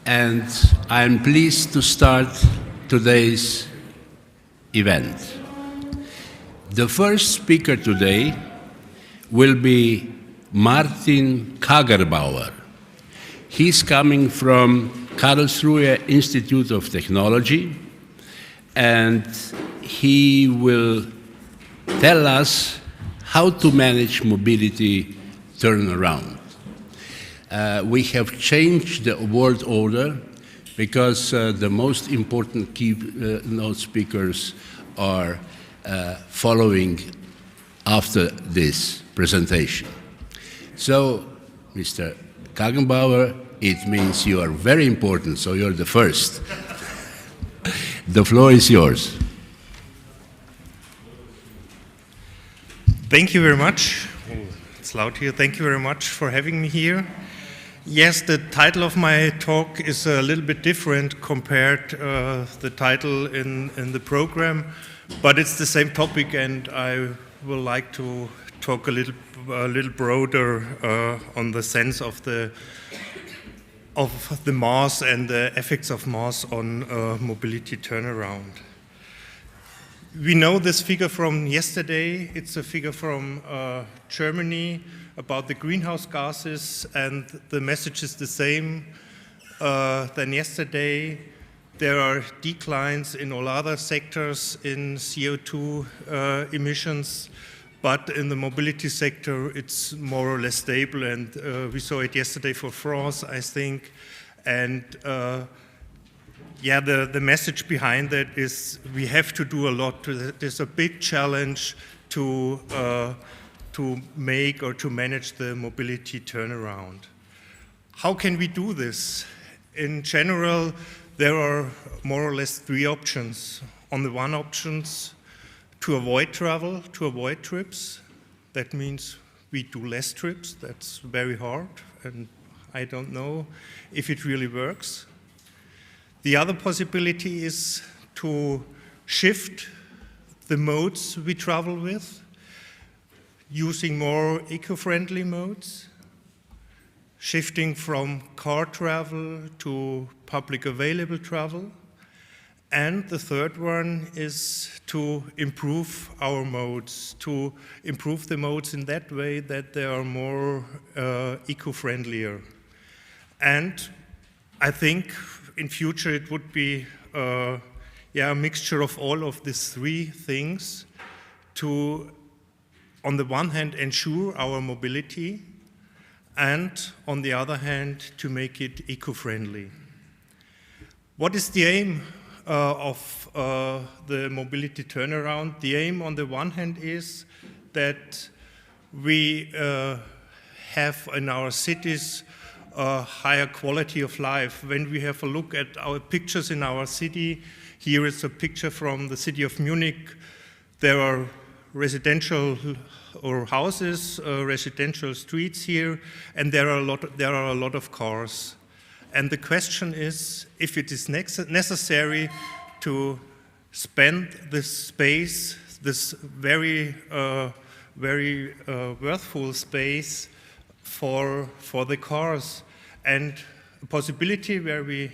and I'm pleased to start today's event. The first speaker today will be Martin Kagerbauer. He's coming from Karlsruhe Institute of Technology, and he will tell us how to manage mobility turnaround. We have changed the world order because the most important keynote speakers are following after this presentation. So, Mr. Kagerbauer, it means you are very important, so you're the first. The floor is yours. Thank you very much. Oh, it's loud here. Thank you very much for having me here. Yes, the title of my talk is a little bit different compared to the title in the program, but it's the same topic, and I would like to talk a little broader on the sense of the mass and the effects of mass on mobility turnaround. We know this figure from yesterday. It's a figure from Germany about the greenhouse gases, and the message is the same than yesterday. There are declines in all other sectors in CO2 emissions, but in the mobility sector it's more or less stable, and we saw it yesterday for France, I think. And yeah, the message behind that is we have to do a lot. There's a big challenge to make or to manage the mobility turnaround. How can we do this? In general, there are more or less three options. On the one options, to avoid travel, to avoid trips. That means we do less trips. That's very hard, and I don't know if it really works. The other possibility is to shift the modes we travel with, using more eco-friendly modes, shifting from car travel to public available travel. And the third one is to improve our modes, to improve the modes in that way that they are more eco-friendlier. And I think in future it would be a mixture of all of these three things to, on the one hand, ensure our mobility, and on the other hand, to make it eco-friendly. What is the aim of the mobility turnaround? The aim on the one hand is that we have in our cities a higher quality of life. When we have a look at our pictures in our city, here is a picture from the city of Munich. There are residential or houses, residential streets here, and there are a lot of cars. And the question is if it is necessary to spend this space, this very worthful space for the cars. And a possibility where we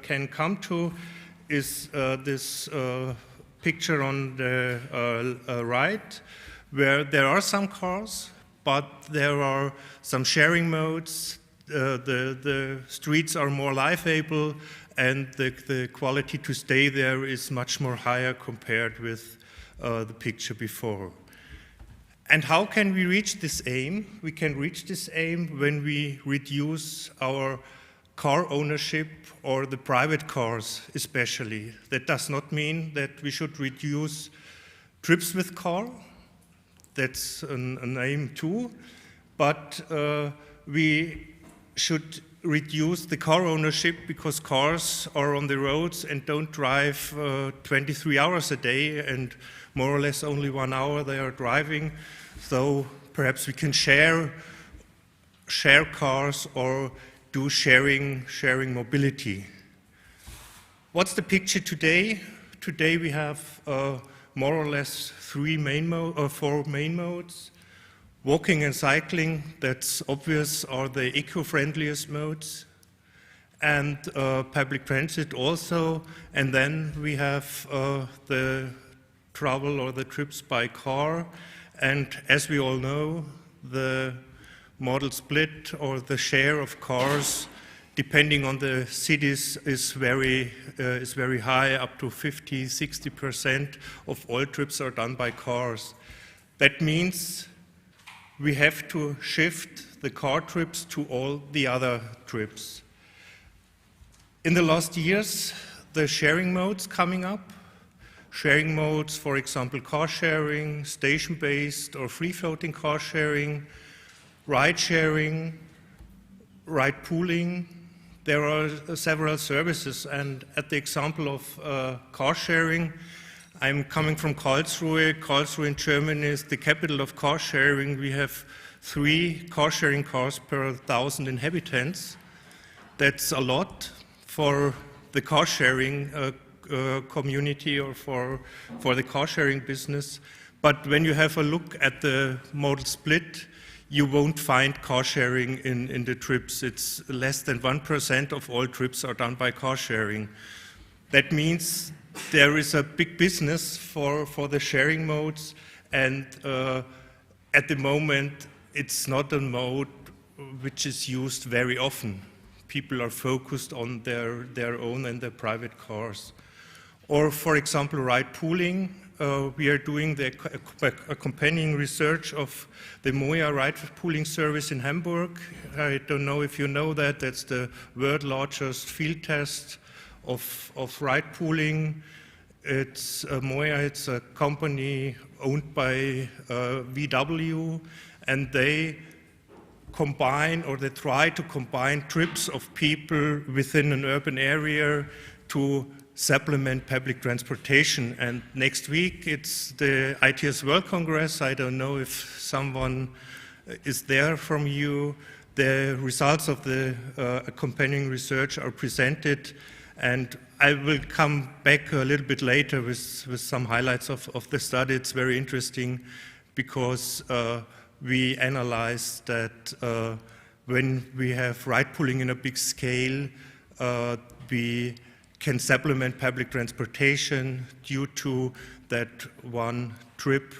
can come to is this picture on the right, where there are some cars, but there are some sharing modes. The streets are more livable, and the quality to stay there is much more higher compared with the picture before. And how can we reach this aim? We can reach this aim when we reduce our car ownership, or the private cars especially. That does not mean that we should reduce trips with car. That's an aim too. But we should reduce the car ownership because cars are on the roads and don't drive 23 hours a day, and more or less only 1 hour they are driving. So perhaps we can share cars or do sharing mobility. What's the picture today? Today we have more or less four main modes. Walking and cycling, that's obvious, are the eco-friendliest modes. and public transit also, and then we have the travel or the trips by car, and as we all know, the model split or the share of cars depending on the cities is very high, up to 50–60% of all trips are done by cars. That means we have to shift the car trips to all the other trips. In the last years, the sharing modes coming up, sharing modes, for example, car sharing, station-based or free-floating car sharing, ride sharing, ride pooling. There are several services, and at the example of car sharing, I'm coming from Karlsruhe. Karlsruhe in Germany is the capital of car sharing. We have 3 car sharing cars per 1,000 inhabitants. That's a lot for the car sharing community or for the car sharing business. But when you have a look at the modal split, you won't find car sharing in the trips. It's less than 1% of all trips are done by car sharing. That means there is a big business for the sharing modes, and at the moment it's not a mode which is used very often. People are focused on their own and their private cars. Or, for example, ride pooling. We are doing the accompanying research of the MOIA ride pooling service in Hamburg. I don't know if you know that. That's the world's largest field test of ride pooling. It's MOIA, it's a company owned by VW, and they combine, or they try to combine, trips of people within an urban area to supplement public transportation. And next week it's the ITS World Congress. I don't know if someone is there from you. The results of the accompanying research are presented, and I will come back a little bit later with some highlights of the study. It's very interesting because we analyzed that when we have ride pooling in a big scale, we can supplement public transportation due to that one trip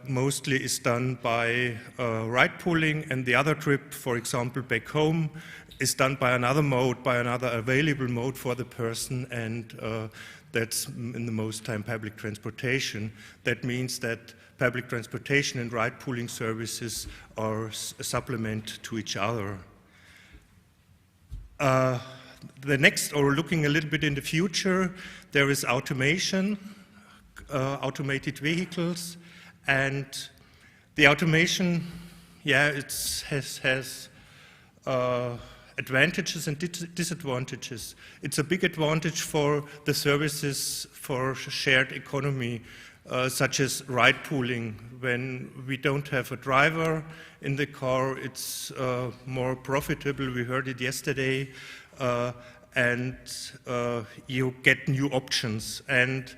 mostly is done by ride pooling, and the other trip, for example, back home, is done by another mode, by another available mode for the person, and that's in the most time public transportation. That means that public transportation and ride pooling services are a supplement to each other. The next, or looking a little bit in the future, there is automation, automated vehicles, and the automation, yeah, it has advantages and disadvantages. It's a big advantage for the services for shared economy, such as ride pooling. When we don't have a driver in the car, it's more profitable. We heard it yesterday. And you get new options. And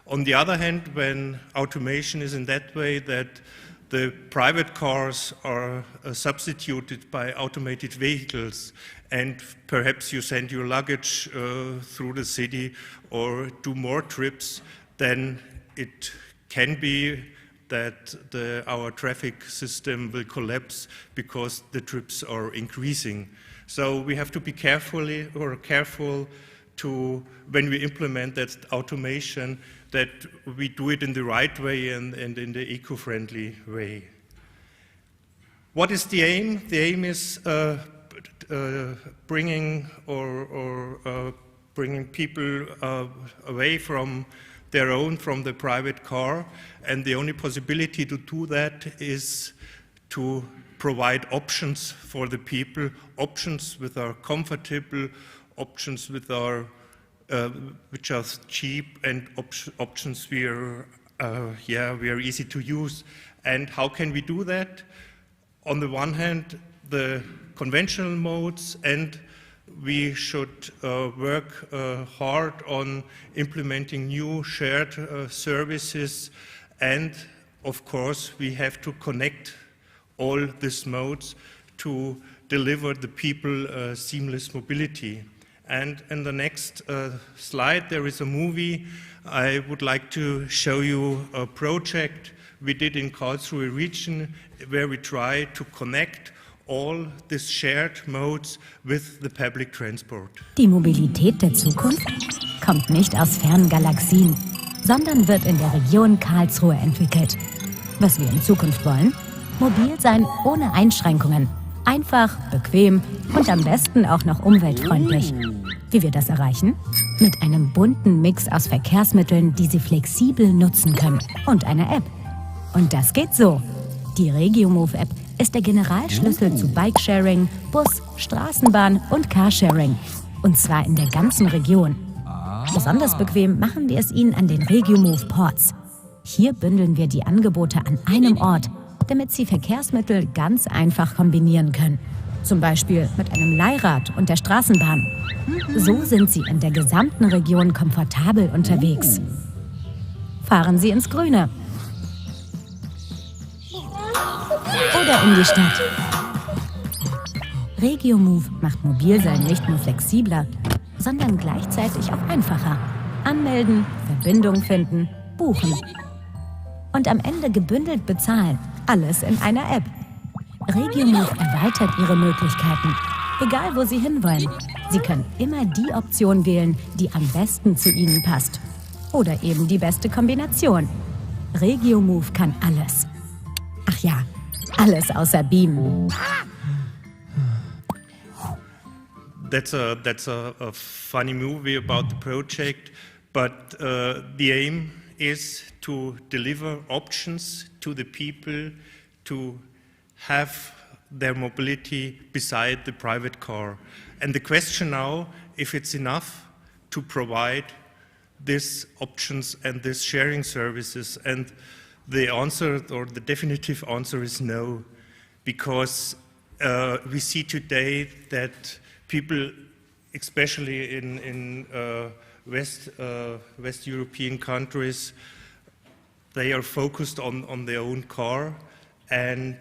on the other hand, when automation is in that way that the private cars are substituted by automated vehicles, and perhaps you send your luggage through the city or do more trips, then it can be that our traffic system will collapse because the trips are increasing. So we have to be careful to, when we implement that automation, that we do it in the right way and in the eco-friendly way. What is the aim? The aim is bringing people away from the private car, and the only possibility to do that is to provide options for the people, options which are comfortable, options which are cheap, and options we are easy to use. And how can we do that? On the one hand, the conventional modes, and we should work hard on implementing new shared services, and of course we have to connect all these modes to deliver the people seamless mobility. And in the next slide, there is a movie. I would like to show you a project we did in Karlsruhe region where we try to connect all these shared modes with the public transport. Die Mobilität der Zukunft kommt nicht aus fernen Galaxien, sondern wird in der Region Karlsruhe entwickelt. Was wir in Zukunft wollen? Mobil sein ohne Einschränkungen. Einfach, bequem und am besten auch noch umweltfreundlich. Wie wir das erreichen? Mit einem bunten Mix aus Verkehrsmitteln, die Sie flexibel nutzen können. Und einer App. Und das geht so. Die RegioMove-App ist der Generalschlüssel zu Bikesharing, Bus, Straßenbahn und Carsharing. Und zwar in der ganzen Region. Besonders bequem machen wir es Ihnen an den RegioMove-Ports. Hier bündeln wir die Angebote an einem Ort, damit Sie Verkehrsmittel ganz einfach kombinieren können. Zum Beispiel mit einem Leihrad und der Straßenbahn. So sind Sie in der gesamten Region komfortabel unterwegs. Fahren Sie ins Grüne. Oder in die Stadt. RegioMove macht Mobilsein nicht nur flexibler, sondern gleichzeitig auch einfacher. Anmelden, Verbindung finden, buchen. Und am Ende gebündelt bezahlen. Alles in einer App. RegioMove erweitert Ihre Möglichkeiten. Egal, wo Sie hinwollen. Sie können immer die Option wählen, die am besten zu Ihnen passt. Oder eben die beste Kombination. RegioMove kann alles. Ach ja, alles außer Beamen. That's a funny movie about the project, but the aim is to deliver options to the people to have their mobility beside the private car. And the question now, if it's enough to provide these options and these sharing services, and the answer, or the definitive answer, is no, because we see today that people, especially in West European countries, they are focused on their own car, and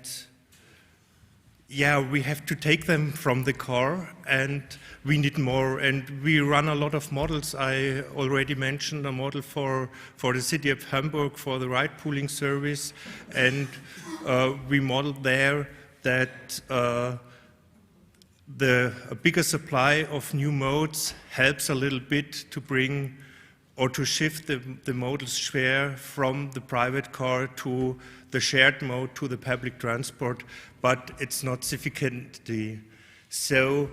yeah, we have to take them from the car, and we need more. And we run a lot of models. I already mentioned a model for the city of Hamburg for the ride pooling service, and we modeled there that a bigger supply of new modes helps a little bit to bring or to shift the modal share from the private car to the shared mode to the public transport, but it's not sufficiently. So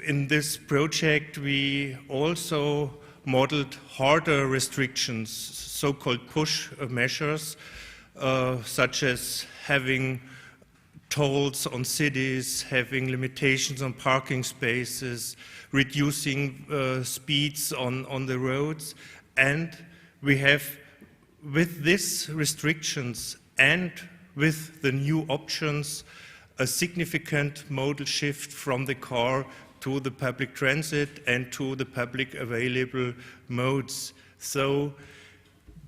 in this project we also modeled harder restrictions, so-called push measures, such as having tolls on cities, having limitations on parking spaces, reducing speeds on the roads. And we have, with these restrictions and with the new options, a significant modal shift from the car to the public transit and to the public available modes. So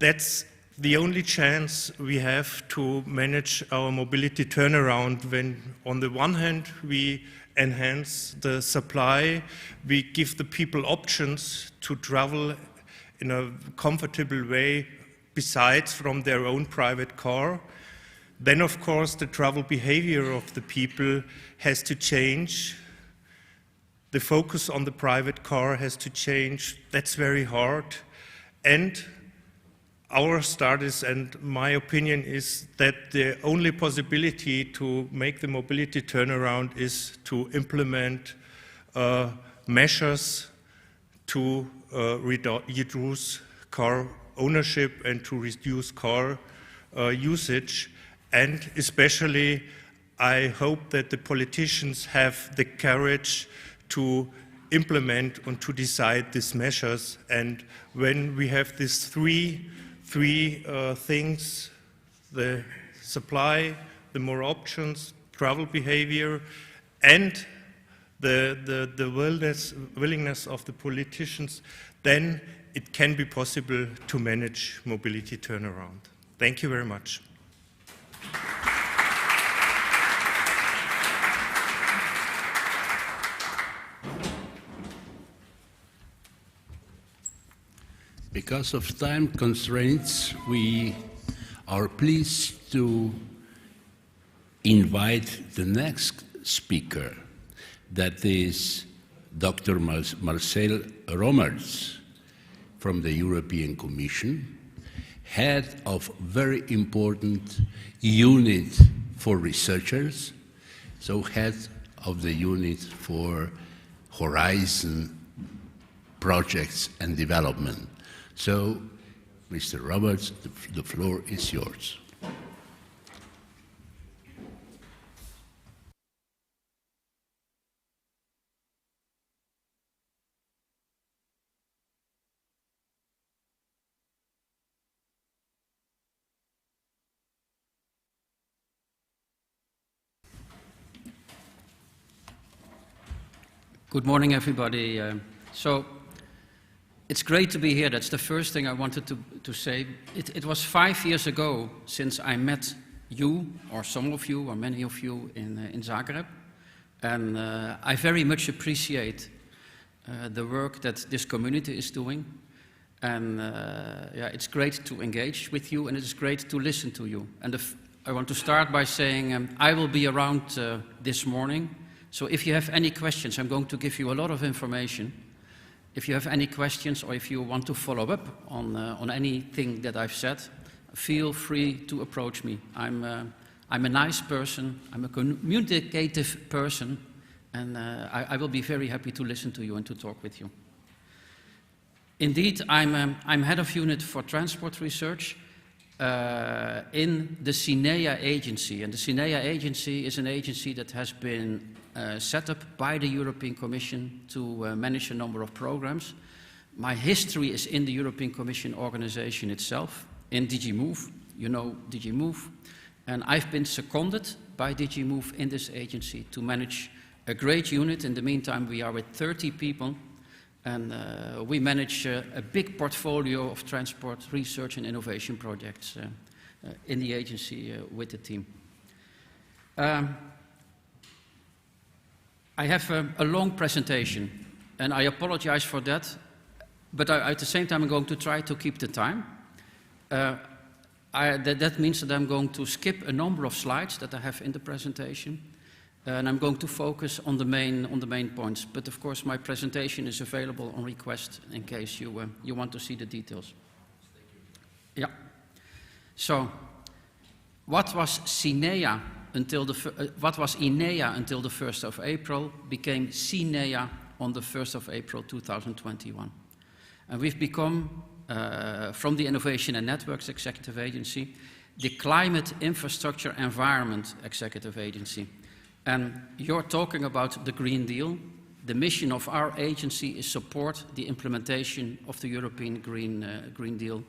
that's the only chance we have to manage our mobility turnaround when, on the one hand, we enhance the supply, we give the people options to travel in a comfortable way besides from their own private car. Then, of course, the travel behavior of the people has to change. The focus on the private car has to change. That's very hard. And our studies and my opinion is that the only possibility to make the mobility turnaround is to implement measures to reduce car ownership and to reduce car usage. And especially, I hope that the politicians have the courage to implement and to decide these measures. And when we have these three things, the supply, the more options, travel behavior, and the willingness of the politicians, then it can be possible to manage mobility turnaround. Thank you very much. Because of time constraints, we are pleased to invite the next speaker, that is Dr. Marcel Romerts from the European Commission, head of very important unit for researchers, so head of the unit for Horizon projects and development. So, Mr. Romerts, the floor is yours. Good morning, everybody. So it's great to be here. That's the first thing I wanted to say. It was 5 years ago since I met you, or some of you, or many of you in Zagreb. And I very much appreciate the work that this community is doing. And yeah, it's great to engage with you, and it's great to listen to you. And I want to start by saying I will be around this morning. So if you have any questions, I'm going to give you a lot of information. If you have any questions, or if you want to follow up on anything that I've said, feel free to approach me. I'm a nice person, I'm a communicative person, and I will be very happy to listen to you and to talk with you. Indeed, I'm head of unit for transport research in the SINEA agency. And the SINEA agency is an agency that has been set up by the European Commission to manage a number of programs. My history is in the European Commission organization itself, in DG Move. You know DG Move. And I've been seconded by DG Move in this agency to manage a great unit. In the meantime, we are with 30 people, and we manage a big portfolio of transport research and innovation projects in the agency with the team. I have a long presentation, and I apologize for that, but at the same time I'm going to try to keep the time. That means that I'm going to skip a number of slides that I have in the presentation, and I'm going to focus on the main points. But of course my presentation is available on request in case you want to see the details. Yeah. So, what was SINEA? What was INEA until the 1st of April became SINEA on the 1st of April 2021. And we've become, from the Innovation and Networks Executive Agency, the Climate Infrastructure Environment Executive Agency. And you're talking about the Green Deal. The mission of our agency is support the implementation of the European Green Deal.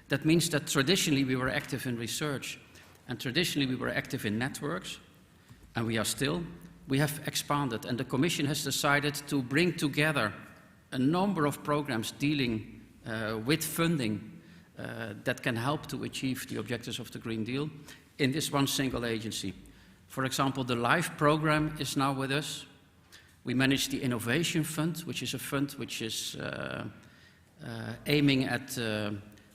That means that traditionally we were active in research, and traditionally we were active in networks, and we are still. We have expanded, and the Commission has decided to bring together a number of programs dealing with funding that can help to achieve the objectives of the Green Deal in this one single agency. For example, the LIFE program is now with us. We manage the Innovation Fund, which is a fund which is aiming at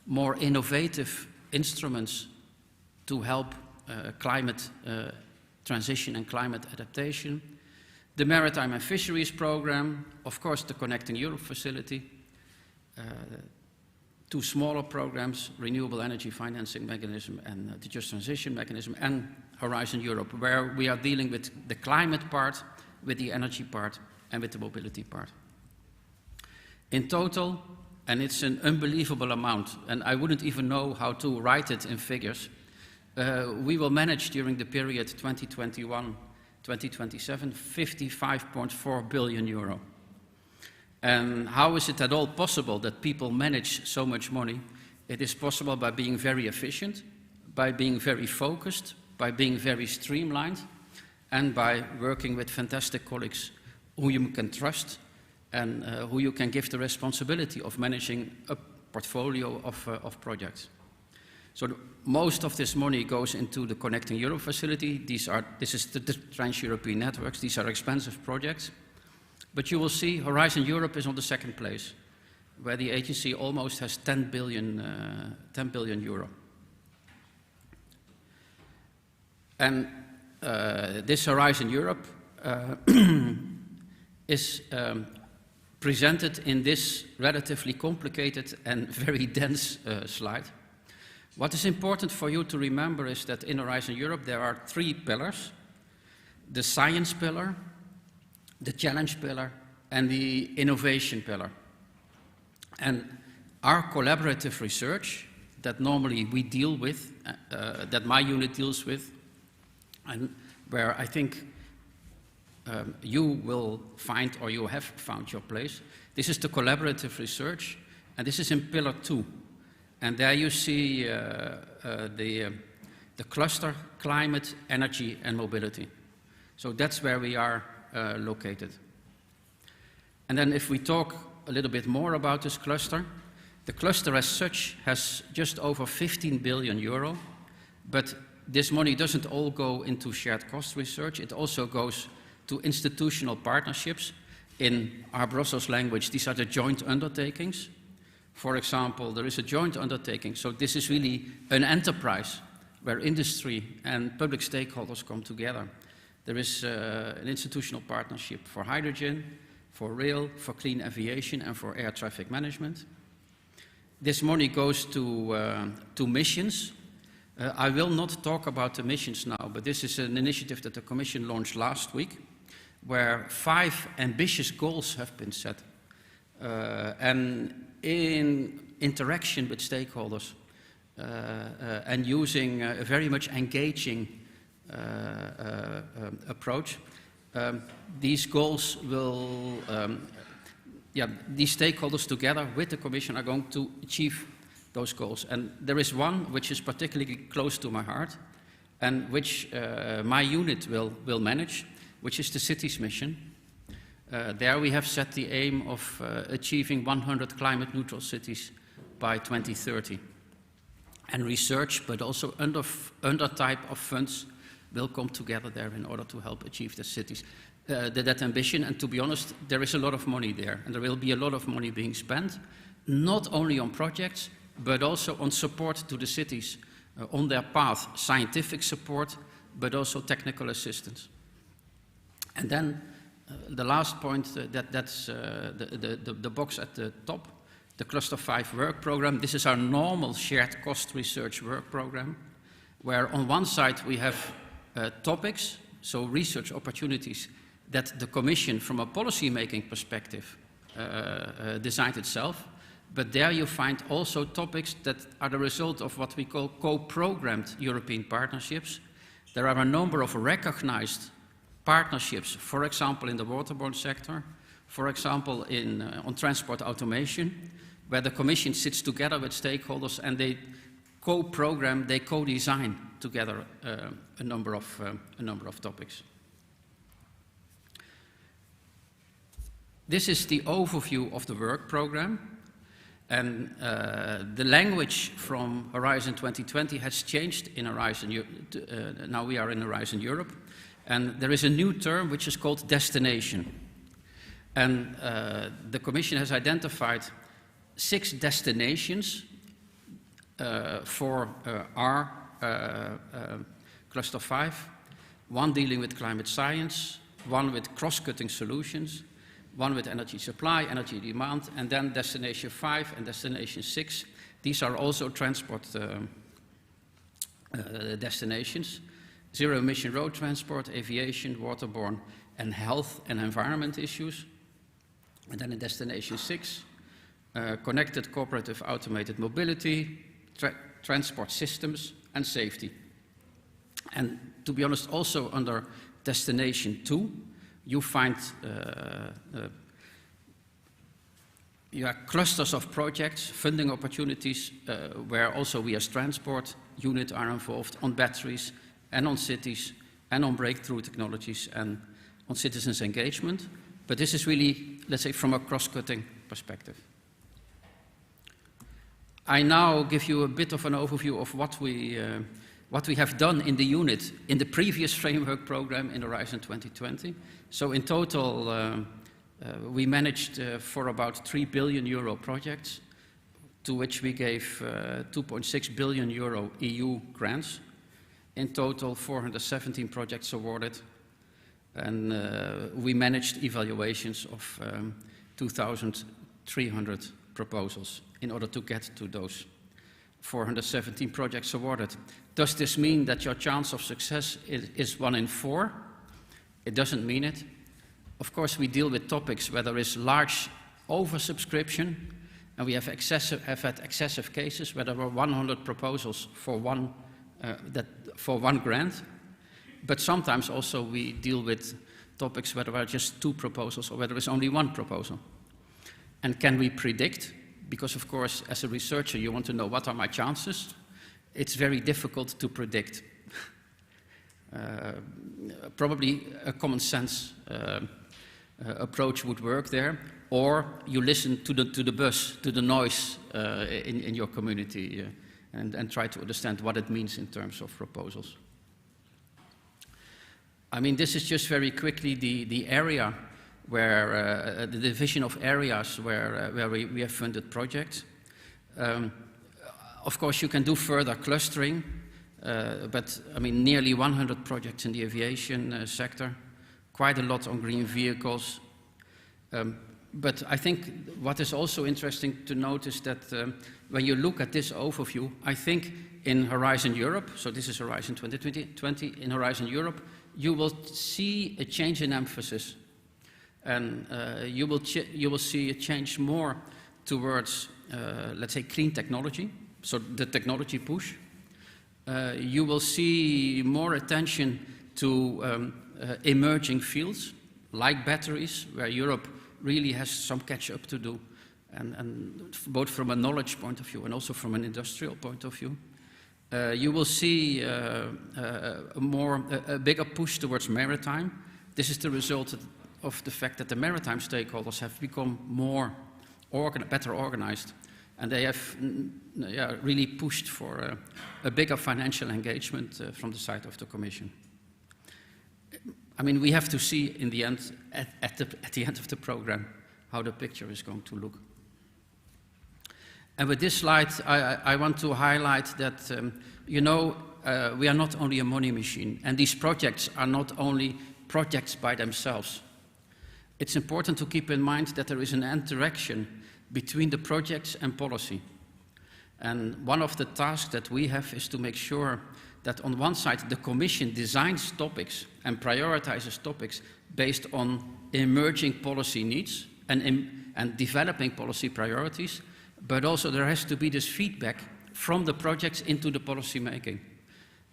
more innovative instruments to help climate transition and climate adaptation. The Maritime and Fisheries Program, of course the Connecting Europe facility, two smaller programs, Renewable Energy Financing Mechanism and the Just Transition Mechanism, and Horizon Europe, where we are dealing with the climate part, with the energy part, and with the mobility part. In total, and it's an unbelievable amount, and I wouldn't even know how to write it in figures, we will manage during the period 2021-2027 55.4 billion euro. And how is it at all possible that people manage so much money? It is possible by being very efficient, by being very focused, by being very streamlined, and by working with fantastic colleagues who you can trust and who you can give the responsibility of managing a portfolio of projects. So most of this money goes into the Connecting Europe facility. This is the Trans-European networks. These are expensive projects. But you will see Horizon Europe is on the second place, where the agency almost has 10 billion euro. And this Horizon Europe is presented in this relatively complicated and very dense slide. What is important for you to remember is that in Horizon Europe there are 3 pillars: the science pillar, the challenge pillar, and the innovation pillar. And our collaborative research that normally we deal with, that my unit deals with, and where I think you will find, or you have found your place. This is the collaborative research, and this is in Pillar 2. And there you see the cluster, climate, energy, and mobility. So that's where we are located. And then if we talk a little bit more about this cluster, the cluster as such has just over 15 billion euro, but this money doesn't all go into shared cost research. It also goes to institutional partnerships. In our Brussels language, these are the joint undertakings. For example, there is a joint undertaking, so this is really an enterprise where industry and public stakeholders come together. There is an institutional partnership for hydrogen, for rail, for clean aviation, and for air traffic management. This money goes to missions. I will not talk about the missions now, but this is an initiative that the Commission launched last week, where 5 ambitious goals have been set. And in interaction with stakeholders and using a very much engaging approach, these goals will, these stakeholders together with the Commission are going to achieve those goals. And there is one which is particularly close to my heart and which my unit will manage, which is the cities mission. There we have set the aim of achieving 100 climate neutral cities by 2030. And research, but also under type of funds will come together there in order to help achieve the cities, that ambition. And to be honest, there is a lot of money there, and there will be a lot of money being spent, not only on projects, but also on support to the cities on their path, scientific support, but also technical assistance. And then the last point, that's the box at the top, the Cluster 5 work program. This is our normal shared cost research work program, where on one side we have topics, so research opportunities that the Commission from a policy-making perspective designed itself, but there you find also topics that are the result of what we call co-programmed European partnerships. There are a number of recognized partnerships, for example, in the waterborne sector, for example, on transport automation, where the Commission sits together with stakeholders and they co-program, they co-design together a number of topics. This is the overview of the work program, and the language from Horizon 2020 has changed in Horizon. Now we are in Horizon Europe. And there is a new term which is called destination. And the Commission has identified 6 destinations for our Cluster 5, one dealing with climate science, one with cross-cutting solutions, one with energy supply, energy demand, and then Destination 5 and Destination 6. These are also transport destinations. Zero-emission road transport, aviation, waterborne, and health and environment issues. And then in Destination 6, connected cooperative automated mobility, transport systems, and safety. And to be honest, also under Destination 2, you find clusters of projects, funding opportunities, where also we as transport unit are involved on batteries, and on cities, and on breakthrough technologies, and on citizens' engagement. But this is really, let's say, from a cross-cutting perspective. I now give you a bit of an overview of what we have done in the unit in the previous framework program in Horizon 2020. So in total, We managed for about 3 billion euro projects, to which we gave 2.6 billion euro EU grants. In total, 417 projects awarded, and we managed evaluations of 2,300 proposals in order to get to those 417 projects awarded. Does this mean that your chance of success is 1 in 4? It doesn't mean it. Of course, we deal with topics where there is large oversubscription, and we have had excessive cases where there were 100 proposals for one grant. But sometimes also we deal with topics where there are just 2 proposals or where there is only 1 proposal. And can we predict? Because of course, as a researcher, you want to know what are my chances. It's very difficult to predict. Probably a common sense approach would work there, or you listen to the buzz, to the noise in your community, and try to understand what it means in terms of proposals. I mean, this is just very quickly the area where the division of areas where we have funded projects. Of course, you can do further clustering, but I mean, nearly 100 projects in the aviation sector, quite a lot on green vehicles. But I think what is also interesting to note is that when you look at this overview, I think in Horizon Europe, so this is Horizon 2020, in Horizon Europe, you will see a change in emphasis. And you will see a change more towards, let's say, clean technology, so the technology push. You will see more attention to emerging fields, like batteries, where Europe really has some catch-up to do, and both from a knowledge point of view and also from an industrial point of view. You will see a bigger push towards maritime. This is the result of the fact that the maritime stakeholders have become better organized, and they have really pushed for a bigger financial engagement from the side of the Commission. I mean, we have to see in the end, at the end of the program, how the picture is going to look. And with this slide, I want to highlight that, you know, we are not only a money machine, and these projects are not only projects by themselves. It's important to keep in mind that there is an interaction between the projects and policy. And one of the tasks that we have is to make sure that on one side the Commission designs topics and prioritizes topics based on emerging policy needs and developing policy priorities, but also there has to be this feedback from the projects into the policy making.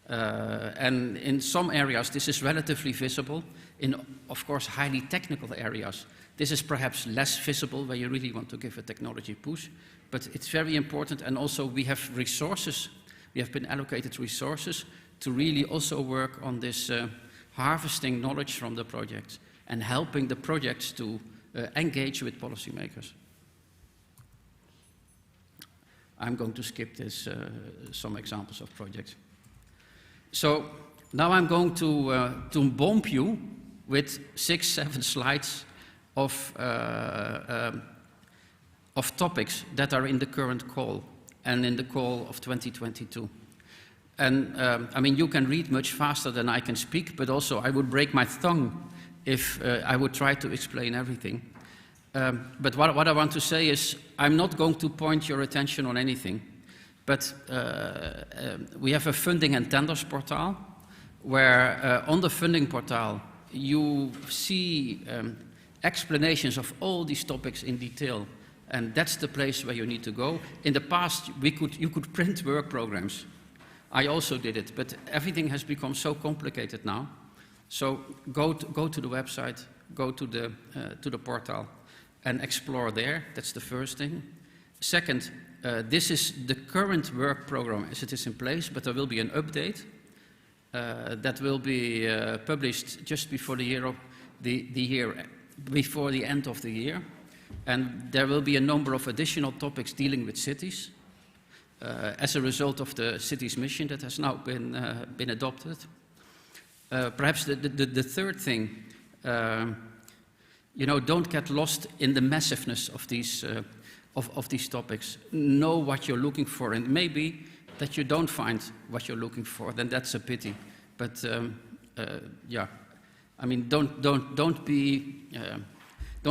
And in some areas this is relatively visible. In, of course, highly technical areas, this is perhaps less visible where you really want to give a technology push, but it's very important. And also we have resources, we have been allocated resources to really also work on this harvesting knowledge from the projects and helping the projects to engage with policymakers. I'm going to skip this, some examples of projects. So now I'm going to bomb you with 6-7 slides of topics that are in the current call and in the call of 2022. And I mean, you can read much faster than I can speak, but also I would break my tongue if I would try to explain everything. But what I want to say is, I'm not going to point your attention on anything, but we have a funding and tenders portal, where on the funding portal you see explanations of all these topics in detail, and that's the place where you need to go. In the past, you could print work programs. I also did it, but everything has become so complicated now. So go to the website, go to the portal, and explore there. That's the first thing. Second, this is the current work program as it is in place, but there will be an update that will be published just before before the end of the year. And there will be a number of additional topics dealing with cities as a result of the cities mission that has now been adopted. Perhaps the third thing, you know, don't get lost in the massiveness of these topics. Know what you're looking for, and maybe that you don't find what you're looking for, then that's a pity. But yeah, I mean, don't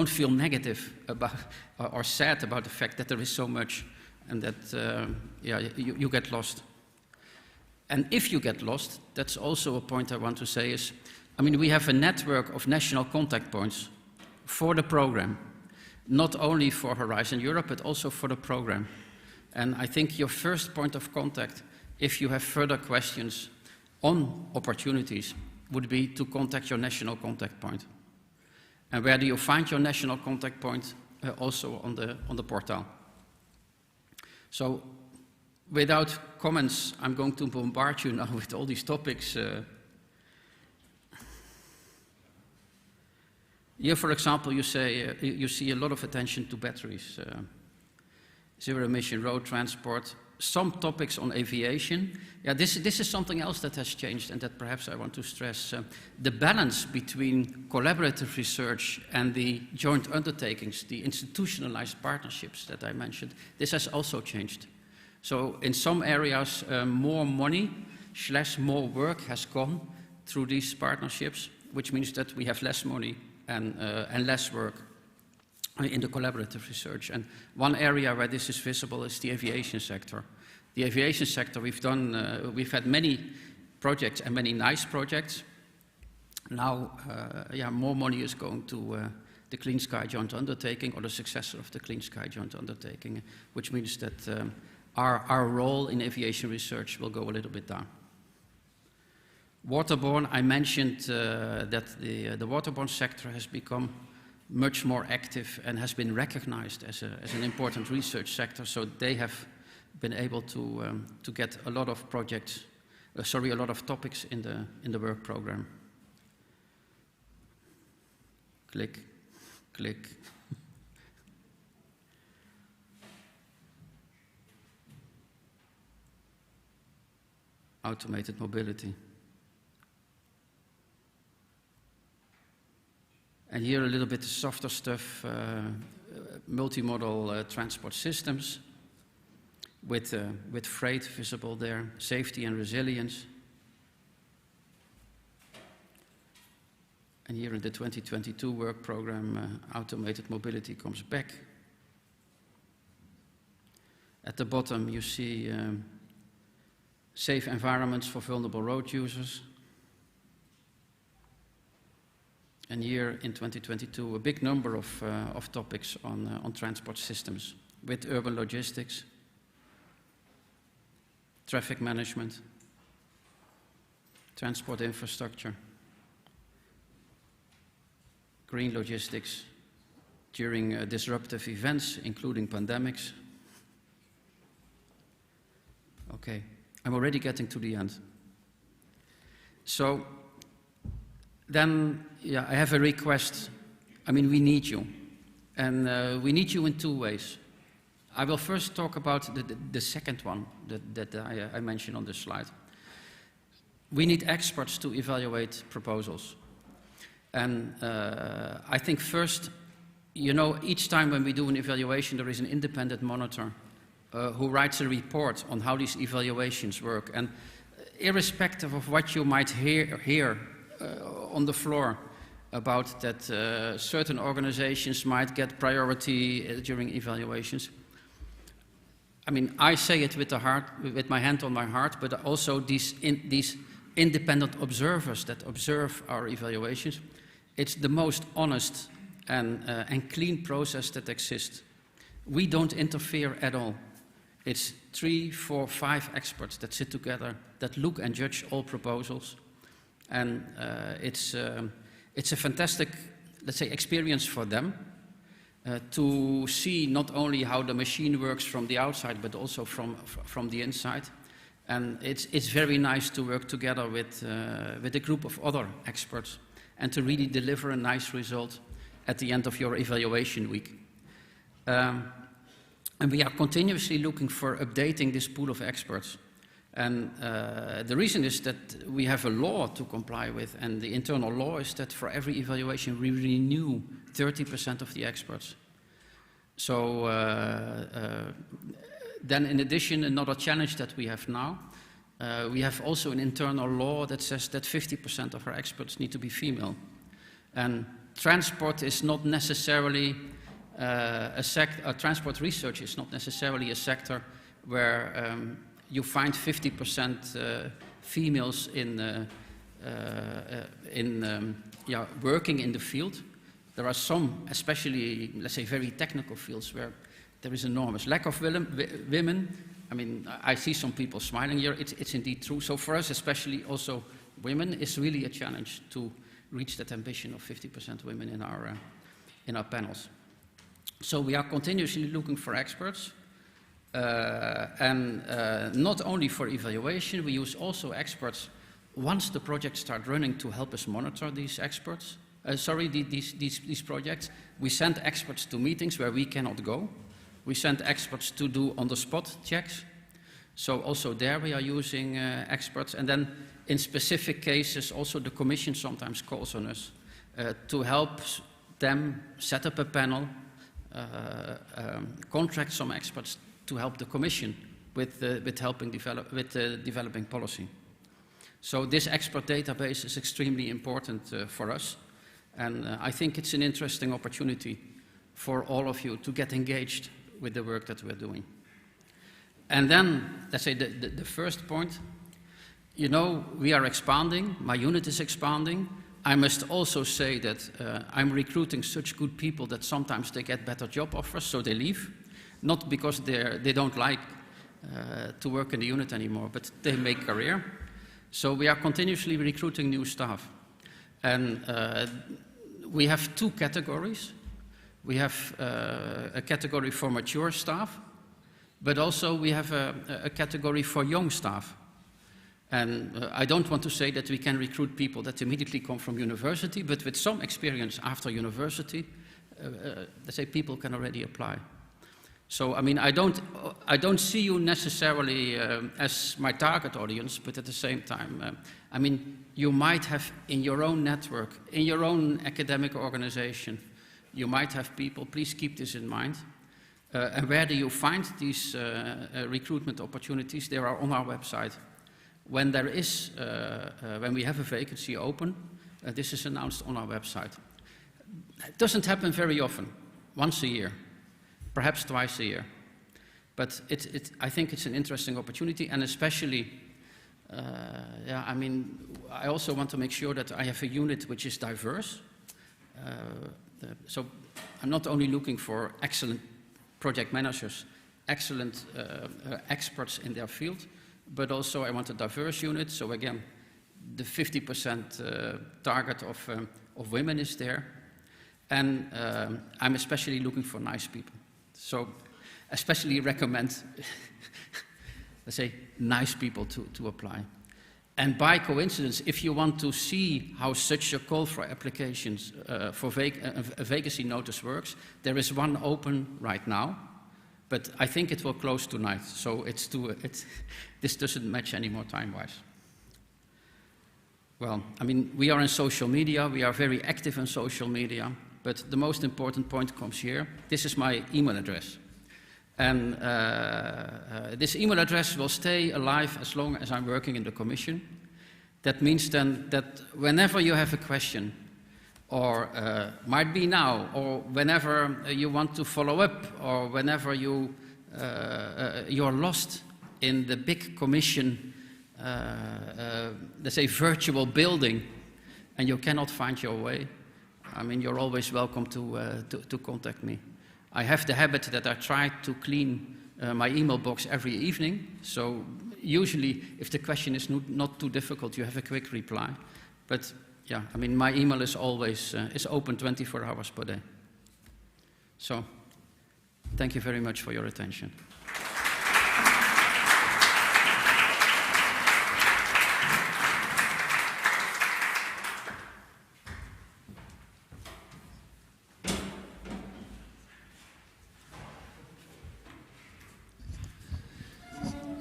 feel negative about or sad about the fact that there is so much, and that yeah, you get lost. And if you get lost, that's also a point I want to say is, I mean, we have a network of national contact points for the program, not only for Horizon Europe, but also for the program. And I think your first point of contact, if you have further questions on opportunities, would be to contact your national contact point. And where do you find your national contact point? Also on the portal. So, without comments, I'm going to bombard you now with all these topics. Here, for example, you see a lot of attention to batteries, zero-emission road transport, some topics on aviation. Yeah, this is something else that has changed, and that perhaps I want to stress. The balance between collaborative research and the joint undertakings, the institutionalized partnerships that I mentioned, this has also changed. So in some areas, more money / more work has gone through these partnerships, which means that we have less money and less work in the collaborative research. And one area where this is visible is the aviation sector. The aviation sector, we've had many projects and many nice projects. Now, yeah, more money is going to the Clean Sky Joint Undertaking, or the successor of the Clean Sky Joint Undertaking, which means that our role in aviation research will go a little bit down. Waterborne, I mentioned that the waterborne sector has become much more active and has been recognized as an important research sector, so they have been able to get a lot of projects, a lot of topics in the work program. Click, click. Automated mobility. And here a little bit softer stuff, multimodal transport systems with freight visible there, safety and resilience. And here in the 2022 work program, automated mobility comes back. At the bottom you see safe environments for vulnerable road users. And here in 2022, a big number of topics on transport systems with urban logistics, traffic management, transport infrastructure, green logistics during disruptive events, including pandemics. Okay, I'm already getting to the end. So, then, yeah, I have a request. I mean, we need you. And we need you in two ways. I will first talk about the second one that I mentioned on this slide. We need experts to evaluate proposals. And I think first, you know, each time when we do an evaluation, there is an independent monitor who writes a report on how these evaluations work. And irrespective of what you might hear on the floor about that certain organizations might get priority during evaluations. I mean, I say it with the heart, with my hand on my heart, but also these independent observers that observe our evaluations. It's the most honest and clean process that exists. We don't interfere at all. It's 3, 4, 5 experts that sit together, that look and judge all proposals. And it's a fantastic, let's say, experience for them to see not only how the machine works from the outside, but also from the inside. And it's very nice to work together with a group of other experts and to really deliver a nice result at the end of your evaluation week. And we are continuously looking for updating this pool of experts. And the reason is that we have a law to comply with, and the internal law is that for every evaluation we renew 30% of the experts. So then in addition, another challenge that we have now, we have also an internal law that says that 50% of our experts need to be female. And transport is not necessarily transport research is not necessarily a sector where you find 50% females working in the field. There are some, especially, let's say, very technical fields where there is enormous lack of women. I mean, I see some people smiling here. It's indeed true. So for us, especially also women, it's really a challenge to reach that ambition of 50% women in our panels. So we are continuously looking for experts. And not only for evaluation, we use also experts once the projects start running to help us monitor these experts. These projects. We send experts to meetings where we cannot go. We send experts to do on-the-spot checks. So also there we are using experts. And then in specific cases, also the Commission sometimes calls on us to help them set up a panel, contract some experts to help the Commission with developing policy. So this expert database is extremely important for us. And I think it's an interesting opportunity for all of you to get engaged with the work that we're doing. And then, let's say the first point, you know, we are expanding, my unit is expanding. I must also say that I'm recruiting such good people that sometimes they get better job offers, so they leave. Not because they don't like to work in the unit anymore, but they make career. So we are continuously recruiting new staff. And we have two categories. We have a category for mature staff, but also we have a category for young staff. And I don't want to say that we can recruit people that immediately come from university, but with some experience after university, let's say people can already apply. So, I mean, I don't see you necessarily as my target audience, but at the same time, I mean, you might have in your own network, in your own academic organization, you might have people, please keep this in mind. And where do you find these recruitment opportunities? They are on our website. When there is, when we have a vacancy open, this is announced on our website. It doesn't happen very often, once a year. Perhaps twice a year. But I think it's an interesting opportunity, and especially, yeah, I mean, I also want to make sure that I have a unit which is diverse. So I'm not only looking for excellent project managers, excellent experts in their field, but also I want a diverse unit. So again, the 50% target of women is there. And I'm especially looking for nice people. So especially recommend, let's say, nice people to apply. And by coincidence, if you want to see how such a call for applications for a vacancy notice works, there is one open right now, but I think it will close tonight. So this doesn't match anymore time-wise. Well, I mean, we are in social media. We are very active in social media. But the most important point comes here. This is my email address. And this email address will stay alive as long as I'm working in the Commission. That means then that whenever you have a question, or might be now, or whenever you want to follow up, or whenever you're lost in the big Commission, let's say virtual building, and you cannot find your way, I mean, you're always welcome to contact me. I have the habit that I try to clean my email box every evening. So usually, if the question is not too difficult, you have a quick reply. But yeah, I mean, my email is always is open 24 hours per day. So thank you very much for your attention.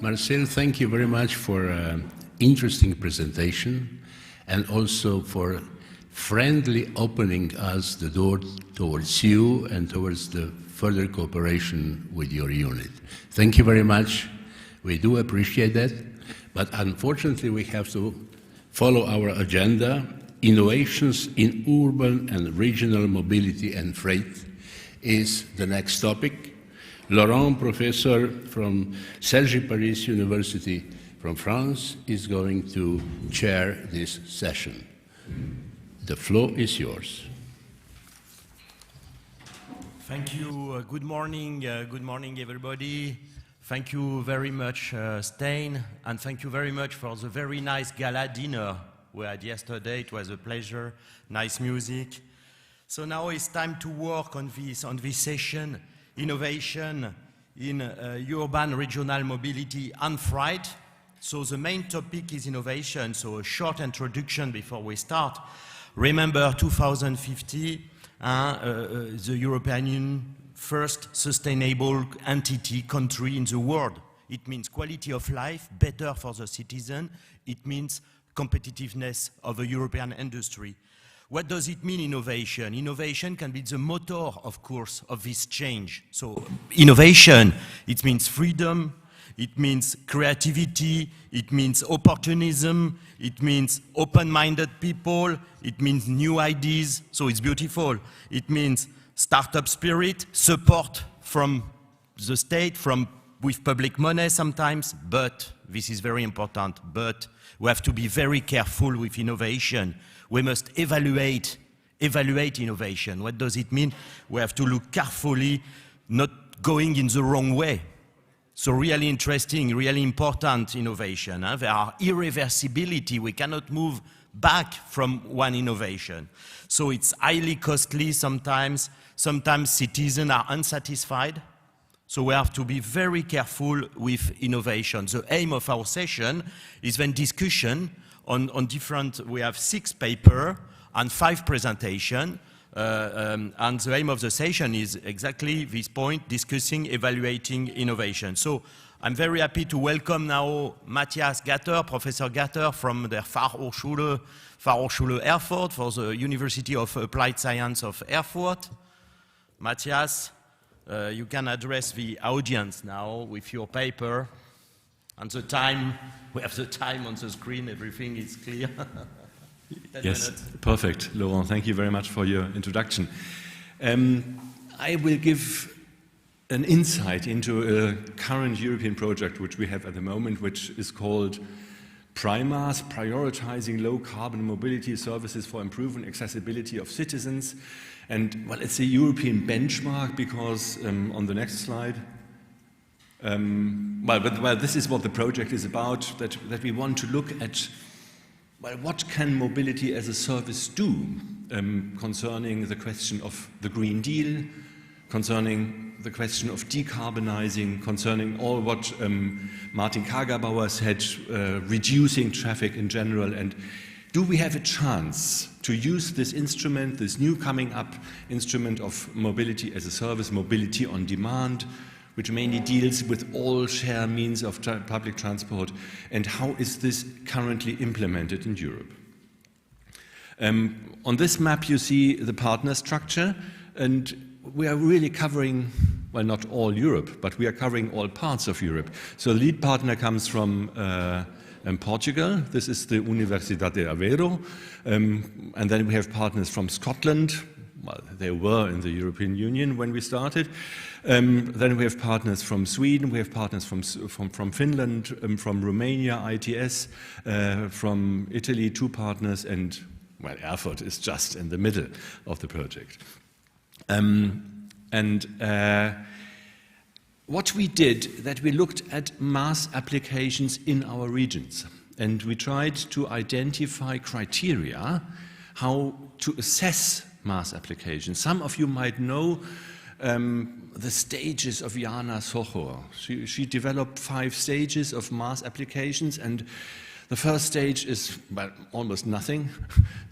Marcel, thank you very much for interesting presentation and also for friendly opening us the door towards you and towards the further cooperation with your unit. Thank you very much. We do appreciate that, but unfortunately we have to follow our agenda. Innovations in urban and regional mobility and freight is the next topic. Laurent, professor from Cergy Paris University from France, is going to chair this session. The floor is yours. Thank you. Good morning. Good morning, everybody. Thank you very much, Stein, and thank you very much for the very nice gala dinner we had yesterday. It was a pleasure. Nice music. So now it's time to work on this session. Innovation in urban regional mobility and freight. So the main topic is innovation. So a short introduction before we start. Remember 2050, the European Union first sustainable entity country in the world. It means quality of life, better for the citizen. It means competitiveness of the European industry. What does it mean, innovation? Innovation can be the motor, of course, of this change. So innovation, it means freedom, it means creativity, it means opportunism, it means open-minded people, it means new ideas, so it's beautiful. It means startup spirit, support from the state, with public money sometimes, but, this is very important, but we have to be very careful with innovation. We must evaluate innovation. What does it mean? We have to look carefully, not going in the wrong way. So really interesting, really important innovation. There are irreversibility. We cannot move back from one innovation. So it's highly costly sometimes. Sometimes citizens are unsatisfied. So we have to be very careful with innovation. The aim of our session is then discussion on different, we have 6 papers and 5 presentations. And the aim of the session is exactly this point, discussing, evaluating innovation. So I'm very happy to welcome now Matthias Gatter, Professor Gatter from the Fachhochschule Erfurt for the University of Applied Science of Erfurt. Matthias, you can address the audience now with your paper. And the time, we have the time on the screen, everything is clear. Yes, perfect, Laurent. Thank you very much for your introduction. I will give an insight into a current European project which we have at the moment, which is called PRIMAS, Prioritizing Low Carbon Mobility Services for Improving Accessibility of Citizens. And, well, it's a European benchmark because, on the next slide, this is what the project is about, that we want to look at, well, what can mobility as a service do concerning the question of the Green Deal, concerning the question of decarbonizing, concerning all what Martin Kagerbauer said, reducing traffic in general, and do we have a chance to use this instrument, this new coming up instrument of mobility as a service, mobility on demand, which mainly deals with all share means of public transport, and how is this currently implemented in Europe? On this map you see the partner structure, and we are really covering, well, not all Europe, but we are covering all parts of Europe. So the lead partner comes from Portugal. This is the Universidade de Aveiro. And then we have partners from Scotland. Well, they were in the European Union when we started. Then we have partners from Sweden, we have partners from Finland, from Romania, ITS, from Italy, 2 partners, and, well, Erfurt is just in the middle of the project. What we did, that we looked at mass applications in our regions, and we tried to identify criteria how to assess mass applications. Some of you might know the stages of Jana Sochor. She developed 5 stages of mass applications, and the first stage is, well, almost nothing.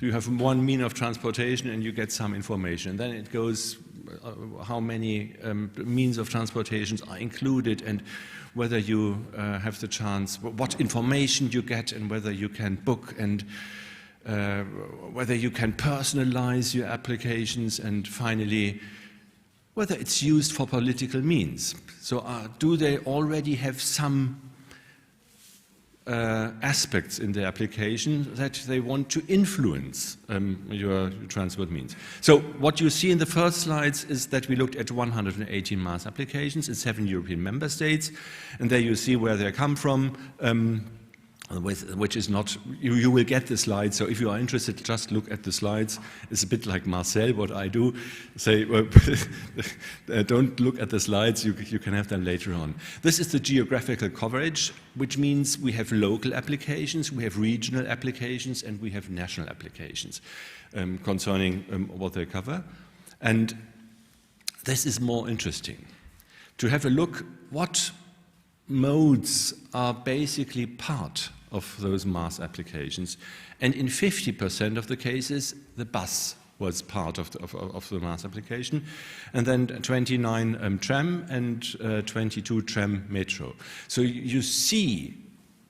You have one mean of transportation and you get some information. And then it goes how many means of transportations are included, and whether you have the chance, what information you get, and whether you can book, and whether you can personalize your applications, and finally, whether it's used for political means. So do they already have some aspects in the application that they want to influence your transport means? So what you see in the first slides is that we looked at 118 MaaS applications in 7 European member states, and there you see where they come from, which is not, you will get the slides, so if you are interested, just look at the slides. It's a bit like Marcel, what I do, say, well, don't look at the slides, you can have them later on. This is the geographical coverage, which means we have local applications, we have regional applications, and we have national applications concerning what they cover. And this is more interesting, to have a look what modes are basically part of those MaaS applications. And in 50% of the cases, the bus was part of the MaaS application, and then 29 tram and 22 tram metro. So you see,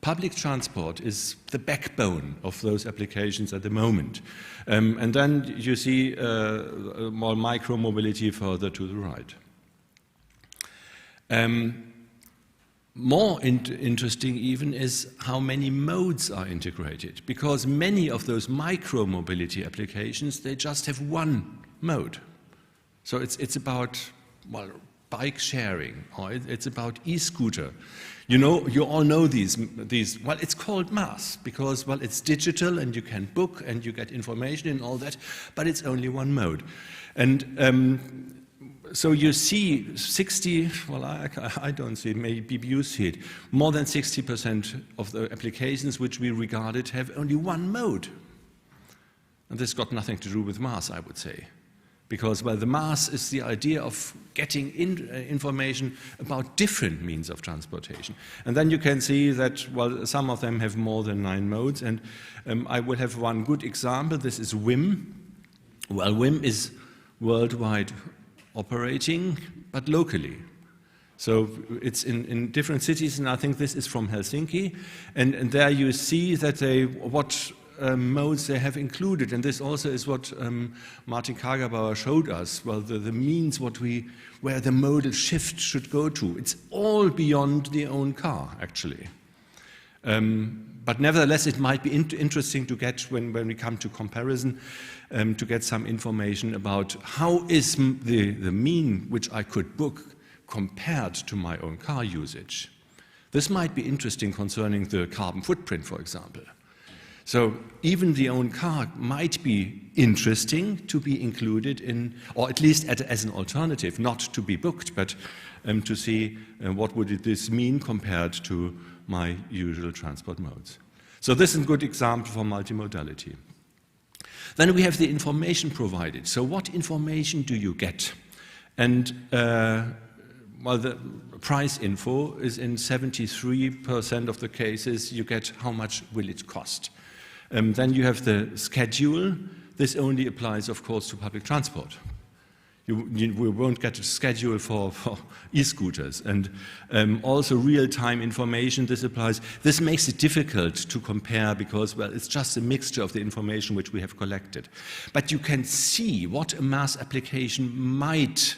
public transport is the backbone of those applications at the moment. And then you see more micro-mobility further to the right. More interesting even is how many modes are integrated, because many of those micro-mobility applications, they just have one mode. So it's about, well, bike sharing, or it's about e-scooter. You know, you all know these, well, it's called MaaS, because, well, it's digital and you can book and you get information and all that, but it's only one mode. And so you see 60, well, I don't see it, maybe you see it, more than 60% of the applications which we regarded have only one mode. And this got nothing to do with MaaS, I would say. Because, well, the MaaS is the idea of getting information about different means of transportation. And then you can see that, well, some of them have more than 9 modes. And I will have one good example. This is WIM. Well, WIM is worldwide operating, but locally. So it's in different cities, and I think this is from Helsinki. And there you see that what modes they have included, and this also is what Martin Kagerbauer showed us. Well, the means where the modal shift should go to. It's all beyond the own car, actually. But nevertheless, it might be interesting to get, when we come to comparison, to get some information about how is the mean which I could book compared to my own car usage. This might be interesting concerning the carbon footprint, for example. So even the own car might be interesting to be included in, or at least as an alternative, not to be booked, but to see what would this mean compared to my usual transport modes. So this is a good example for multimodality. Then we have the information provided. So what information do you get? And well, the price info is in 73% of the cases, you get how much will it cost. Then you have the schedule. This only applies, of course, to public transport. We won't get a schedule for e-scooters. And also real-time information, this applies. This makes it difficult to compare because, well, it's just a mixture of the information which we have collected. But you can see what a MaaS application might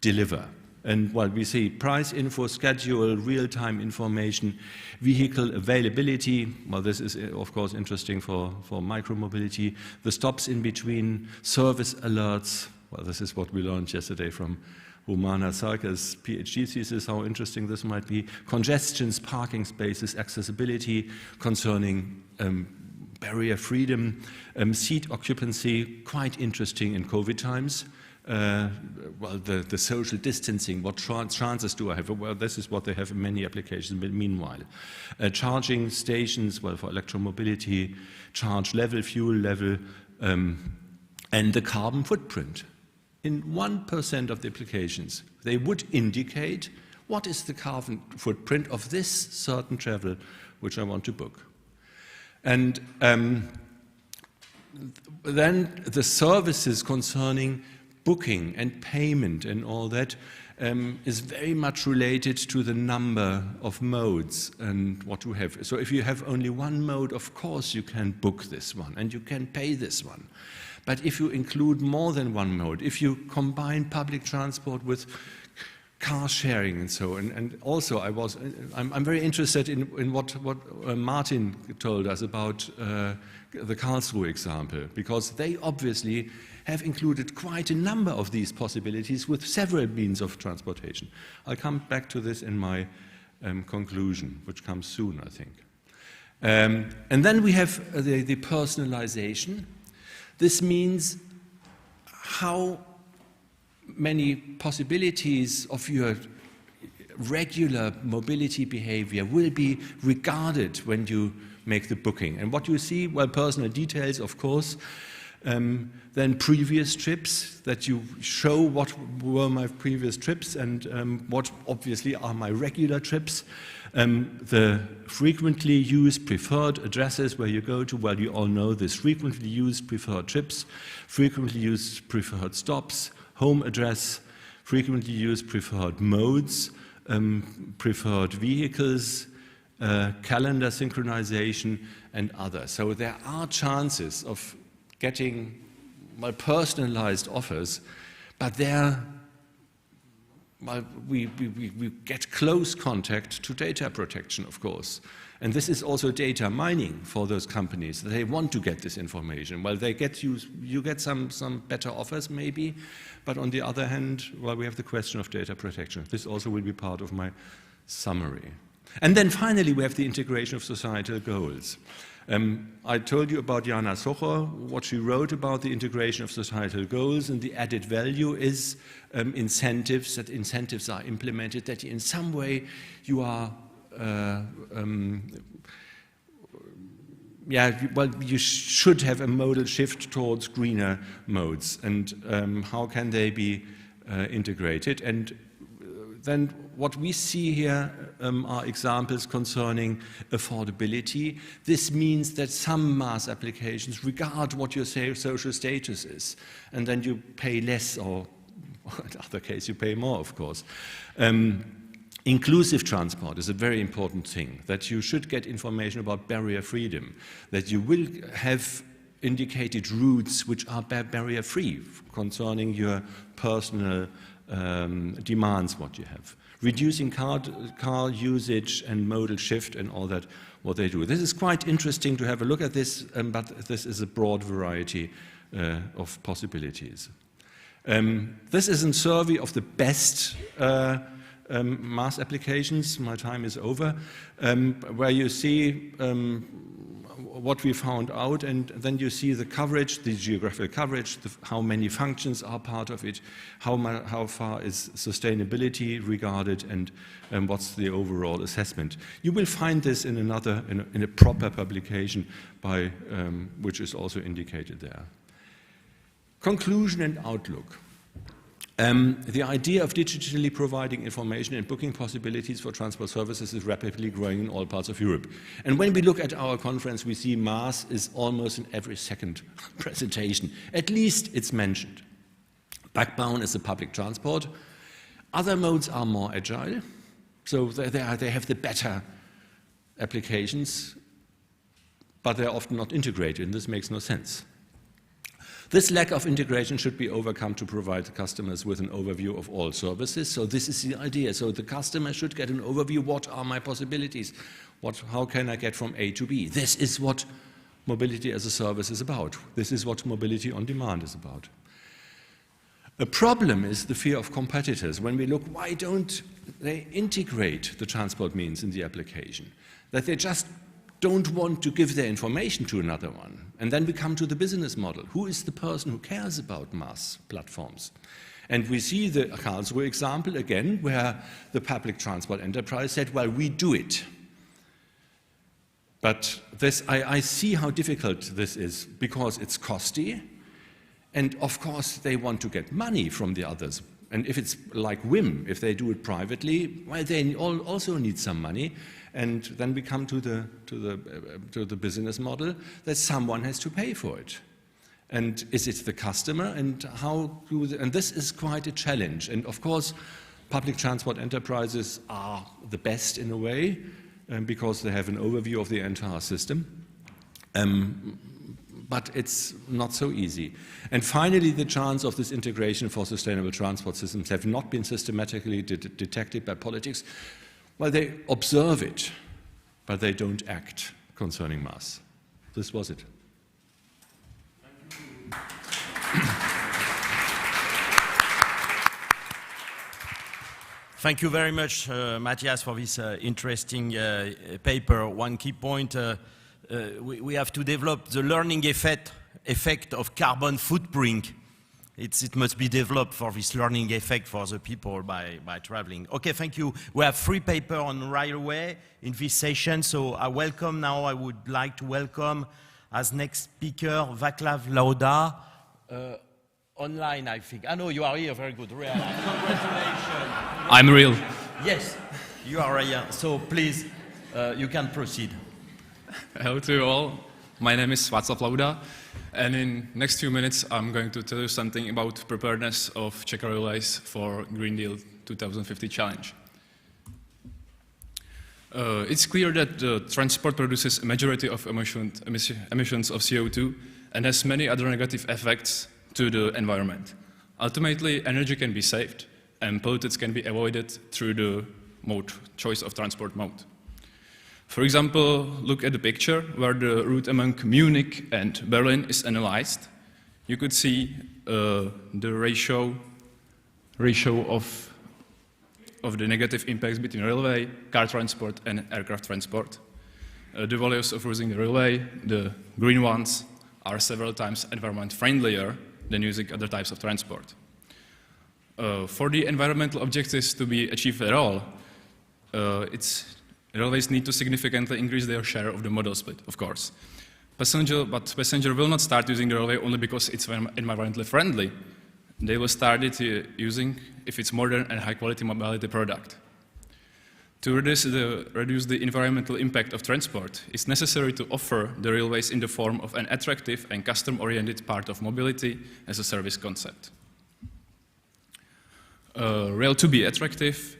deliver. And well, we see price info, schedule, real-time information, vehicle availability. Well, this is, of course, interesting for micromobility. The stops in between, service alerts. Well, this is what we learned yesterday from Romana Sarka's PhD thesis, how interesting this might be. Congestions, parking spaces, accessibility concerning barrier freedom, seat occupancy, quite interesting in COVID times. Well, the social distancing, what chances do I have? Well, this is what they have in many applications, but meanwhile. Charging stations, well, for electromobility, charge level, fuel level, and the carbon footprint. In 1% of the applications, they would indicate what is the carbon footprint of this certain travel which I want to book. And then the services concerning booking and payment and all that is very much related to the number of modes and what you have. So if you have only one mode, of course you can book this one and you can pay this one. But if you include more than one mode, if you combine public transport with car sharing and so on, and also I'm very interested in what Martin told us about the Karlsruhe example, because they obviously have included quite a number of these possibilities with several means of transportation. I'll come back to this in my conclusion, which comes soon, I think. And then we have the personalization. This means how many possibilities of your regular mobility behavior will be regarded when you make the booking. And what you see, well, personal details, of course, then previous trips, that you show what were my previous trips and what obviously are my regular trips. The frequently used preferred addresses where you go to, well, you all know this, frequently used preferred trips, frequently used preferred stops, home address, frequently used preferred modes, preferred vehicles, calendar synchronization, and others. So there are chances of getting well, personalized offers, but there well, we get close contact to data protection, of course. And this is also data mining for those companies. They want to get this information. Well, they get you get some better offers maybe, but on the other hand, well, we have the question of data protection. This also will be part of my summary. And then finally, we have the integration of societal goals. I told you about Jana Socher, what she wrote about the integration of societal goals, and the added value is incentives, that incentives are implemented, that in some way you are you should have a modal shift towards greener modes, and how can they be integrated? And then what we see here are examples concerning affordability. This means that some mass applications regard what your social status is, and then you pay less, or in other case you pay more, of course. Inclusive transport is a very important thing, that you should get information about barrier freedom, that you will have indicated routes which are barrier-free concerning your personal demands, what you have. Reducing car usage and modal shift and all that, what they do. This is quite interesting to have a look at this, but this is a broad variety of possibilities. This is a survey of the best mass applications. My time is over, where you see what we found out, and then you see the coverage, the geographical coverage, how many functions are part of it, how far is sustainability regarded, and what's the overall assessment. You will find this in in a proper publication by which is also indicated there. Conclusion and outlook. The idea of digitally providing information and booking possibilities for transport services is rapidly growing in all parts of Europe. And when we look at our conference, we see MaaS is almost in every second presentation. At least it's mentioned. Backbone is the public transport. Other modes are more agile, so they have the better applications, but they're often not integrated, and this makes no sense. This lack of integration should be overcome to provide the customers with an overview of all services. So this is the idea. So the customer should get an overview. What are my possibilities? How can I get from A to B? This is what mobility as a service is about. This is what mobility on demand is about. A problem is the fear of competitors. When we look, why don't they integrate the transport means in the application? That they just don't want to give their information to another one. And then we come to the business model. Who is the person who cares about MaaS platforms? And we see the Karlsruhe example again, where the public transport enterprise said, well, we do it. But I see how difficult this is, because it's costly, and of course they want to get money from the others. And if it's like WIM, if they do it privately, well, they also need some money. And then we come to the business model that someone has to pay for it. And is it the customer? And and this is quite a challenge. And of course, public transport enterprises are the best in a way because they have an overview of the entire system. But it's not so easy. And finally, the chance of this integration for sustainable transport systems have not been systematically detected by politics. Well, they observe it, but they don't act concerning mass. This was it. Thank you very much, Matthias, for this interesting paper. One key point, we have to develop the learning effect of carbon footprint. It must be developed for this learning effect for the people by traveling. Okay, thank you. We have 3 papers on railway in this session, so I would like to welcome as next speaker Vaclav Lauda, online, I think. I know you are here, very good. Congratulations. I'm real. Yes, you are here. So please, you can proceed. Hello to you all. My name is Václav Lauda, and in next few minutes I'm going to tell you something about preparedness of Czech Railways for Green Deal 2050 challenge. It's clear that transport produces a majority of emissions of CO2 and has many other negative effects to the environment. Ultimately, energy can be saved and pollutants can be avoided through the choice of transport mode. For example, look at the picture where the route among Munich and Berlin is analyzed. You could see the ratio of the negative impacts between railway, car transport and aircraft transport. The values of using the railway, the green ones, are several times environment friendlier than using other types of transport. For the environmental objectives to be achieved at all, railways need to significantly increase their share of the modal split, of course. Passenger will not start using the railway only because it's environmentally friendly. They will start it using if it's modern and high-quality mobility product. To reduce the environmental impact of transport, it's necessary to offer the railways in the form of an attractive and custom-oriented part of mobility as a service concept. Rail to be attractive,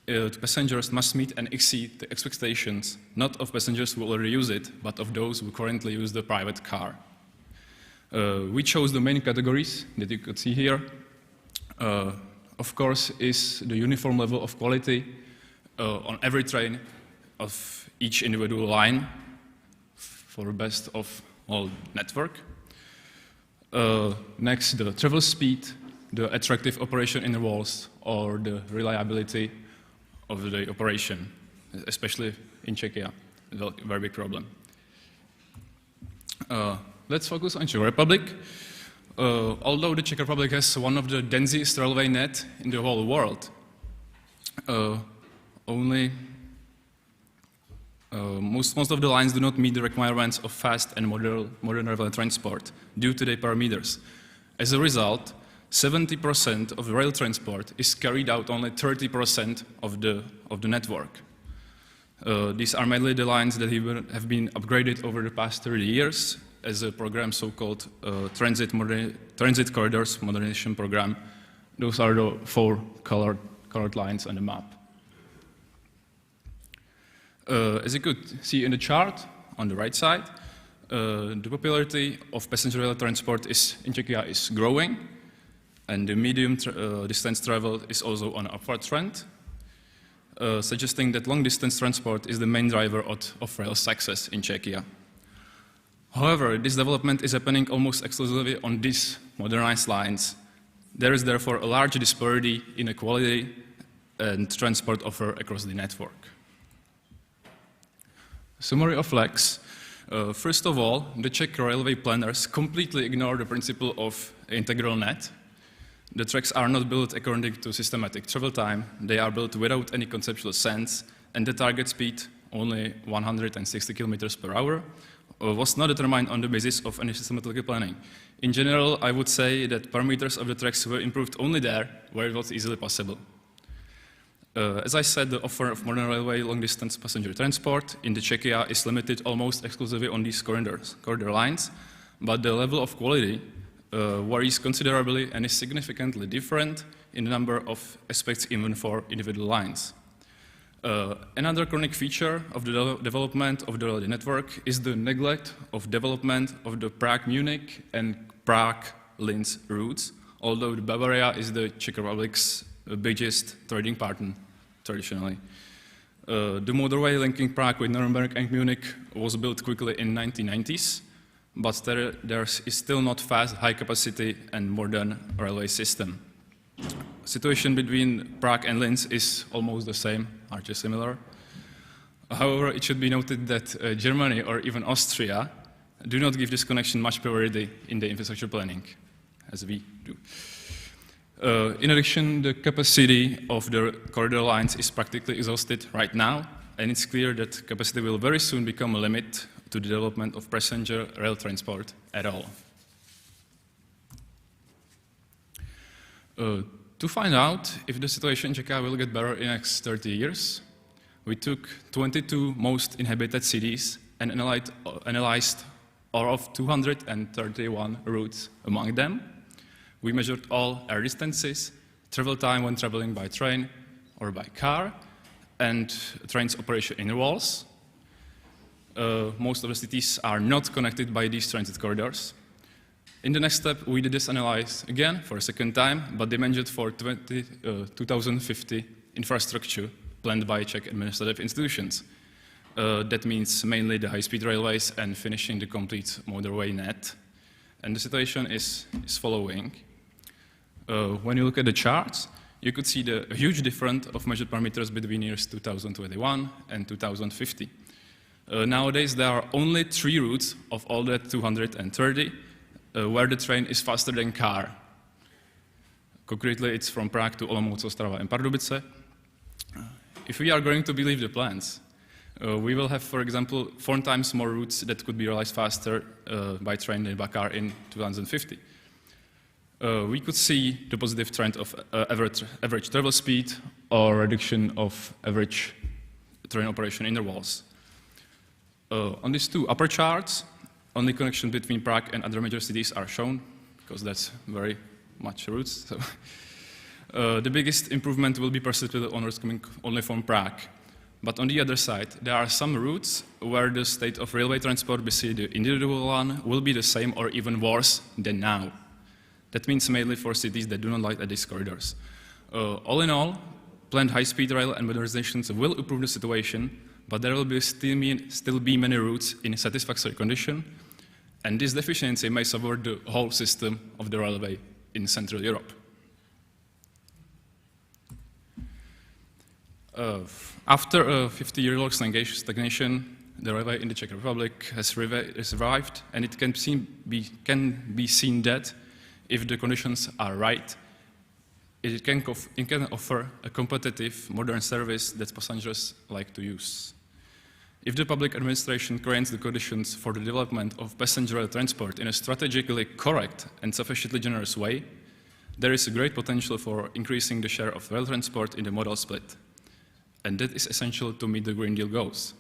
passengers must meet and exceed the expectations, not of passengers who already use it, but of those who currently use the private car. We chose the main categories that you could see here. Of course, is the uniform level of quality on every train of each individual line for the best of all network. Next, the travel speed, the attractive operation intervals, or the reliability of the operation, especially in Czechia, a very big problem. Let's focus on Czech Republic. Although the Czech Republic has one of the densest railway net in the whole world, most of the lines do not meet the requirements of fast and modern railway transport due to their parameters. As a result, 70% of rail transport is carried out only 30% of the network. These are mainly the lines that have been upgraded over the past 30 years as a program so-called Transit Corridors Modernization Program. Those are the 4 colored lines on the map. As you could see in the chart on the right side, the popularity of passenger rail transport in Czechia is growing, and the medium distance travel is also on an upward trend, suggesting that long-distance transport is the main driver of rail success in Czechia. However, this development is happening almost exclusively on these modernized lines. There is therefore a large disparity in the quality and transport offer across the network. Summary of flags. First of all, the Czech railway planners completely ignore the principle of integral net. The tracks are not built according to systematic travel time. They are built without any conceptual sense, and the target speed, only 160 kilometers per hour, was not determined on the basis of any systematic planning. In general, I would say that parameters of the tracks were improved only there where it was easily possible. As I said, the offer of modern railway long-distance passenger transport in the Czechia is limited almost exclusively on these corridor lines, but the level of quality varies considerably and is significantly different in the number of aspects even for individual lines. Another chronic feature of the development of the LLD network is the neglect of development of the Prague-Munich and Prague-Linz routes, although Bavaria is the Czech Republic's biggest trading partner traditionally. The motorway linking Prague with Nuremberg and Munich was built quickly in the 1990s, but there is still not fast, high capacity and modern railway system. Situation between Prague and Linz is almost the same, archi similar. However, it should be noted that Germany or even Austria do not give this connection much priority in the infrastructure planning, as we do. In addition, the capacity of the corridor lines is practically exhausted right now, and it's clear that capacity will very soon become a limit to the development of passenger rail transport at all. To find out if the situation in Czechia will get better in the next 30 years, we took 22 most inhabited cities and analyzed all of 231 routes among them. We measured all air distances, travel time when traveling by train or by car, and trains operation intervals. Most of the cities are not connected by these transit corridors. In the next step, we did this analysis again for a second time, but dimensioned for 2050 infrastructure planned by Czech administrative institutions. That means mainly the high-speed railways and finishing the complete motorway net. And the situation is following. When you look at the charts, you could see the huge difference of measured parameters between years 2021 and 2050. Nowadays, there are only 3 routes of all that 230 where the train is faster than car. Concretely, it's from Prague to Olomouc, Ostrava, and Pardubice. If we are going to believe the plans, we will have, for example, 4 times more routes that could be realized faster by train than by car in 2050. We could see the positive trend of average travel speed or reduction of average train operation intervals. On these 2 upper charts, only connection between Prague and other major cities are shown, because that's very much routes. So, the biggest improvement will be perceptible on routes coming only from Prague. But on the other side, there are some routes where the state of railway transport beside the individual one will be the same or even worse than now. That means mainly for cities that do not like these corridors. All in all, planned high-speed rail and modernizations will improve the situation, but there will be still be many routes in satisfactory condition, and this deficiency may subvert the whole system of the railway in Central Europe. After a 50-year-long stagnation, the railway in the Czech Republic has revived, and it can be seen that if the conditions are right, it can offer a competitive, modern service that passengers like to use. If the public administration creates the conditions for the development of passenger rail transport in a strategically correct and sufficiently generous way, there is a great potential for increasing the share of rail transport in the modal split. And that is essential to meet the Green Deal goals.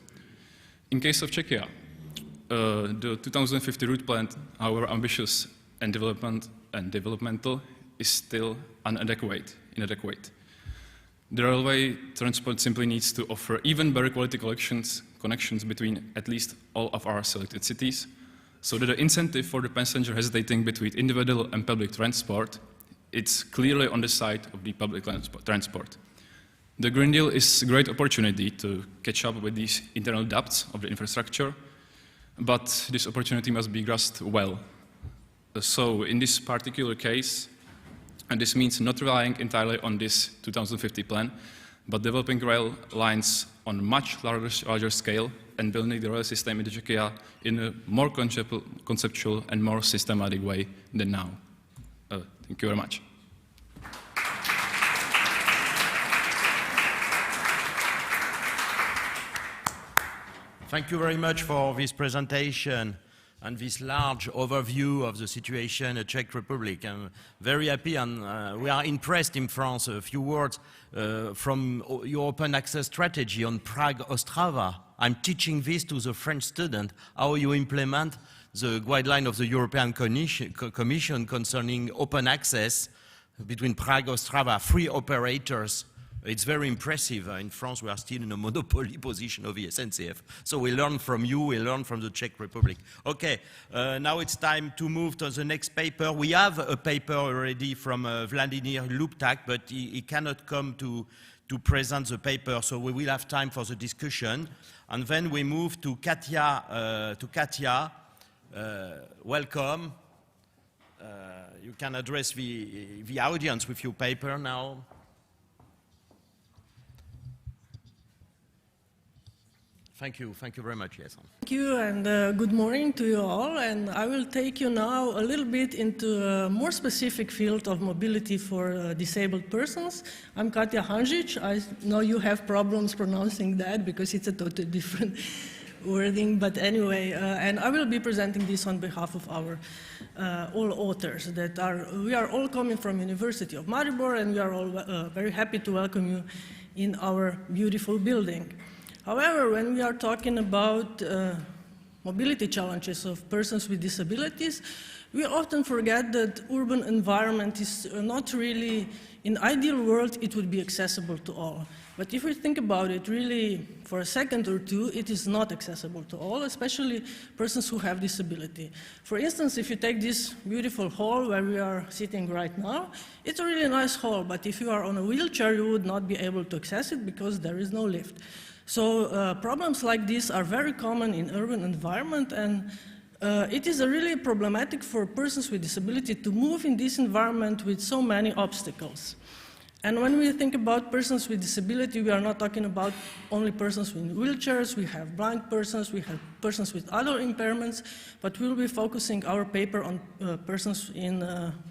In case of Czechia, the 2050 route plan, however ambitious and developmental, is still inadequate. The railway transport simply needs to offer even better quality connections between at least all of our selected cities, so that the incentive for the passenger hesitating between individual and public transport, it's clearly on the side of the public transport. The Green Deal is a great opportunity to catch up with these internal depths of the infrastructure, but this opportunity must be grasped well. So in this particular case, and this means not relying entirely on this 2050 plan, but developing rail lines on a much larger scale and building the rail system in Czechia in a more conceptual and more systematic way than now. Thank you very much. Thank you very much for this presentation and this large overview of the situation in the Czech Republic. I'm very happy, and we are impressed in France. A few words from your open access strategy on Prague-Ostrava. I'm teaching this to the French student, how you implement the guideline of the European Commission concerning open access between Prague or Ostrava, 3 operators. It's very impressive. In France, we are still in a monopoly position of the SNCF. So we learn from you, we learn from the Czech Republic. Okay, now it's time to move to the next paper. We have a paper already from Vladimir Luptak, but he cannot come to present the paper, so we will have time for the discussion. And then we move to Katia. Welcome. You can address the audience with your paper now. Thank you very much, yes. Thank you, and good morning to you all. And I will take you now a little bit into a more specific field of mobility for disabled persons. I'm Katia Hanžić. I know you have problems pronouncing that because it's a totally different wording, but anyway, and I will be presenting this on behalf of our all authors we are all coming from University of Maribor, and we are all very happy to welcome you in our beautiful building. However, when we are talking about mobility challenges of persons with disabilities, we often forget that urban environment is not really, in ideal world, it would be accessible to all. But if we think about it really for a second or two, it is not accessible to all, especially persons who have disability. For instance, if you take this beautiful hall where we are sitting right now, it's a really nice hall, but if you are on a wheelchair, you would not be able to access it because there is no lift. So problems like this are very common in urban environment, and it is really problematic for persons with disability to move in this environment with so many obstacles. And when we think about persons with disability, we are not talking about only persons in wheelchairs. We have blind persons, we have persons with other impairments, but we'll be focusing our paper on persons in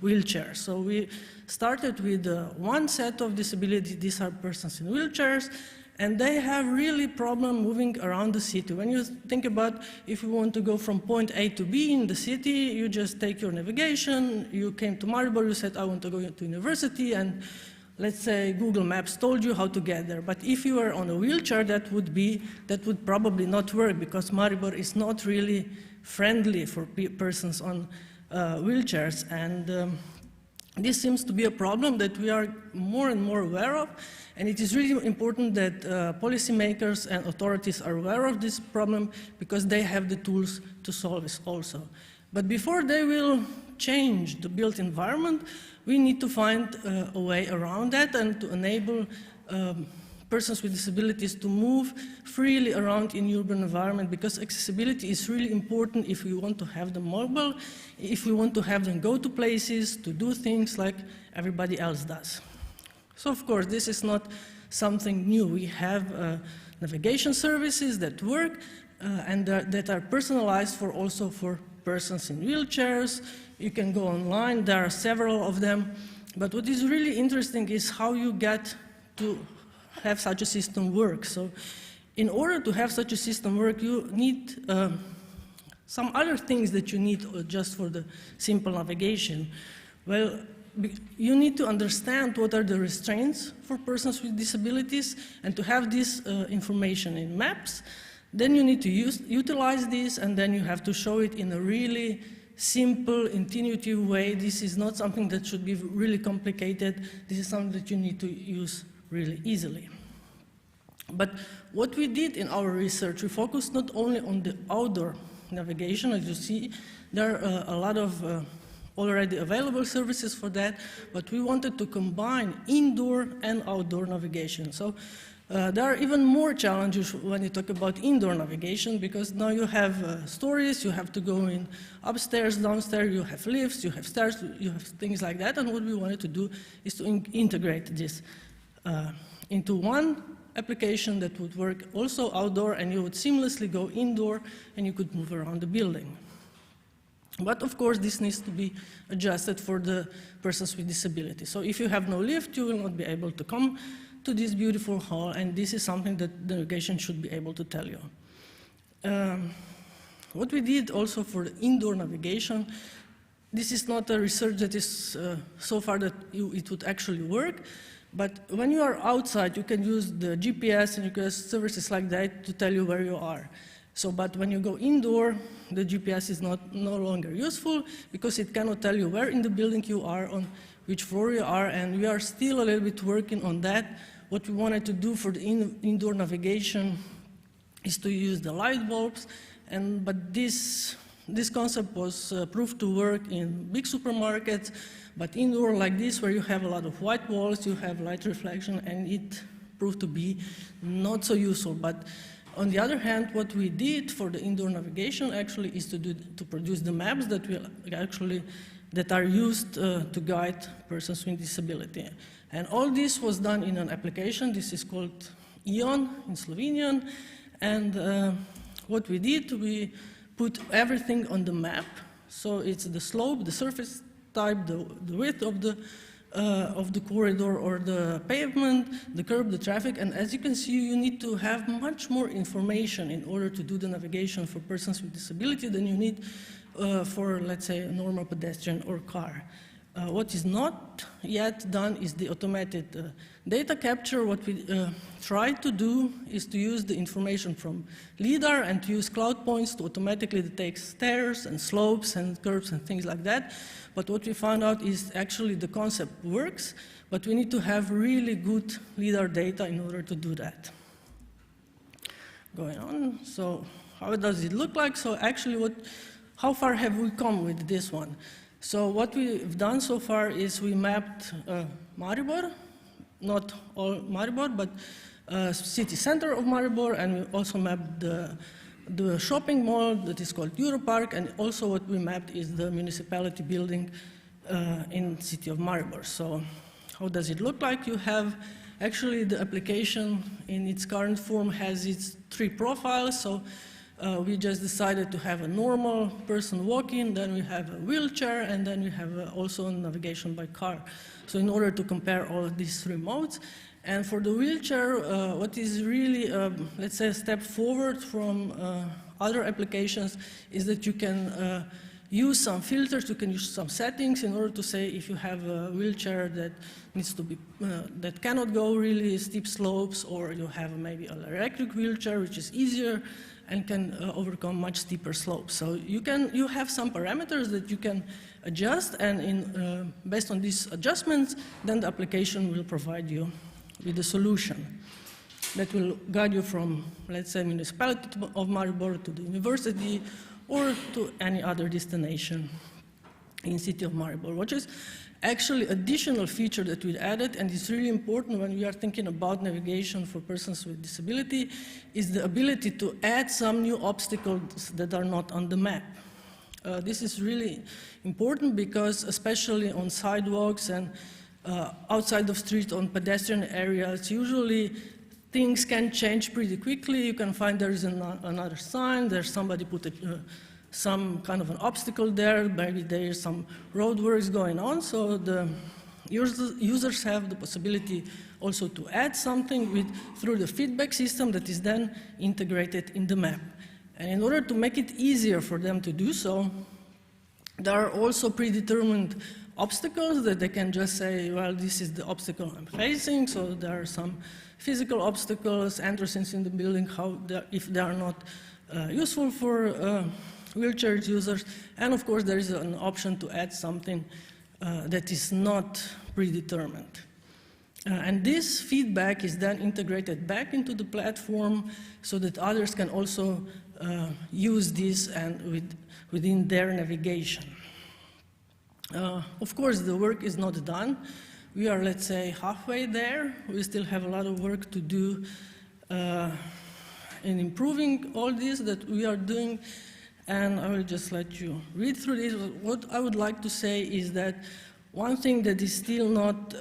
wheelchairs. So we started with one set of disability. These are persons in wheelchairs, and they have really problem moving around the city. When you think about if you want to go from point A to B in the city, you just take your navigation, you came to Maribor, you said, I want to go to university, and let's say Google Maps told you how to get there. But if you are on a wheelchair, that would probably not work, because Maribor is not really friendly for persons on wheelchairs. And this seems to be a problem that we are more and more aware of, and it is really important that policymakers and authorities are aware of this problem, because they have the tools to solve it also. But before they will change the built environment, we need to find a way around that and to enable persons with disabilities to move freely around in urban environment, because accessibility is really important if we want to have them mobile, if we want to have them go to places, to do things like everybody else does. So of course, this is not something new. We have navigation services that work and that are personalized also for persons in wheelchairs. You can go online, there are several of them. But what is really interesting is how you get to have such a system work. So in order to have such a system work, you need some other things that you need just for the simple navigation. Well, you need to understand what are the restraints for persons with disabilities, and to have this information in maps. Then you need to utilize this, and then you have to show it in a really simple, intuitive way. This is not something that should be really complicated. This is something that you need to use really easily. But what we did in our research, we focused not only on the outdoor navigation. As you see, there are a lot of already available services for that, but we wanted to combine indoor and outdoor navigation. So there are even more challenges when you talk about indoor navigation, because now you have stories, you have to go in upstairs, downstairs, you have lifts, you have stairs, you have things like that, and what we wanted to do is to integrate this into one application that would work also outdoor, and you would seamlessly go indoor and you could move around the building. But of course, this needs to be adjusted for the persons with disability. So if you have no lift, you will not be able to come to this beautiful hall, and this is something that the navigation should be able to tell you. What we did also for the indoor navigation, this is not a research that is so far that it would actually work, but when you are outside, you can use the GPS and you can use services like that to tell you where you are. So, but when you go indoor, the GPS is no longer useful because it cannot tell you where in the building you are, on which floor you are, and we are still a little bit working on that. What we wanted to do for the indoor navigation is to use the light bulbs, but this concept was proved to work in big supermarkets, but indoor like this, where you have a lot of white walls, you have light reflection, and it proved to be not so useful. But on the other hand, what we did for the indoor navigation actually is to produce the maps that are used to guide persons with disability. And all this was done in an application. This is called Ion in Slovenian. And what we did, we put everything on the map. So it's the slope, the surface type, the width of the corridor or the pavement, the curb, the traffic. And as you can see, you need to have much more information in order to do the navigation for persons with disability than you need for, let's say, a normal pedestrian or car. What is not yet done is the automated data capture. What we try to do is to use the information from LiDAR and to use cloud points to automatically detect stairs and slopes and curves and things like that. But what we found out is actually the concept works, but we need to have really good LiDAR data in order to do that. Going on, so how does it look like? So actually, how far have we come with this one? So what we've done so far is we mapped Maribor, not all Maribor, but city center of Maribor, and we also mapped the shopping mall that is called Europark, and also what we mapped is the municipality building in the city of Maribor. So how does it look like? You have actually the application in its current form has its 3 profiles. So we just decided to have a normal person walking, then we have a wheelchair, and then we have also navigation by car. So in order to compare all of these 3 modes. And for the wheelchair, what is really, let's say, a step forward from other applications is that you can use some filters, you can use some settings in order to say if you have a wheelchair that needs to be, that cannot go really steep slopes, or you have maybe an electric wheelchair, which is easier and can overcome much steeper slopes. So you have some parameters that you can adjust, and based on these adjustments, then the application will provide you with a solution that will guide you from, let's say, municipality of Maribor to the university or to any other destination in city of Maribor, which is actually additional feature that we added, and it's really important when we are thinking about navigation for persons with disability, is the ability to add some new obstacles that are not on the map. This is really important because especially on sidewalks and outside of streets on pedestrian areas, usually things can change pretty quickly. You can find there is another sign, there's somebody put some kind of an obstacle there, maybe there is some roadworks going on, so the users have the possibility also to add something through the feedback system that is then integrated in the map. And in order to make it easier for them to do so, there are also predetermined obstacles that they can just say, well, this is the obstacle I'm facing, so there are some physical obstacles, entrances in the building, if they are not useful for wheelchair users, and of course there is an option to add something that is not predetermined. And this feedback is then integrated back into the platform so that others can also use this and within their navigation. Of course, the work is not done. We are, let's say, halfway there. We still have a lot of work to do in improving all this that we are doing. And I will just let you read through this. What I would like to say is that one thing that is still not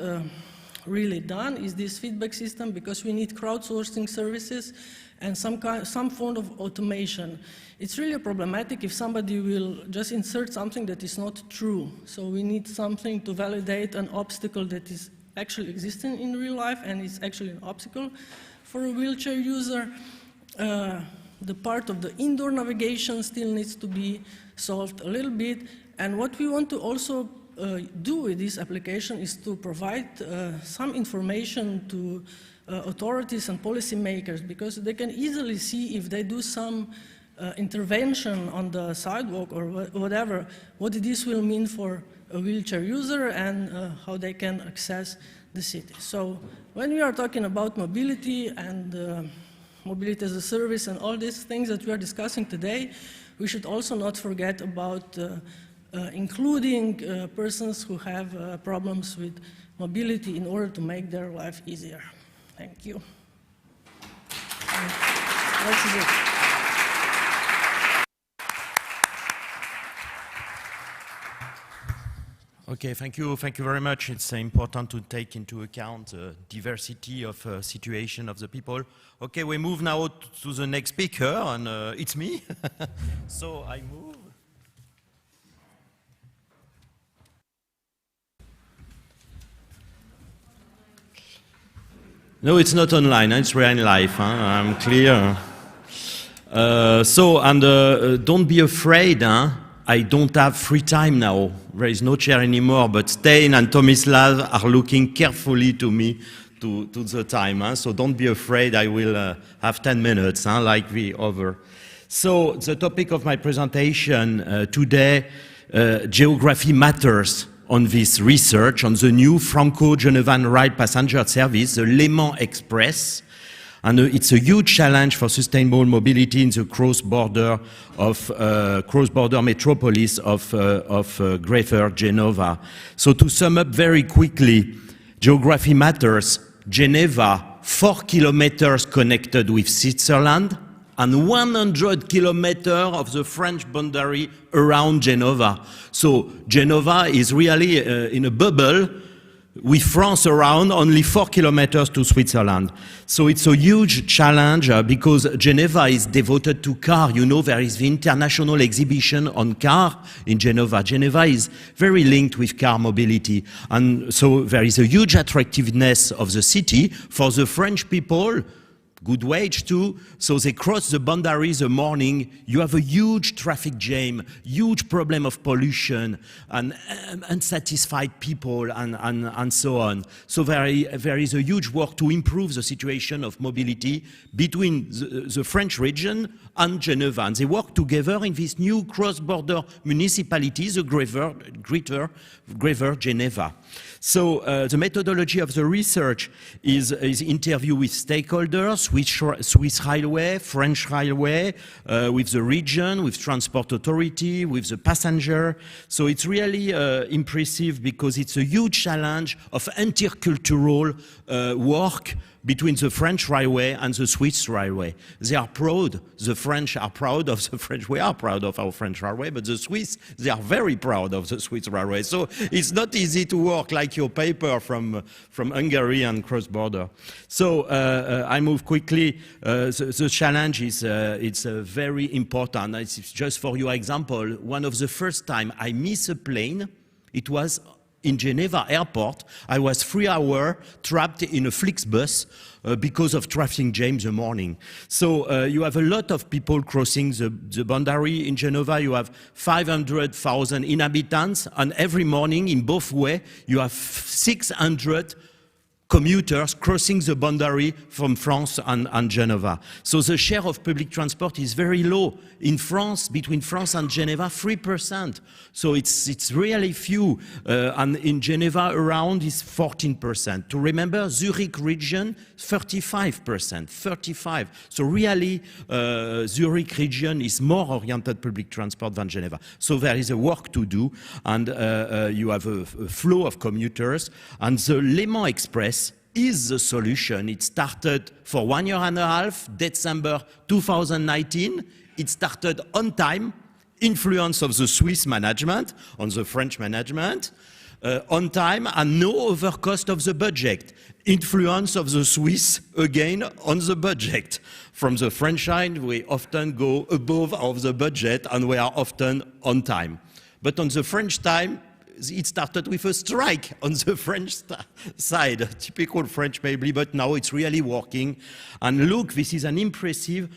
really done is this feedback system, because we need crowdsourcing services and some form of automation. It's really problematic if somebody will just insert something that is not true. So we need something to validate an obstacle that is actually existing in real life and is actually an obstacle for a wheelchair user. The part of the indoor navigation still needs to be solved a little bit. And what we want to also do with this application is to provide some information to authorities and policymakers, because they can easily see if they do some intervention on the sidewalk or whatever, what this will mean for a wheelchair user and how they can access the city. So when we are talking about mobility and mobility as a service and all these things that we are discussing today, we should also not forget about including persons who have problems with mobility in order to make their life easier. Thank you. And that's it. Okay, thank you very much. It's important to take into account the diversity of situation of the people. Okay, we move now to the next speaker, and it's me. So I move. No, it's not online, it's real life, huh? I'm clear. Don't be afraid, huh? I don't have free time now. There is no chair anymore, but Stein and Tomislav are looking carefully to me to the time. Huh? So don't be afraid, I will have 10 minutes, huh, like the other. So the topic of my presentation today, geography matters on this research on the new Franco-Genevan rail passenger service, the Le Mans Express. And it's a huge challenge for sustainable mobility in the cross-border metropolis of Greater Genova. So to sum up very quickly, geography matters. Geneva, 4 kilometers connected with Switzerland, and 100 kilometers of the French boundary around Genova. So Genova is really in a bubble with France around, only 4 kilometers to Switzerland. So it's a huge challenge because Geneva is devoted to car. You know, there is the international exhibition on car in Geneva. Geneva is very linked with car mobility. And so there is a huge attractiveness of the city for the French people. Good wage too, so they cross the boundaries in the morning. You have a huge traffic jam, huge problem of pollution, and unsatisfied people, and so on. So there is a huge work to improve the situation of mobility between the French region and Geneva. And they work together in this new cross-border municipality, the Greater Geneva. So the methodology of the research is interview with stakeholders, Swiss Railway, French Railway, with the region, with Transport Authority, with the passenger. So it's really impressive because it's a huge challenge of intercultural work between the French Railway and the Swiss Railway. They are proud, the French are proud of the French, we are proud of our French Railway, but the Swiss, they are very proud of the Swiss Railway. So it's not easy to work like your paper from Hungary and cross-border. So I move quickly. The challenge is it's very important. It's just for your example, one of the first time I miss a plane, it was in Geneva airport. I was 3 hours trapped in a Flixbus because of traffic jam in the morning. So you have a lot of people crossing the boundary. In Geneva, you have 500,000 inhabitants, and every morning in both ways, you have 600 commuters crossing the boundary from France and Geneva. So the share of public transport is very low. In France, between France and Geneva, 3%. So it's really few. And in Geneva, around is 14%. To remember, Zurich region, 35%, 35. So really, Zurich region is more oriented public transport than Geneva. So there is a work to do, and you have a flow of commuters. And the Le Mans Express is the solution. It started for 1.5 years, December 2019. It started on time, influence of the Swiss management on the French management, on time and no over cost of the budget. Influence of the Swiss, again, on the budget. From the French side, we often go above of the budget and we are often on time. But on the French time, it started with a strike on the French side, typical French maybe, but now it's really working. And look, this is an impressive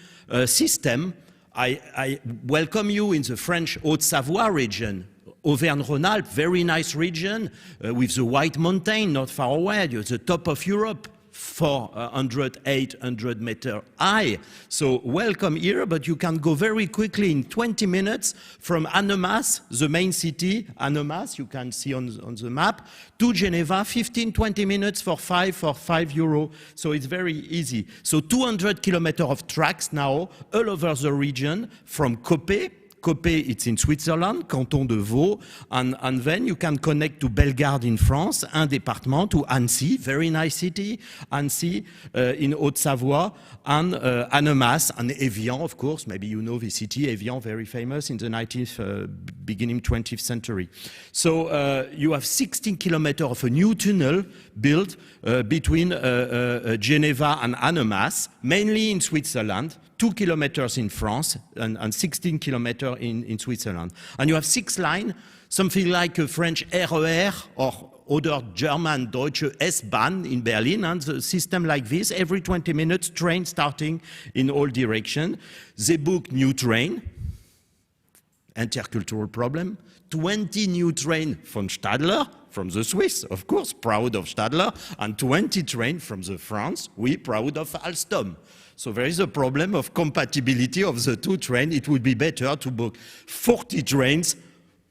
system. I welcome you in the French Haute-Savoie region, Auvergne-Rhône-Alpes, very nice region with the White Mountain, not far away, the top of Europe. 400, 800 meter high. So welcome here, but you can go very quickly in 20 minutes from Annemasse, the main city, Annemasse, you can see on the map, to Geneva, 15, 20 minutes for 5 euro. So it's very easy. So 200 kilometers of tracks now all over the region from Coppet. Coppet, it's in Switzerland, Canton de Vaud, and then you can connect to Bellegarde in France, un département, to Annecy, very nice city, Annecy in Haute-Savoie, and Annemasse, and Evian, of course, maybe you know the city, Evian, very famous in the 19th, beginning 20th century. So you have 16 kilometers of a new tunnel built between Geneva and Annemasse, mainly in Switzerland, 2 kilometers in France and 16 kilometers in Switzerland. And you have 6 lines, something like a French RER or other German Deutsche S-Bahn in Berlin, and a system like this, every 20 minutes, train starting in all directions. They book new train, intercultural problem, 20 new train from Stadler, from the Swiss, of course, proud of Stadler, and 20 train from the France, we proud of Alstom. So there is a problem of compatibility of the two trains. It would be better to book 40 trains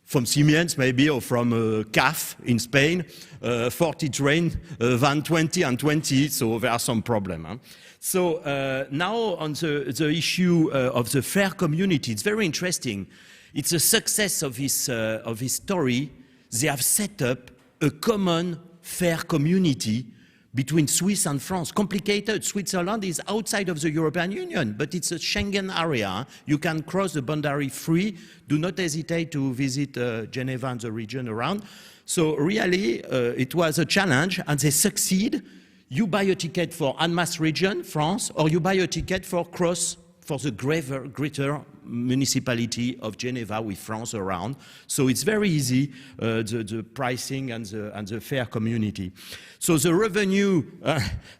from Siemens maybe, or from CAF in Spain, 40 trains than 20 and 20, so there are some problems. Huh? So now on the issue of the fair community, it's very interesting. It's a success of this story. They have set up a common fair community between Swiss and France. Complicated. Switzerland is outside of the European Union, but it's a Schengen area. You can cross the boundary free. Do not hesitate to visit Geneva and the region around. So really, it was a challenge, and they succeed. You buy a ticket for Annemasse region, France, or you buy a ticket for cross for the greater municipality of Geneva with France around. So it's very easy, the pricing and the fair community. So the revenue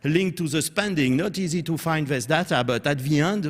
linked to the spending, not easy to find this data, but at the end,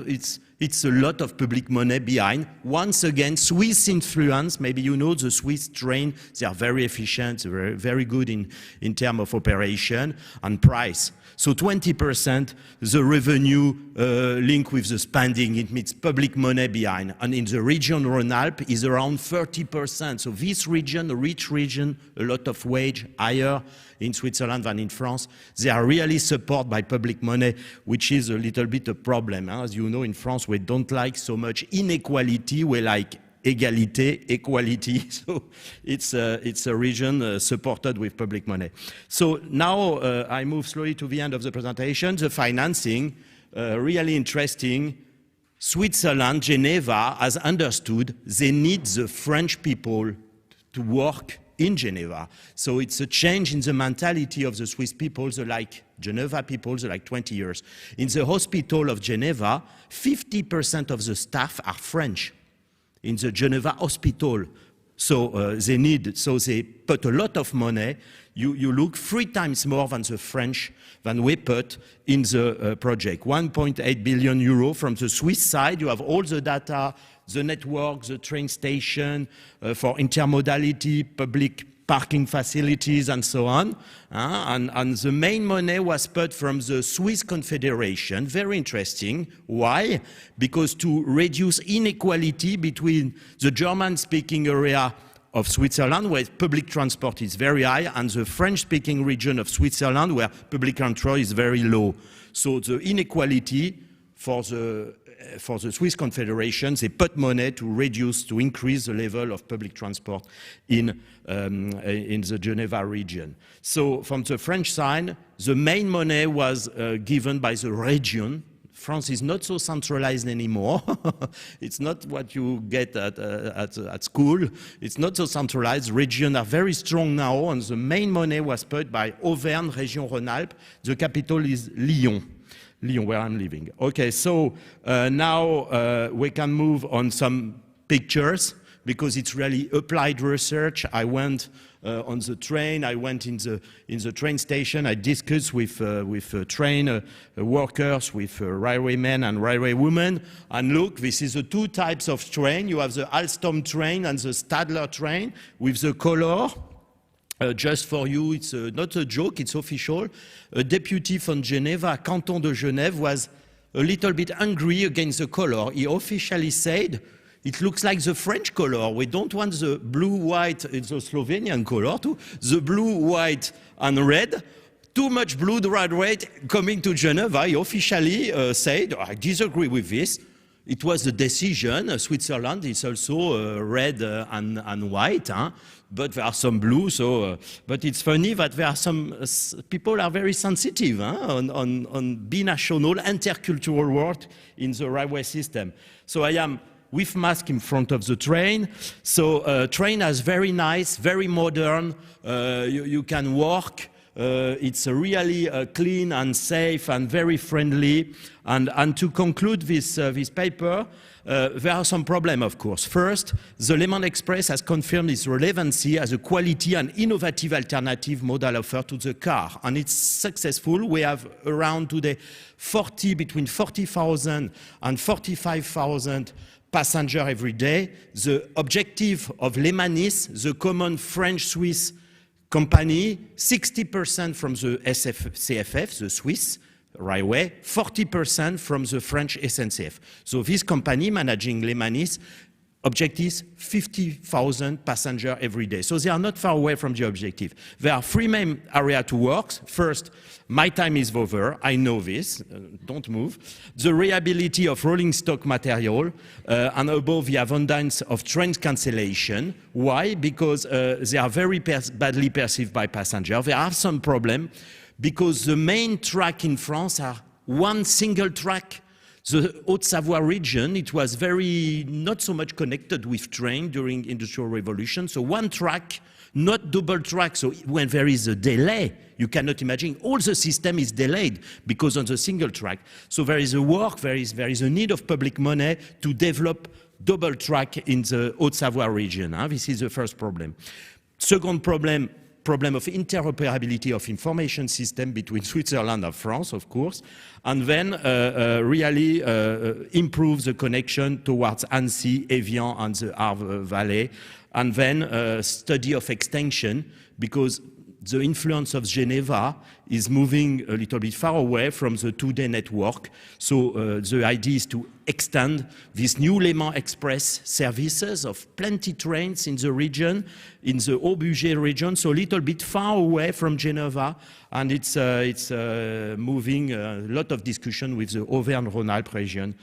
it's a lot of public money behind. Once again, Swiss influence. Maybe you know the Swiss train, they are very efficient, very, very good in terms of operation and price. So 20% the revenue linked with the spending, it means public money behind. And in the region Rhône-Alpes is around 30%. So this region, a rich region, a lot of wage, higher in Switzerland than in France. They are really supported by public money, which is a little bit a problem. Huh? As you know, in France, we don't like so much inequality, we like égalité, equality. So it's a region supported with public money. So now I move slowly to the end of the presentation. The financing, really interesting. Switzerland, Geneva has understood they need the French people to work in Geneva. So it's a change in the mentality of the Swiss people, the like Geneva people, the like 20 years. In the hospital of Geneva, 50% of the staff are French. In the Geneva hospital. So they put a lot of money. You look 3 times more than the French, than we put in the project. 1.8 billion euro from the Swiss side. You have all the data, the network, the train station, for intermodality, public parking facilities, and so on. And the main money was put from the Swiss Confederation. Very interesting. Why? Because to reduce inequality between the German-speaking area of Switzerland, where public transport is very high, and the French-speaking region of Switzerland, where public transport is very low. So the inequality for the Swiss Confederation, they put money to reduce, to increase the level of public transport in the Geneva region. So from the French side, the main money was given by the region. France is not so centralized anymore. It's not what you get at school. It's not so centralized. Regions are very strong now, and the main money was put by Auvergne, Région Rhône-Alpes. The capital is Lyon. Lyon, where I'm living. Okay, so now we can move on some pictures, because it's really applied research. I went on the train, I went in the train station, I discussed with train workers, with railwaymen and railwaywomen, and look, this is the 2 types of train. You have the Alstom train and the Stadler train with the color. Just for you, it's not a joke, it's official. A deputy from Geneva, Canton de Genève, was a little bit angry against the color. He officially said, it looks like the French color. We don't want the blue, white, it's the Slovenian color too, the blue, white, and red. Too much blue, red coming to Geneva. He officially said, I disagree with this. It was a decision. Switzerland is also red and white, huh? But there are some blue. But it's funny that there are some people are very sensitive, huh? on binational, intercultural world in the railway system. So I am with mask in front of the train. So train is very nice, very modern. You can walk. It's really clean and safe and very friendly. And to conclude this paper, there are some problems, of course. First, the Le Mans Express has confirmed its relevancy as a quality and innovative alternative modal offer to the car. And it's successful. We have around today between 40,000 and 45,000 passengers every day. The objective of Le Manis, the common French-Swiss company, 60% from the CFF, the Swiss railway, 40% from the French SNCF. So this company managing Le Manis, objectives 50,000 passengers every day. So they are not far away from the objective. There are three main areas to work. First, my time is over. I know this. Don't move. The reliability of rolling stock material and above the abundance of train cancellation. Why? Because they are very badly perceived by passengers. There are some problems because the main track in France are one single track. The Haute-Savoie region, it was very not so much connected with train during Industrial Revolution. So one track, not double track. So when there is a delay, you cannot imagine, all the system is delayed because on the single track. So there is a work, there is a need of public money to develop double track in the Haute-Savoie region. This is the first problem. Second problem of interoperability of information system between Switzerland and France, of course, and then really improve the connection towards Annecy, Evian, and the Arve Valley, and then study of extension, because the influence of Geneva is moving a little bit far away from the two-day network. So the idea is to extend these new Le Mans Express services of plenty trains in the region, in the Haut-Bugey region, so a little bit far away from Geneva, and it's moving a lot of discussion with the Auvergne-Rhône-Alpes region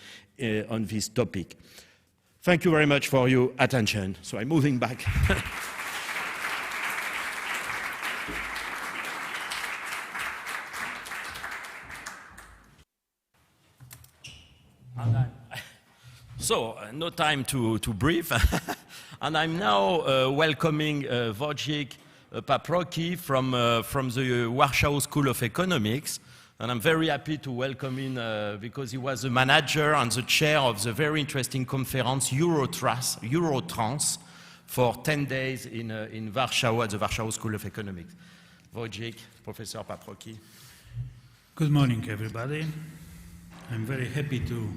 on this topic. Thank you very much for your attention. So I'm moving back. So, no time to brief. And I'm now welcoming Wojciech Paprocki from the Warsaw School of Economics. And I'm very happy to welcome him because he was the manager and the chair of the very interesting conference Eurotrans for 10 days in Warsaw at the Warsaw School of Economics. Wojciech, Professor Paprocki. Good morning, everybody. I'm very happy to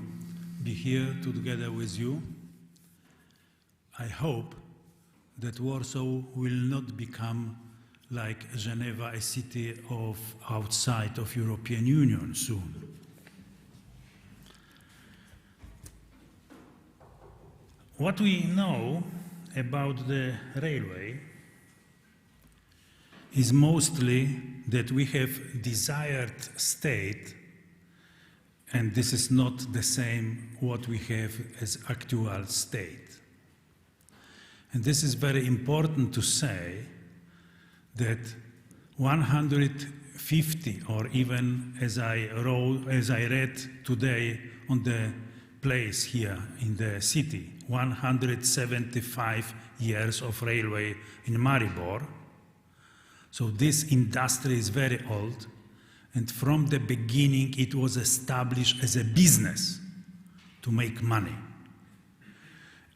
be here together with you. I hope that Warsaw will not become like Geneva, a city of outside of European Union soon. What we know about the railway is mostly that we have desired state, and this is not the same what we have as actual state. And this is very important to say that 150, or even as I read today on the place here in the city, 175 years of railway in Maribor. So this industry is very old. And from the beginning, it was established as a business to make money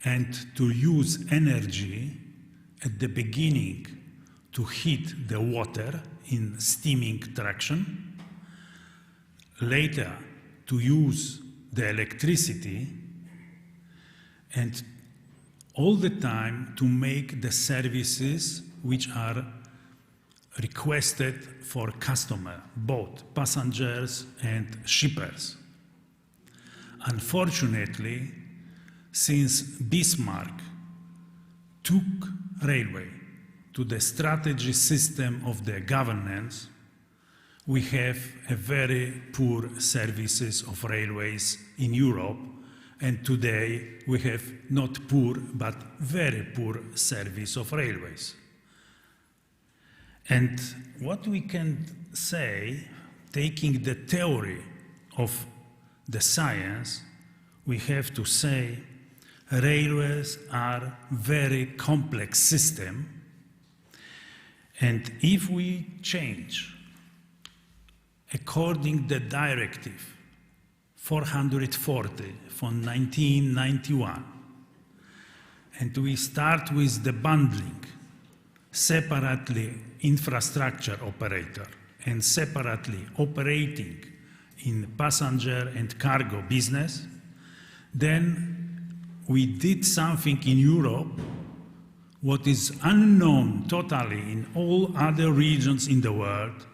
and to use energy at the beginning to heat the water in steaming traction, later to use the electricity, and all the time to make the services which are requested for customer, both passengers and shippers. Unfortunately, since Bismarck took railway to the strategy system of the governance, we have a very poor services of railways in Europe, and today we have not poor but very poor service of railways. And what we can say, taking the theory of the science, we have to say railways are very complex system, and if we change according the directive 440 from 1991, and we start with the bundling, separately infrastructure operator and separately operating in passenger and cargo business, then we did something in Europe what is unknown totally in all other regions in the world,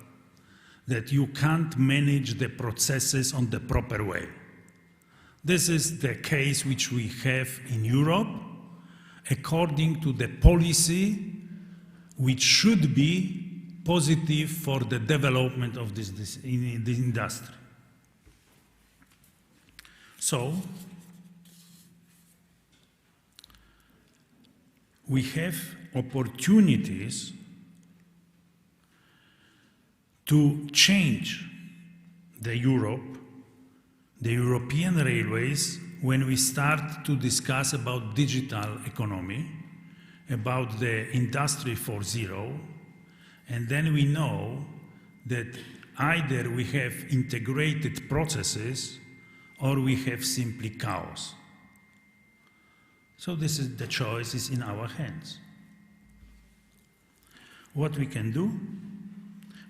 that you can't manage the processes on the proper way. This is the case which we have in Europe according to the policy which should be positive for the development of this in the industry. So, we have opportunities to change the European railways, when we start to discuss about digital economy, about the Industry 4.0, and then we know that either we have integrated processes or we have simply chaos. So this is the choice is in our hands. What we can do?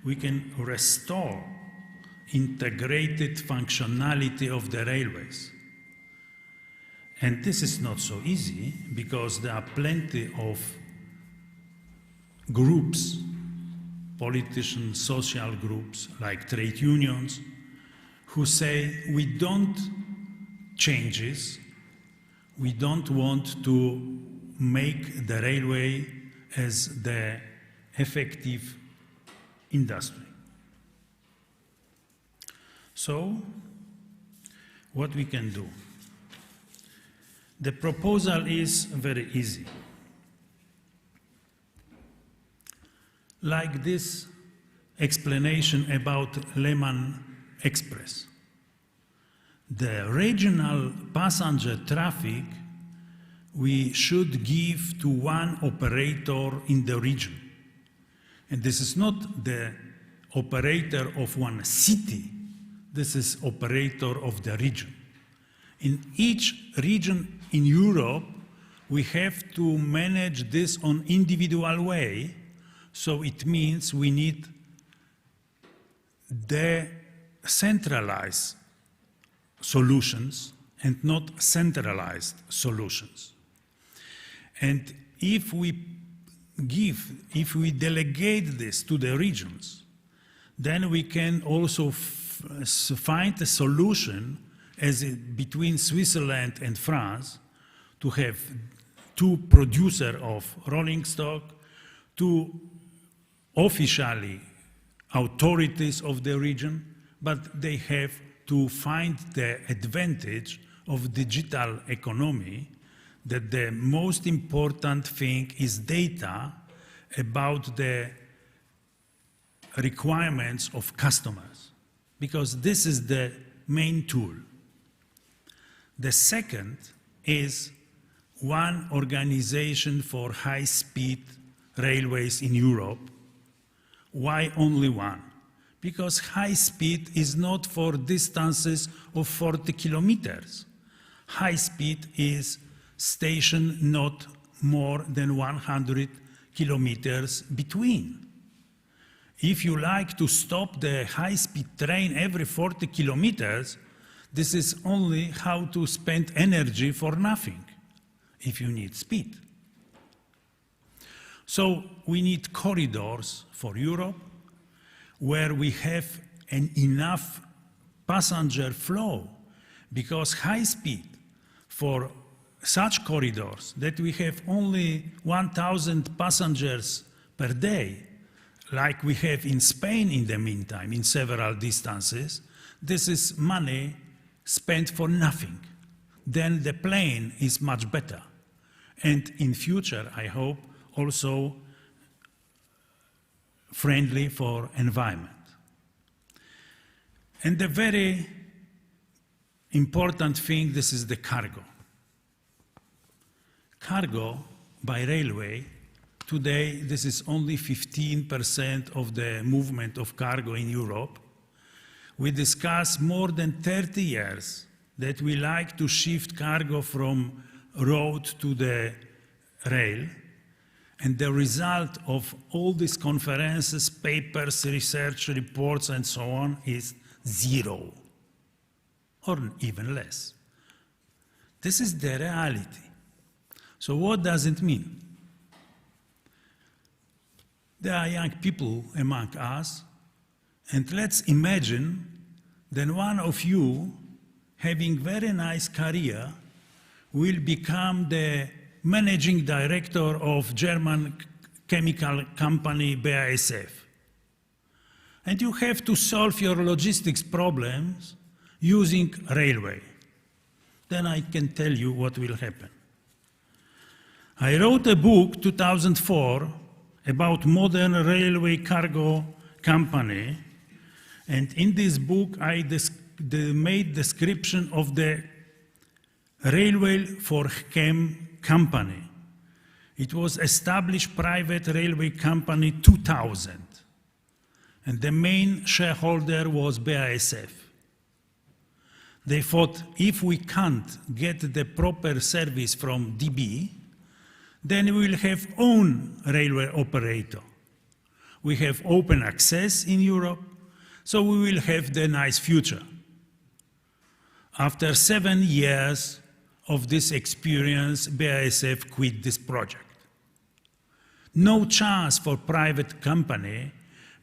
We can restore integrated functionality of the railways. And this is not so easy because there are plenty of groups, politician, social groups like trade unions, who say we don't changes, we don't want to make the railway as the effective industry. So, what we can do? The proposal is very easy. Like this explanation about Lehman Express. The regional passenger traffic we should give to one operator in the region. And this is not the operator of one city, this is operator of the region. In each region in Europe, we have to manage this on individual way, so it means we need decentralized solutions and not centralized solutions. And if we delegate this to the regions, then we can also find a solution as between Switzerland and France to have two producers of rolling stock, two officially authorities of the region, but they have to find the advantage of digital economy, that the most important thing is data about the requirements of customers, because this is the main tool. The second is one organization for high-speed railways in Europe. Why only one? Because high speed is not for distances of 40 kilometers. High speed is station not more than 100 kilometers between. If you like to stop the high-speed train every 40 kilometers, this is only how to spend energy for nothing, if you need speed. So we need corridors for Europe where we have an enough passenger flow, because high speed for such corridors that we have only 1,000 passengers per day, like we have in Spain in the meantime, in several distances, this is money spent for nothing. Then the plane is much better. And in future, I hope, also friendly for environment. And the very important thing, this is the cargo. Cargo by railway, today this is only 15% of the movement of cargo in Europe. We discussed more than 30 years that we like to shift cargo from road to the rail. And the result of all these conferences, papers, research reports, and so on is zero, or even less. This is the reality. So what does it mean? There are young people among us, and let's imagine that one of you, having very nice career, will become the managing director of German chemical company BASF. And you have to solve your logistics problems using railway. Then I can tell you what will happen. I wrote a book, 2004, about modern railway cargo company. And in this book, I made description of the Railway for Chem company. It was established private railway company 2000. And the main shareholder was BASF. They thought if we can't get the proper service from DB, then we will have own railway operator. We have open access in Europe, so we will have the nice future. After 7 years of this experience, BASF quit this project. No chance for private company,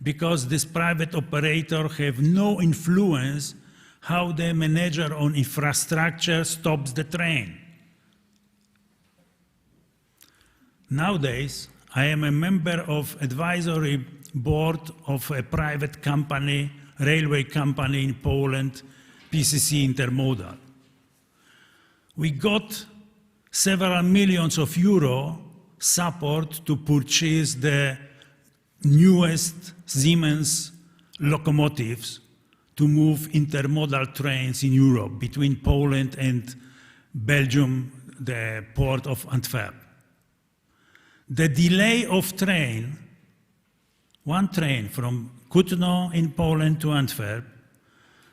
because this private operator have no influence how the manager on infrastructure stops the train. Nowadays, I am a member of advisory board of a private company, railway company in Poland, PCC Intermodal. We got several millions of euro support to purchase the newest Siemens locomotives to move intermodal trains in Europe between Poland and Belgium, the port of Antwerp. The delay of train, one train from Kutno in Poland to Antwerp,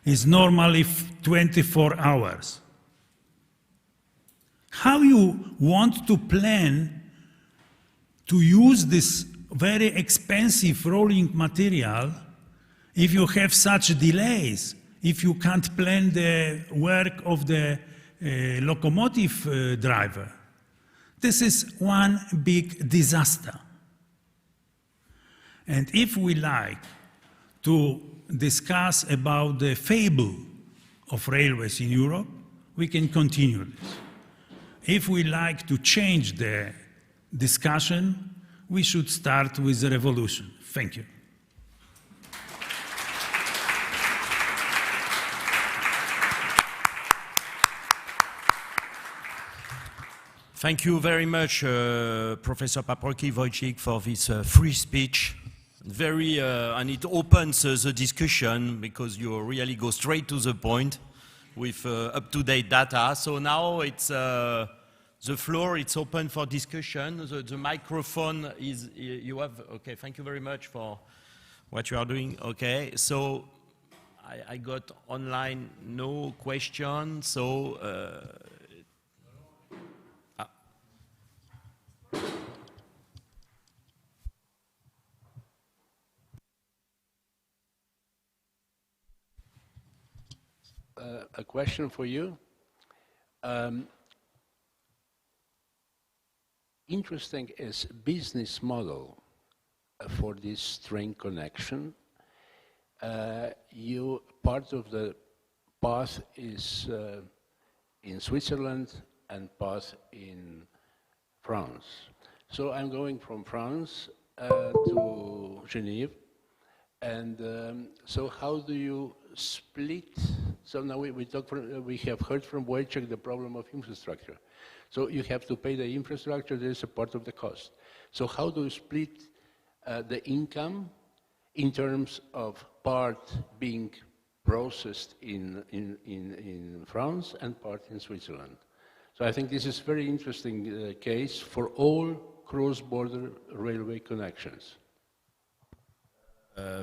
is normally 24 hours. How you want to plan to use this very expensive rolling material if you have such delays, if you can't plan the work of the locomotive driver? This is one big disaster. And if we like to discuss about the fable of railways in Europe, we can continue this. If we like to change the discussion, we should start with the revolution. Thank you. Thank you very much, Professor Paprocki Wojcik, for this free speech. Very, and it opens the discussion because you really go straight to the point with up-to-date data. So now it's the floor, it's open for discussion. The microphone is, you have, okay, thank you very much for what you are doing. Okay, so I got online no question, so a question for you. interesting as business model for this train connection. Part of the path is in Switzerland and path in France. So I'm going from France to Geneva, and so how do you split? So now we have heard from Wojciech the problem of infrastructure. So you have to pay the infrastructure, there is a part of the cost. So how do you split the income in terms of part being processed in France and part in Switzerland? So I think this is a very interesting case for all cross-border railway connections.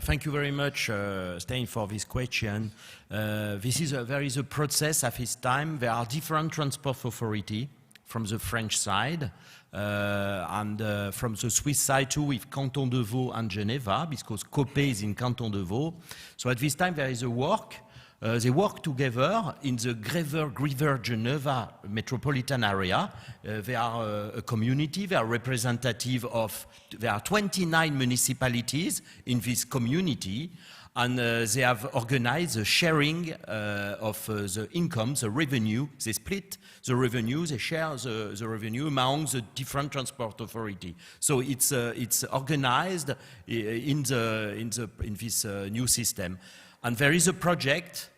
Thank you very much, Stein, for this question. There is a process at this time. There are different transport authorities from the French side and from the Swiss side too, with Canton de Vaud and Geneva, because Copé is in Canton de Vaud. So at this time there is a work. They work together in the Grever Geneva metropolitan area. They are a community, they are representative of, there are 29 municipalities in this community, and they have organized the sharing of the income, the revenue. They split the revenue, they share the revenue among the different transport authority. So it's organized in this new system. And there is a project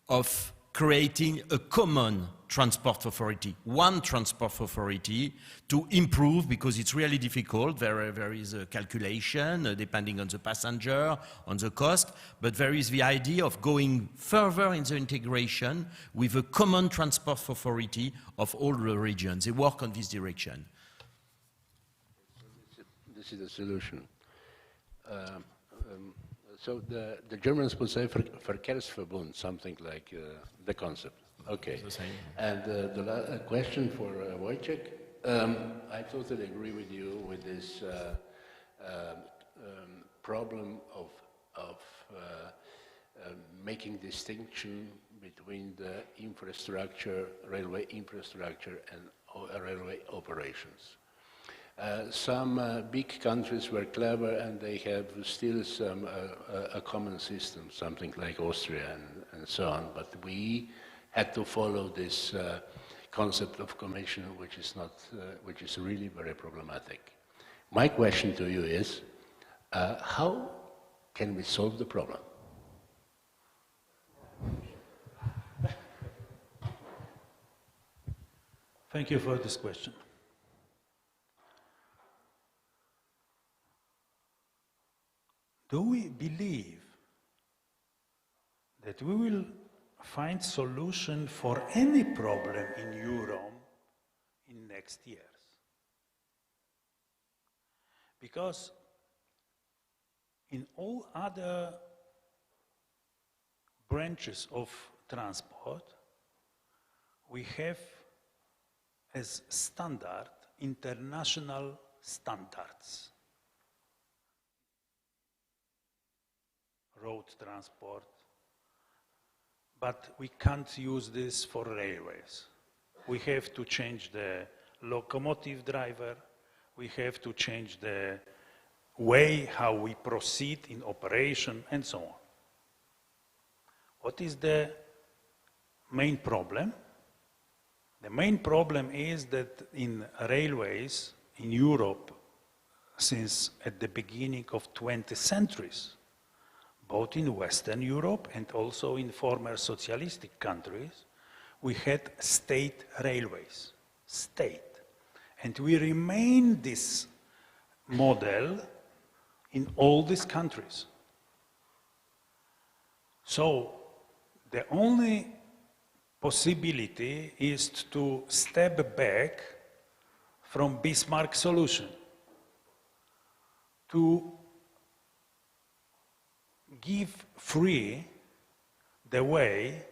of creating a common transport authority, one transport authority to improve, because it's really difficult. There is a calculation depending on the passenger, on the cost, but there is the idea of going further in the integration with a common transport authority of all the regions. They work on this direction. This is the solution. So the Germans would say Verkehrsverbund, something like the concept. Okay. The same. And the question for Wojciech, I totally agree with you with this problem of making distinction between the infrastructure, railway infrastructure, and railway operations. Some big countries were clever and they have still some a common system, something like Austria and so on. But we had to follow this concept of commission, which is really very problematic. My question to you is, how can we solve the problem? Thank you for this question. Do we believe that we will find solution for any problem in Europe in next years? Because in all other branches of transport, we have as standard international standards. Road transport, but we can't use this for railways. We have to change the locomotive driver, we have to change the way how we proceed in operation and so on. What is the main problem? The main problem is that in railways in Europe, since at the beginning of 20th centuries, both in Western Europe and also in former socialistic countries, we had state railways, state. And we remain this model in all these countries. So the only possibility is to step back from Bismarck solution to give free the way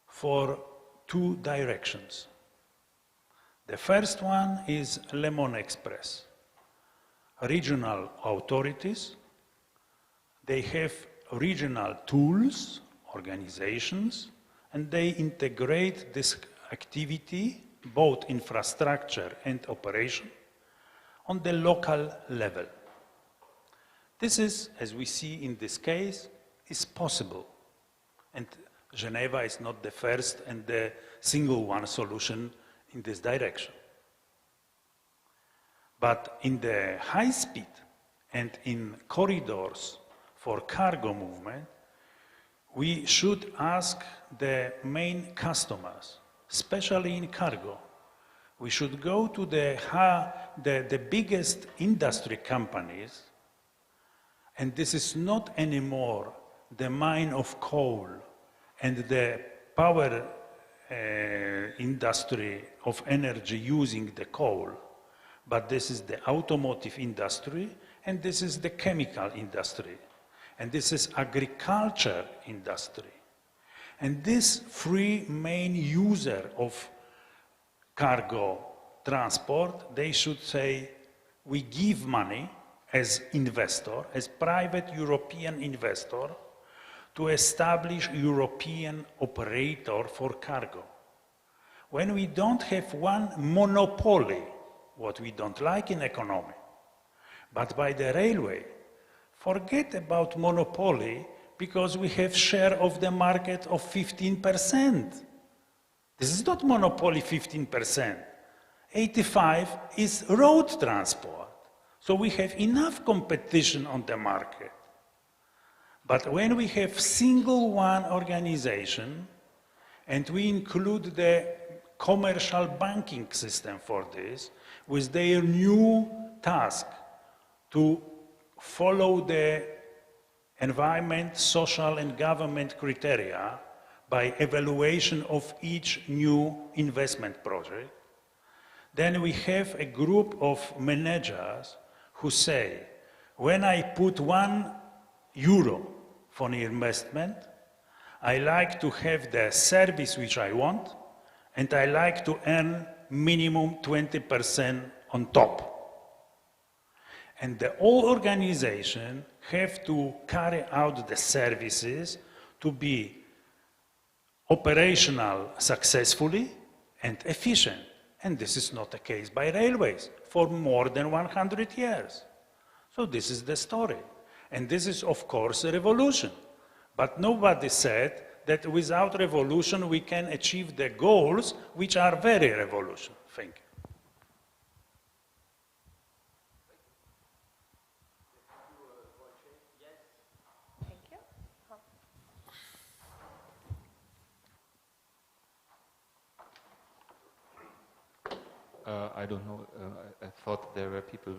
for two directions. The first one is Lemon Express. Regional authorities, they have regional tools, organizations, and they integrate this activity both infrastructure and operation, on the local level. This is, as we see in this case, is possible. And Geneva is not the first and the single one solution in this direction. But in the high speed and in corridors for cargo movement, we should ask the main customers, especially in cargo. We should go to the biggest industry companies, and this is not anymore the mine of coal and the power industry of energy using the coal, but this is the automotive industry, and this is the chemical industry, and this is agriculture industry. And these three main users of cargo transport, they should say, we give money as investor, as private European investor, to establish European operator for cargo. When we don't have one monopoly, what we don't like in economy, but by the railway, forget about monopoly, because we have share of the market of 15%. This is not monopoly 15%. 85% is road transport. So we have enough competition on the market. But when we have single one organization, and we include the commercial banking system for this, with their new task to follow the environment, social and government criteria by evaluation of each new investment project, then we have a group of managers who say, when I put €1 for an investment, I like to have the service which I want, and I like to earn minimum 20% on top. And the whole organization have to carry out the services to be operational successfully and efficient. And this is not the case by railways for more than 100 years. So this is the story. And this is, of course, a revolution. But nobody said that without revolution we can achieve the goals which are very revolution. Thank you. I don't know. I thought there were people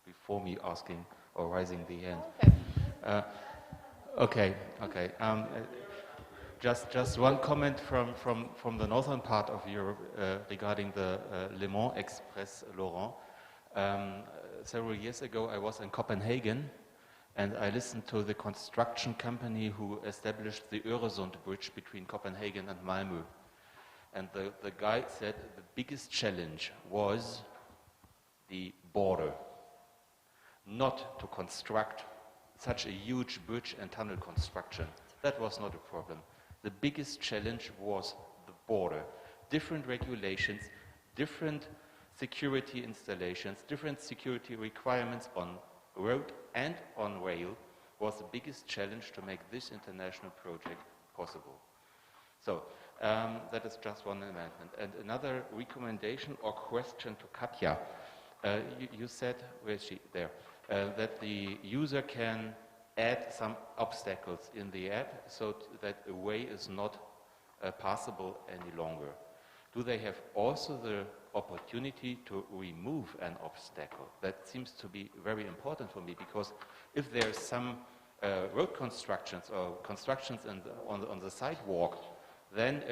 before me asking or raising the hand. Okay. Just one comment from the northern part of Europe regarding the Le Mans Express, Laurent. Several years ago, I was in Copenhagen, and I listened to the construction company who established the Öresund bridge between Copenhagen and Malmö. And the guy said the biggest challenge was the border. Not to construct such a huge bridge and tunnel construction. That was not a problem. The biggest challenge was the border. Different regulations, different security installations, different security requirements on road and on rail was the biggest challenge to make this international project possible. So, that is just one amendment. And another recommendation or question to Katja. You said, where is she? There. That the user can add some obstacles in the app so that a way is not passable any longer. Do they have also the opportunity to remove an obstacle? That seems to be very important for me, because if there's some road constructions or constructions on the sidewalk, then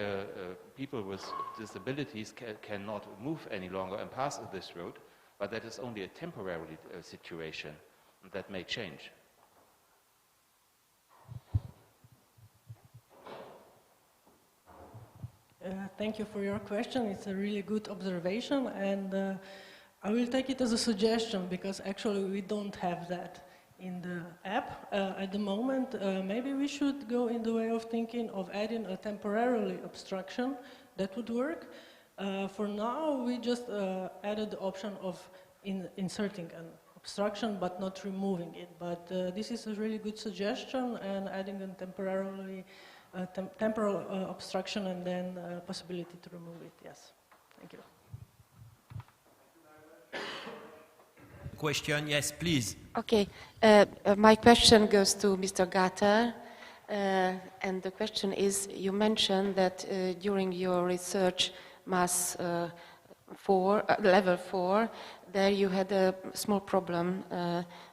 people with disabilities cannot move any longer and pass this road, but that is only a temporary situation, and that may change. Thank you for your question. It's a really good observation, and I will take it as a suggestion, because actually we don't have that in the app at the moment. Maybe we should go in the way of thinking of adding a temporarily obstruction. That would work. For now, we just added the option of inserting an obstruction but not removing it. But this is a really good suggestion, and adding a temporal obstruction and then possibility to remove it. Yes, thank you. Question, yes, please. Okay, my question goes to Mr. Gatter, and the question is, you mentioned that during your research mass level 4, there you had a small problem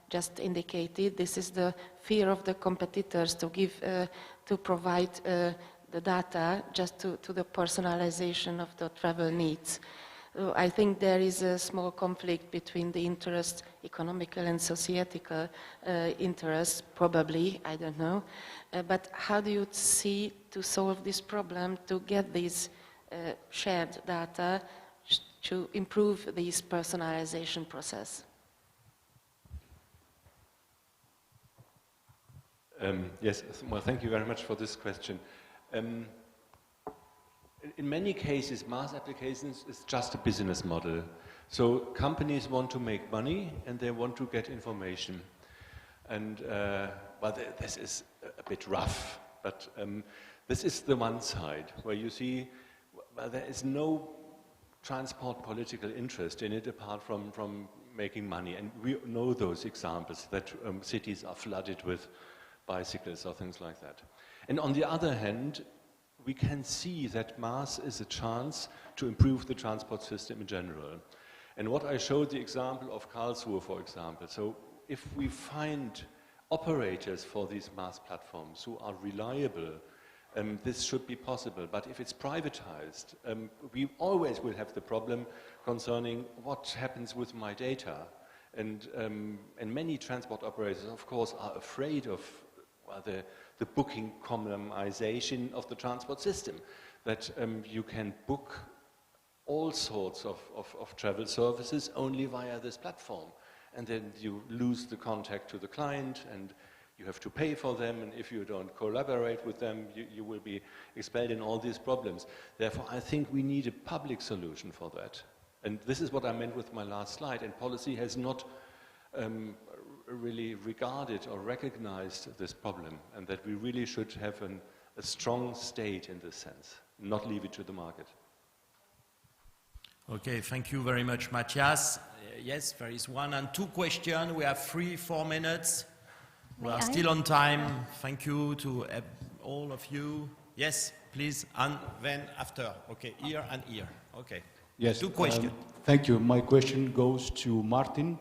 just indicated. This is the fear of the competitors to provide the data just to the personalization of the travel needs. I think there is a small conflict between the interests, economical and societal interests, probably, I don't know. But how do you see to solve this problem, to get these shared data to improve this personalization process? Yes, well, thank you very much for this question. In many cases, mass applications is just a business model. So companies want to make money and they want to get information. And well, this is a bit rough, but this is the one side where you see well, there is no transport political interest in it apart from making money. And we know those examples that cities are flooded with bicycles or things like that. And on the other hand, we can see that mass is a chance to improve the transport system in general. And what I showed the example of Karlsruhe, for example. So if we find operators for these mass platforms who are reliable, this should be possible. But if it's privatized, we always will have the problem concerning what happens with my data. And many transport operators, of course, are afraid of the booking commonization of the transport system, that you can book all sorts of travel services only via this platform. And then you lose the contact to the client and you have to pay for them, and if you don't collaborate with them, you will be expelled in all these problems. Therefore, I think we need a public solution for that. And this is what I meant with my last slide, and policy has not really regarded or recognized this problem, and that we really should have a strong state in this sense, not leave it to the market. Okay, thank you very much, Matthias. Yes, there is 1 and 2 questions. We have 3-4 minutes. We are still on time. Thank you to all of you. Yes, please, and then after. Okay, here and here. Okay. Yes. 2 questions. Thank you. My question goes to Martin.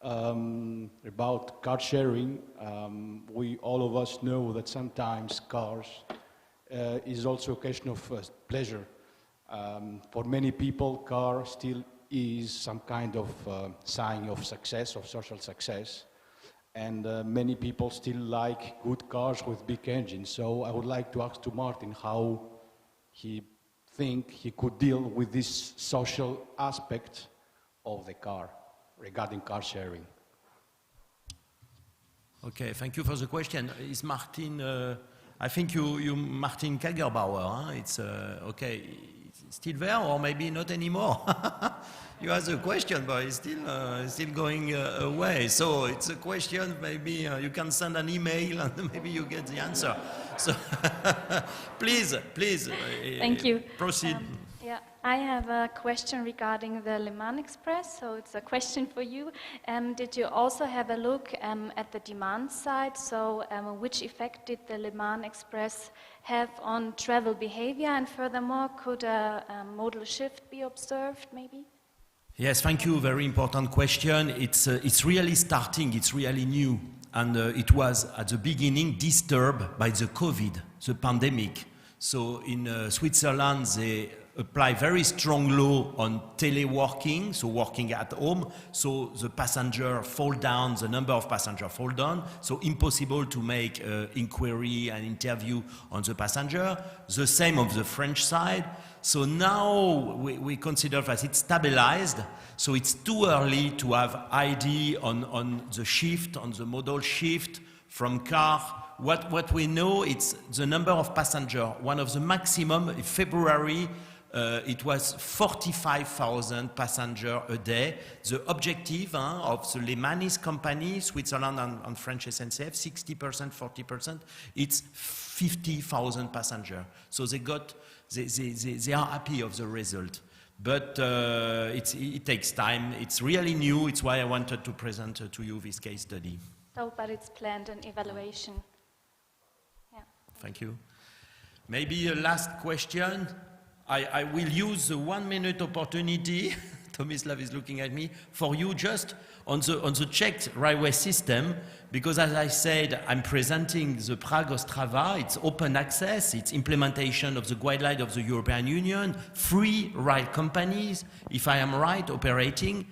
About car sharing, we all of us know that sometimes cars is also a question of pleasure. For many people, car still is some kind of sign of success, of social success, and many people still like good cars with big engines. So I would like to ask to Martin how he think he could deal with this social aspect of the car regarding car sharing. Okay, thank you for the question. Is Martin, I think you Martin Kagerbauer, huh? It's okay, it's still there or maybe not anymore? You asked a question, but it's still going away. So it's a question, maybe you can send an email and maybe you get the answer. So please, thank you. Proceed. Yeah, I have a question regarding the Le Mans Express, so it's a question for you. Did you also have a look at the demand side? So which effect did the Le Mans Express have on travel behavior? And furthermore, could a modal shift be observed, maybe? Yes, thank you. Very important question. It's really starting, it's really new. And it was at the beginning disturbed by the COVID, the pandemic. So in Switzerland, they apply very strong law on teleworking, so working at home. So the passenger fall down, the number of passengers fall down. So impossible to make inquiry and interview on the passenger. The same of the French side. So now we consider that it's stabilized. So it's too early to have idea on the shift, on the modal shift from car. What we know, it's the number of passengers. One of the maximum in February it was 45,000 passengers a day. The objective of the Lemanis company, Switzerland and French SNCF, 60%, 40%, it's 50,000 passengers. So they are happy of the result. But it takes time. It's really new. It's why I wanted to present to you this case study. So, but it's planned an evaluation. Yeah. Thank you. Maybe a last question. I will use the 1 minute opportunity, Tomislav is looking at me, for you just on the Czech railway system, because as I said, I'm presenting the Prague-Ostrava, it's open access, it's implementation of the guideline of the European Union, free rail companies, if I am right, operating.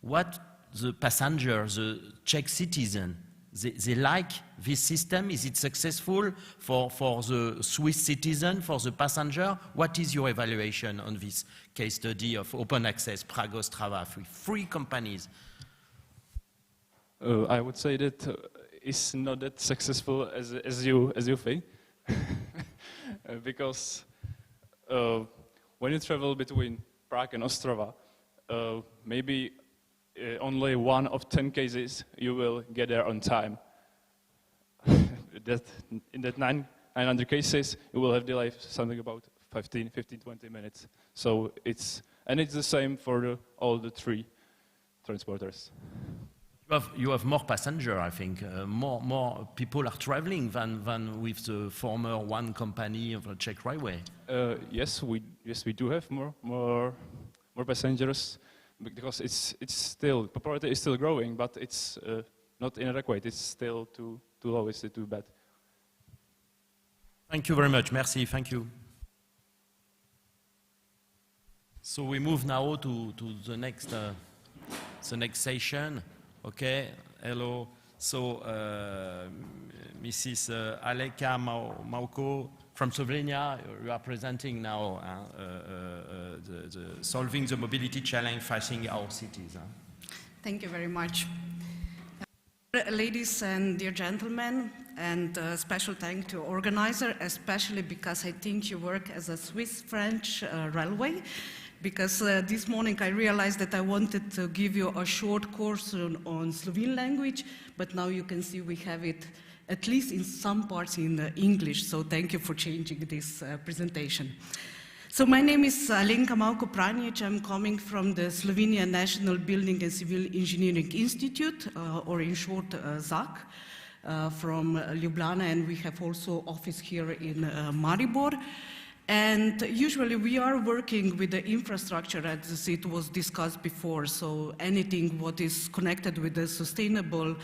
What the passenger, the Czech citizen, they like this system? Is it successful for the Swiss citizen, for the passenger? What is your evaluation on this case study of open access, Prague-Ostrava, free companies? I would say that it's not that successful as you think, because when you travel between Prague and Ostrava, maybe only 1 of 10 cases you will get there on time. In that 900 cases, you will have delay something about 15, 20 minutes. So it's the same for all the 3 transporters. You have more passenger, I think. More people are traveling than with the former one company of the Czech railway. Yes, we do have more passengers, because it's still, popularity is still growing, but it's not inadequate. It's still too low. It's too bad. Thank you very much. Merci. Thank you. So we move now to the next session. Okay. Hello. So Mrs. Aleka Mauko from Slovenia, you are presenting now the solving the mobility challenge facing our cities. Thank you very much. Ladies and dear gentlemen, and special thank to organizer, especially because I think you work as a Swiss-French railway, because this morning I realized that I wanted to give you a short course on Slovene language, but now you can see we have it at least in some parts in English, so thank you for changing this presentation. So my name is Alenka Mauko-Pranjic. I'm coming from the Slovenia National Building and Civil Engineering Institute, or in short, ZAK, from Ljubljana, and we have also office here in Maribor. And usually we are working with the infrastructure as it was discussed before, so anything what is connected with the sustainable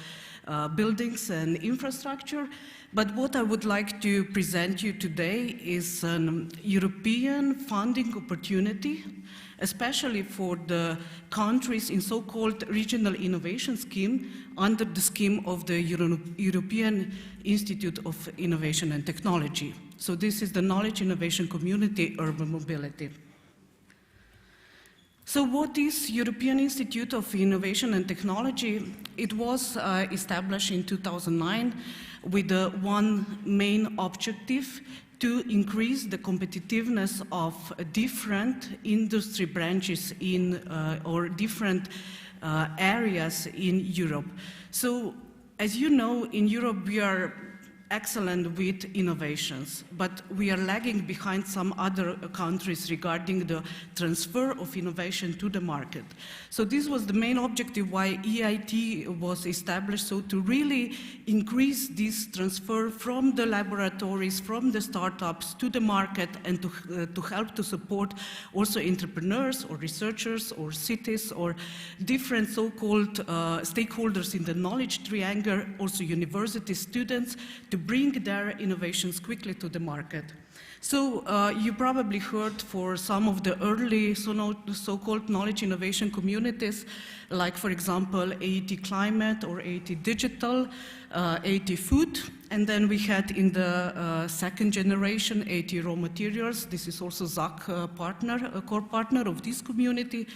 buildings and infrastructure. But what I would like to present you today is an European funding opportunity, especially for the countries in so-called regional innovation scheme under the scheme of the European Institute of Innovation and Technology. So this is the Knowledge Innovation Community Urban Mobility. So what is European Institute of Innovation and Technology? It was established in 2009 with one main objective: to increase the competitiveness of different industry branches in or different areas in Europe. So as you know, in Europe we are excellent with innovations, but we are lagging behind some other countries regarding the transfer of innovation to the market. So this was the main objective why EIT was established, so to really increase this transfer from the laboratories, from the startups to the market, and to help to support also entrepreneurs or researchers or cities or different so-called stakeholders in the knowledge triangle, also university students, to bring their innovations quickly to the market. So you probably heard for some of the early so-called knowledge innovation communities, like for example AET Climate or AET Digital, AET Food, and then we had in the second generation AET Raw Materials. This is also ZAK partner, a core partner of this community.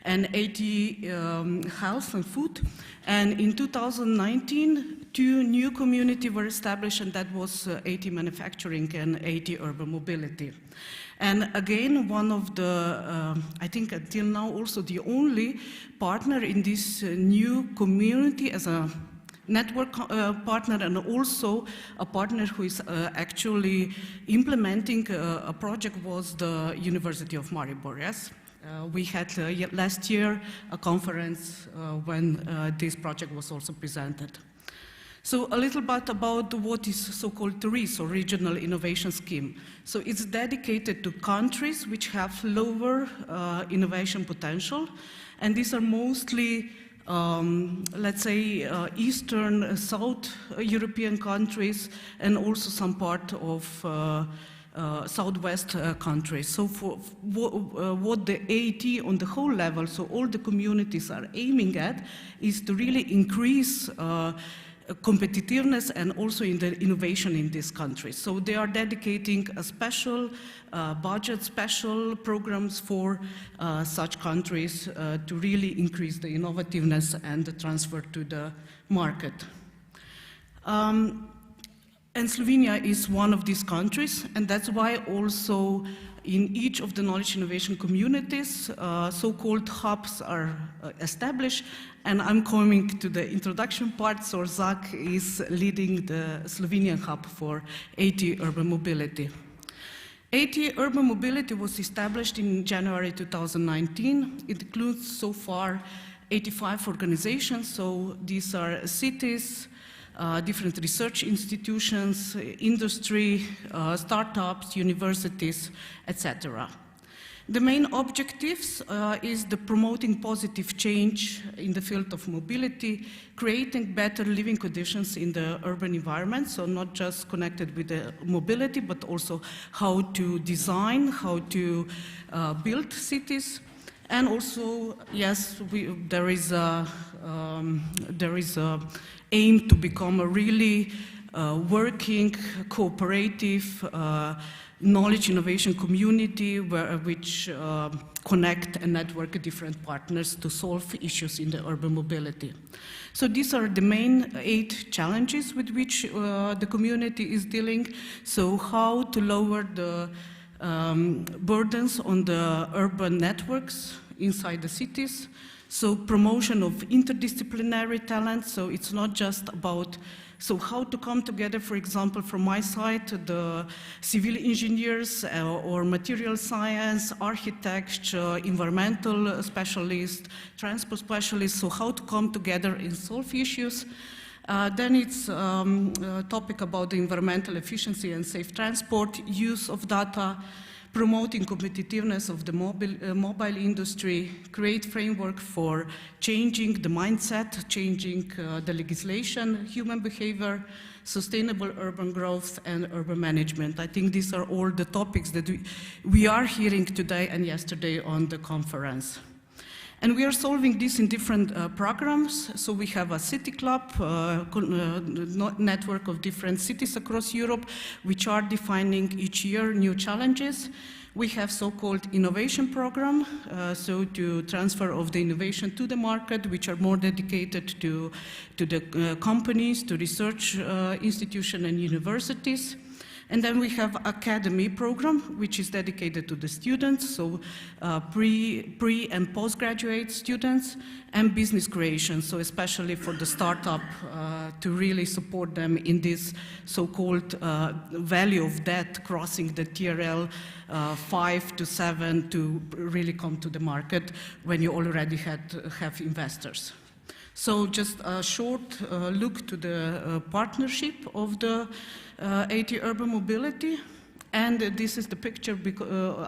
and 80 health and food. And in 2019, 2 new communities were established, and that was 80 manufacturing and 80 urban mobility. And again, one of the, I think until now also the only partner in this new community as a network partner, and also a partner who is actually implementing a project, was the University of Maribor, yes? We had last year a conference when this project was also presented. So a little bit about what is so-called RIS, or Regional Innovation Scheme. So it's dedicated to countries which have lower innovation potential, and these are mostly let's say Eastern, South European countries, and also some part of Southwest countries. So for what the AT on the whole level, so all the communities are aiming at, is to really increase competitiveness and also in the innovation in these countries. So they are dedicating a special budget, special programs for such countries to really increase the innovativeness and the transfer to the market. And Slovenia is one of these countries, and that's why also in each of the knowledge innovation communities, so-called hubs are established. And I'm coming to the introduction part, so Zak is leading the Slovenian hub for AT Urban Mobility. AT Urban Mobility was established in January 2019. It includes so far 85 organizations, so these are cities, different research institutions, industry, startups, universities, etc. The main objectives is the promoting positive change in the field of mobility, creating better living conditions in the urban environment, so not just connected with the mobility, but also how to design, how to build cities. And also, yes, there is a aim to become a really working, cooperative, knowledge innovation community which connect and network different partners to solve issues in the urban mobility. So these are the main 8 challenges with which the community is dealing. So how to lower the burdens on the urban networks inside the cities. So promotion of interdisciplinary talent, so it's not just about, so how to come together, for example, from my side, the civil engineers or material science, architecture, environmental specialists, transport specialists, so how to come together and solve issues. Then it's a topic about the environmental efficiency and safe transport, use of data, promoting competitiveness of the mobile industry, create framework for changing the mindset, changing the legislation, human behavior, sustainable urban growth, and urban management. I think these are all the topics that we are hearing today and yesterday on the conference. And we are solving this in different programs. So we have a city club, network of different cities across Europe, which are defining each year new challenges. We have so-called innovation program, so to transfer of the innovation to the market, which are more dedicated to the companies, to research institutions and universities. And then we have academy program, which is dedicated to the students, so pre and postgraduate students, and business creation, so especially for the startup to really support them in this so-called value of debt, crossing the TRL 5 to 7 to really come to the market when you already have investors. So just a short look to the partnership of the AT Urban Mobility. And this is the picture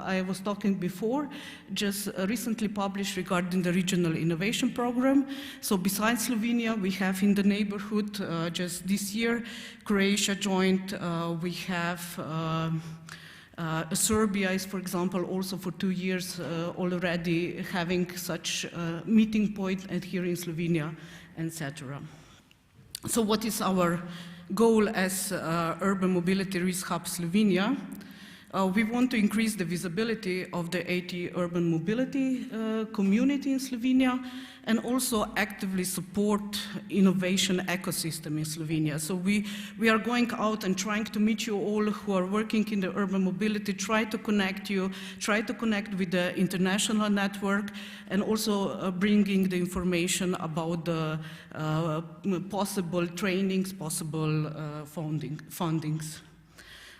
I was talking before, just recently published regarding the Regional Innovation Program. So besides Slovenia, we have in the neighborhood, just this year, Croatia joined, we have Serbia is, for example, also for 2 years already having such a meeting point, and here in Slovenia, etc. So what is our goal as Urban Mobility Risk Hub Slovenia? We want to increase the visibility of the AT urban mobility community in Slovenia and also actively support innovation ecosystem in Slovenia. So we are going out and trying to meet you all who are working in the urban mobility, try to connect you, try to connect with the international network, and also bringing the information about the possible trainings, possible fundings.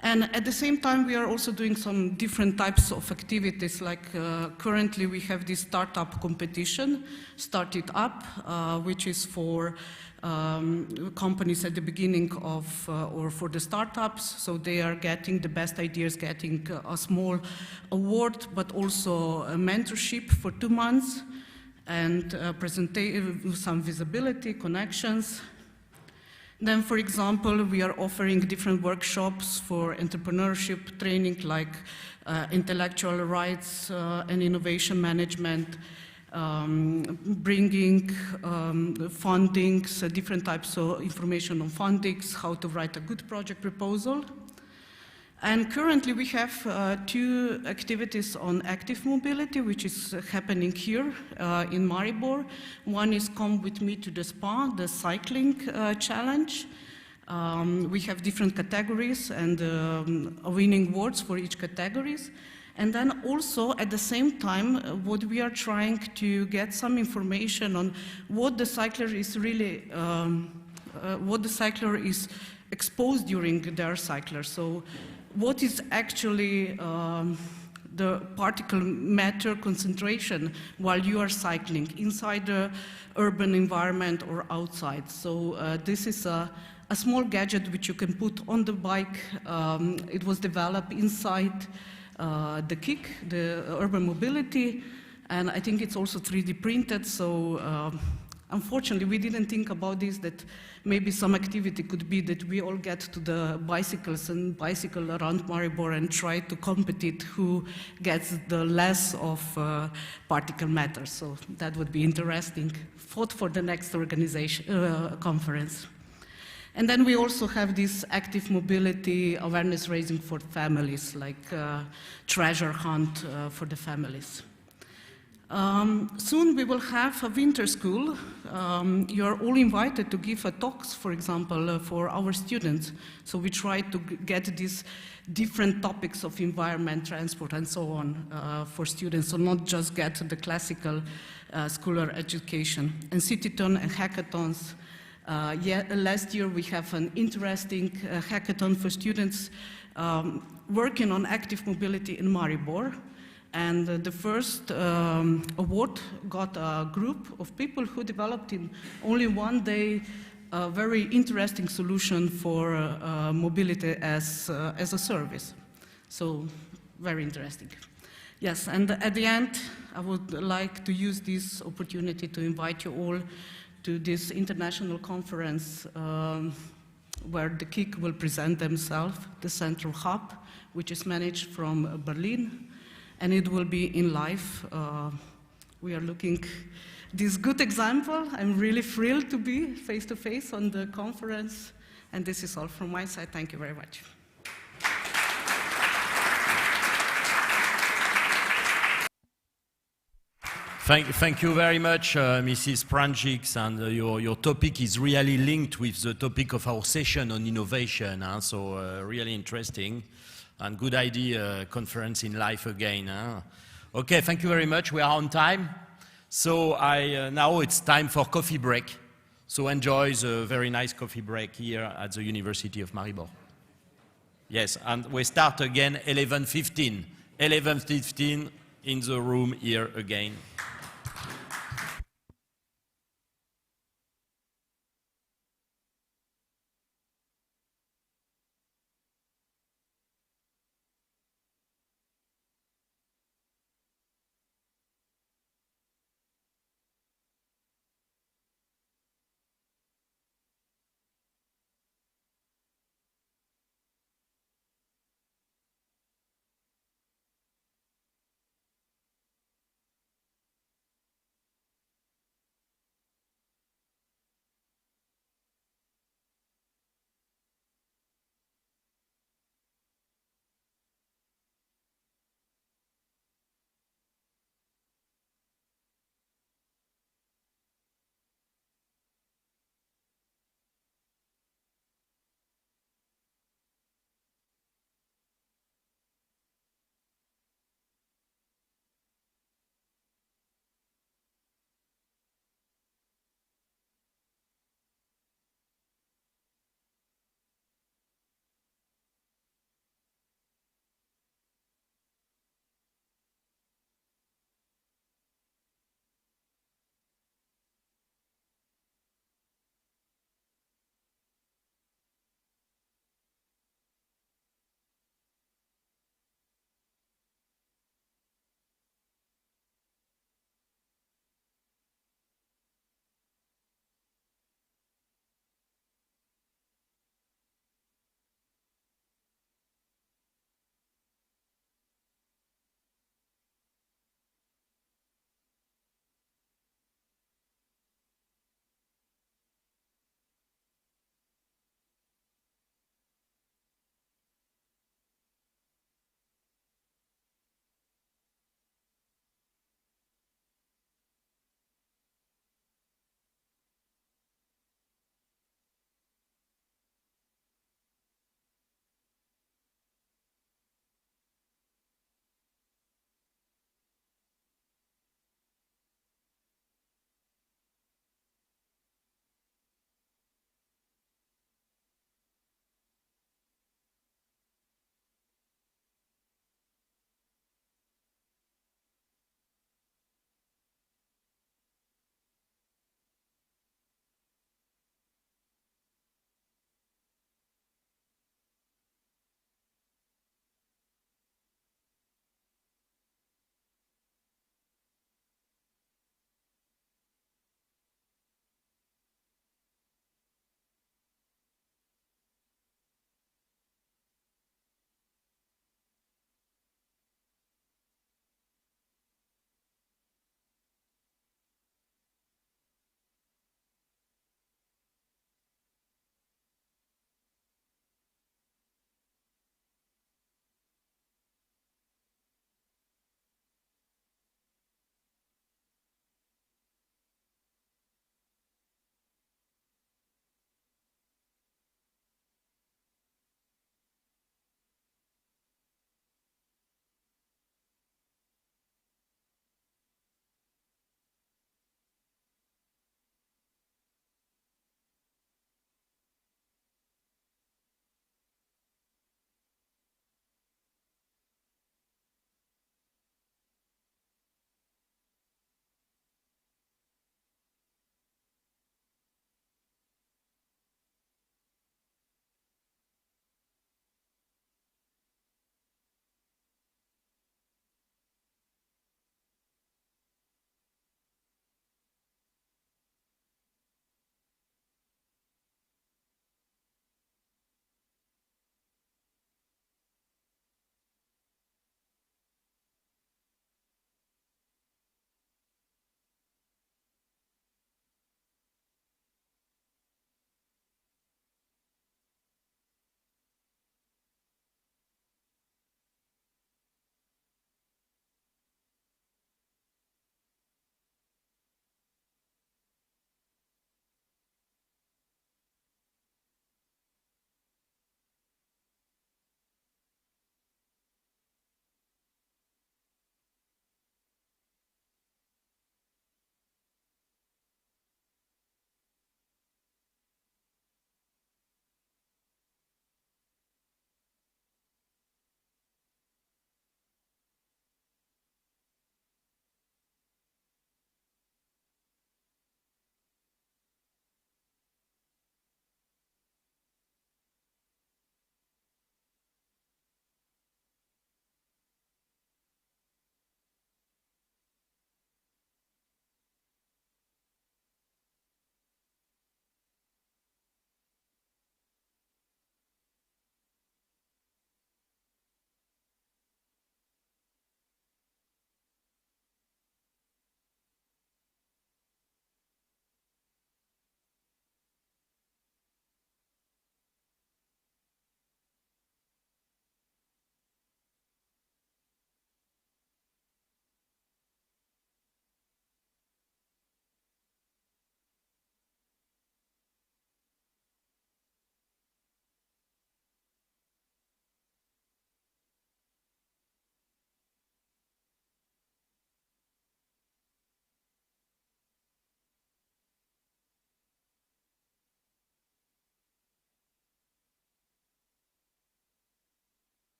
And at the same time, we are also doing some different types of activities, like currently we have this startup competition, Start It Up, which is for companies at the beginning of, or for the startups, so they are getting the best ideas, getting a small award, but also a mentorship for 2 months, and some visibility, connections. Then, for example, we are offering different workshops for entrepreneurship training, like intellectual rights and innovation management, bringing fundings, different types of information on fundings, how to write a good project proposal. And currently we have 2 activities on active mobility, which is happening here in Maribor. One is Come With Me to the Spa, the cycling challenge. We have different categories and winning awards for each categories. And then also at the same time, what we are trying to get some information on what the cycler is really, what the cycler is exposed during their cycler. So what is actually the particle matter concentration while you are cycling inside the urban environment or outside. So this is a small gadget which you can put on the bike. It was developed inside the KIK, the urban mobility, and I think it's also 3D printed, so unfortunately we didn't think about this, that maybe some activity could be that we all get to the bicycles and bicycle around Maribor and try to compete who gets the less of particle matter, so that would be interesting. Thought for the next organization conference. And then we also have this active mobility awareness raising for families, like treasure hunt for the families. Soon we will have a winter school. You are all invited to give talks, for example, for our students. So we try to get these different topics of environment, transport, and so on for students, so not just get the classical schooler education. And Cityton and hackathons. Last year we have an interesting hackathon for students working on active mobility in Maribor. And the first award got a group of people who developed in only 1 day a very interesting solution for mobility as a service. So very interesting. Yes, and at the end, I would like to use this opportunity to invite you all to this international conference where the KIK will present themselves, the central hub, which is managed from Berlin, and it will be in live. We are looking this good example. I'm really thrilled to be face-to-face on the conference, and this is all from my side. Thank you very much. Thank you very much, Mrs. Pranjic, and your topic is really linked with the topic of our session on innovation, so really interesting, and good idea, conference in life again. Okay, thank you very much, we are on time, so now it's time for coffee break, so enjoy the very nice coffee break here at the University of Maribor. Yes, and we start again 11:15, 11:15 in the room here again.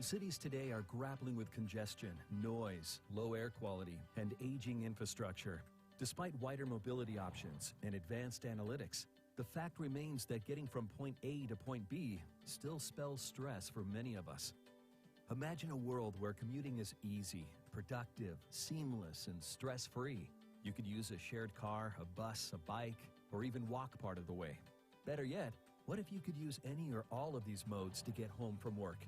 Cities today are grappling with congestion, noise, low air quality, and aging infrastructure. Despite wider mobility options and advanced analytics, the fact remains that getting from point A to point B still spells stress for many of us. Imagine a world where commuting is easy, productive, seamless, and stress-free. You could use a shared car, a bus, a bike, or even walk part of the way. Better yet, what if you could use any or all of these modes to get home from work?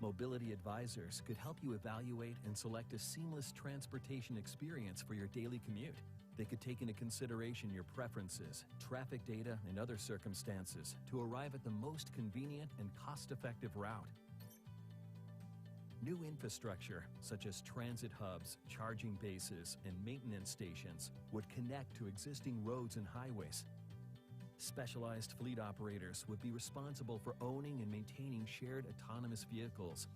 Mobility advisors could help you evaluate and select a seamless transportation experience for your daily commute. They could take into consideration your preferences, traffic data, and other circumstances to arrive at the most convenient and cost-effective route. New infrastructure, such as transit hubs, charging bases, and maintenance stations, would connect to existing roads and highways. Specialized fleet operators would be responsible for owning and maintaining shared autonomous vehicles.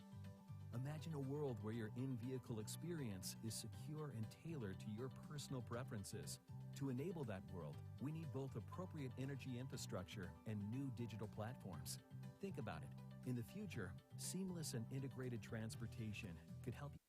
Imagine a world where your in-vehicle experience is secure and tailored to your personal preferences. To enable that world, we need both appropriate energy infrastructure and new digital platforms. Think about it. In the future, seamless and integrated transportation could help you.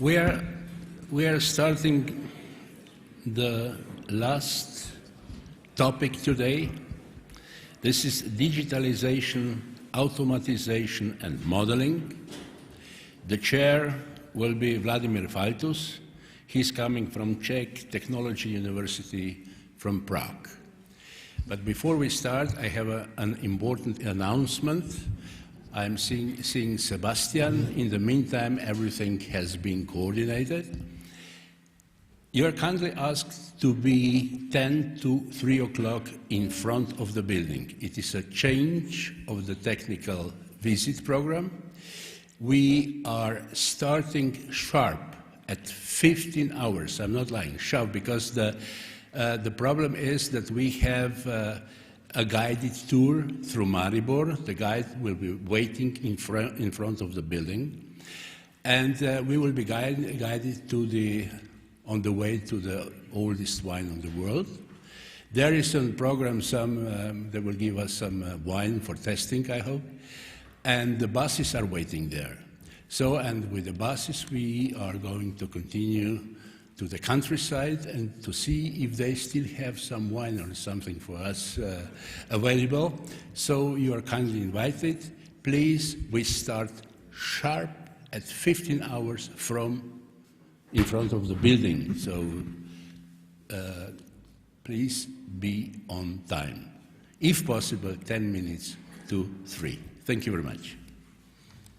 We are starting the last topic today. This is digitalization, automatization, and modeling. The chair will be Vladimir Faltus. He's coming from Czech Technology University from Prague. But before we start, I have an important announcement. I'm seeing Sebastian. In the meantime, everything has been coordinated. You are kindly asked to be 10 to 3 o'clock in front of the building. It is a change of the technical visit program. We are starting sharp at 15 hours. I'm not lying, sharp, because the problem is that we have a guided tour through Maribor. The guide will be waiting in front of the building, and we will be guided on the way to the oldest wine in the world. There is a program, they will give us some wine for testing, I hope, and the buses are waiting there. So, and with the buses, we are going to continue to the countryside and to see if they still have some wine or something for us available. So you are kindly invited. Please, we start sharp at 15 hours from in front of the building. So please be on time. If possible, 10 minutes to 3. Thank you very much.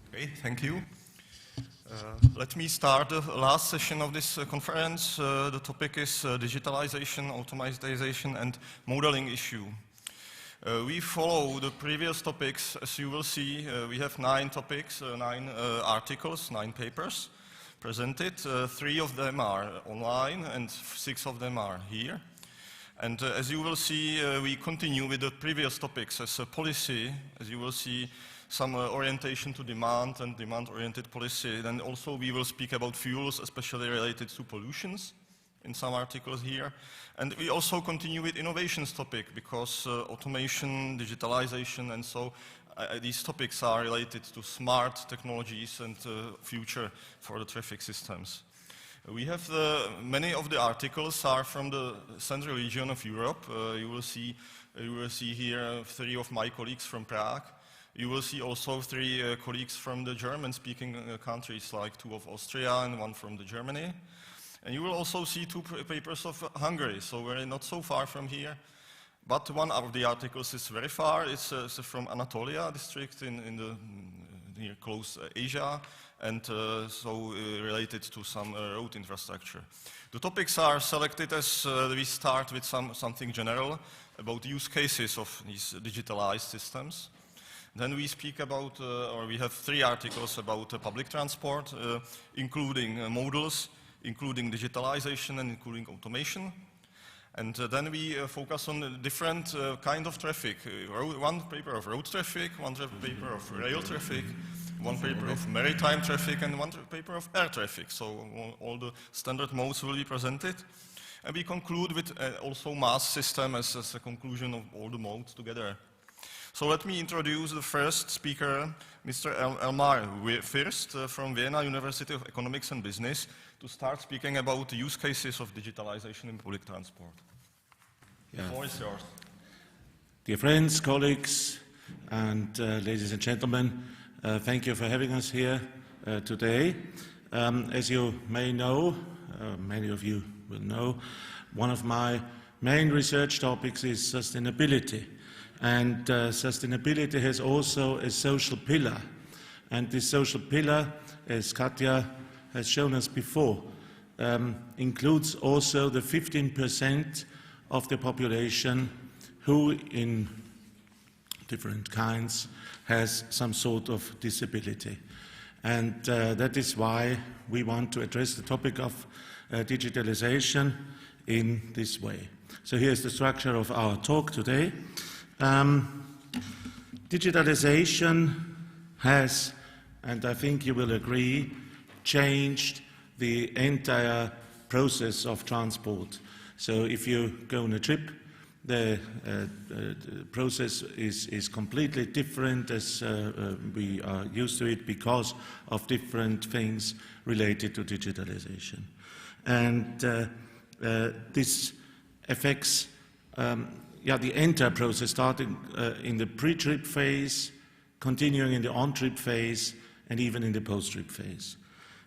Okay, thank you. Let me start the last session of this conference. The topic is digitalization, automatization, and modeling issue. We follow the previous topics. As you will see, we have 9 topics, 9 articles, 9 papers presented. 3 of them are online and 6 of them are here. And as you will see, we continue with the previous topics as a policy. As you will see, some orientation to demand and demand-oriented policy. Then also we will speak about fuels, especially related to pollutions in some articles here. And we also continue with innovations topic because automation, digitalization, and so these topics are related to smart technologies and future for the traffic systems. We have many of the articles are from the central region of Europe. You will see here 3 of my colleagues from Prague. You will see also 3 colleagues from the German-speaking countries, like 2 of Austria and 1 from Germany. And you will also see 2 papers of Hungary, so we're not so far from here. But one of the articles is very far. It's from Anatolia district near close Asia, and so related to some road infrastructure. The topics are selected as we start with something general about use cases of these digitalized systems. Then we speak about, or we have 3 articles about public transport, including models, including digitalization and including automation. And then we focus on different kind of traffic. 1 paper of road traffic, 1 paper of rail traffic, 1 paper of maritime traffic, and 1 paper of air traffic. So all the standard modes will be presented. And we conclude with also mass system as a conclusion of all the modes together. So let me introduce the first speaker, Mr. Elmar First from Vienna University of Economics and Business, to start speaking about the use cases of digitalization in public transport. The floor is yours. Dear friends, colleagues, and ladies and gentlemen, thank you for having us here today. As you may know, many of you will know, one of my main research topics is sustainability. And sustainability has also a social pillar. And this social pillar, as Katja has shown us before, includes also the 15% of the population who, in different kinds, has some sort of disability. And that is why we want to address the topic of digitalization in this way. So here's the structure of our talk today. Digitalization has, and I think you will agree, changed the entire process of transport. So if you go on a trip, the process is completely different as we are used to it because of different things related to digitalization. And this affects the entire process, starting in the pre-trip phase, continuing in the on-trip phase, and even in the post-trip phase.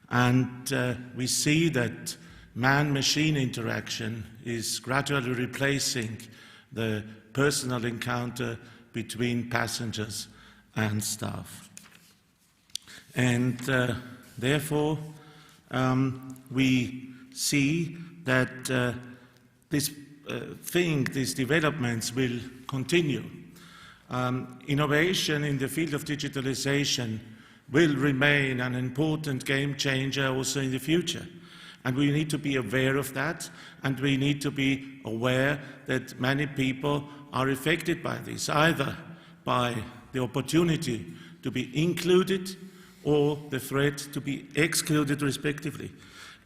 And we see that man-machine interaction is gradually replacing the personal encounter between passengers and staff. And therefore, we see that these developments will continue. Innovation in the field of digitalization will remain an important game changer also in the future. And we need to be aware of that, and we need to be aware that many people are affected by this, either by the opportunity to be included or the threat to be excluded respectively.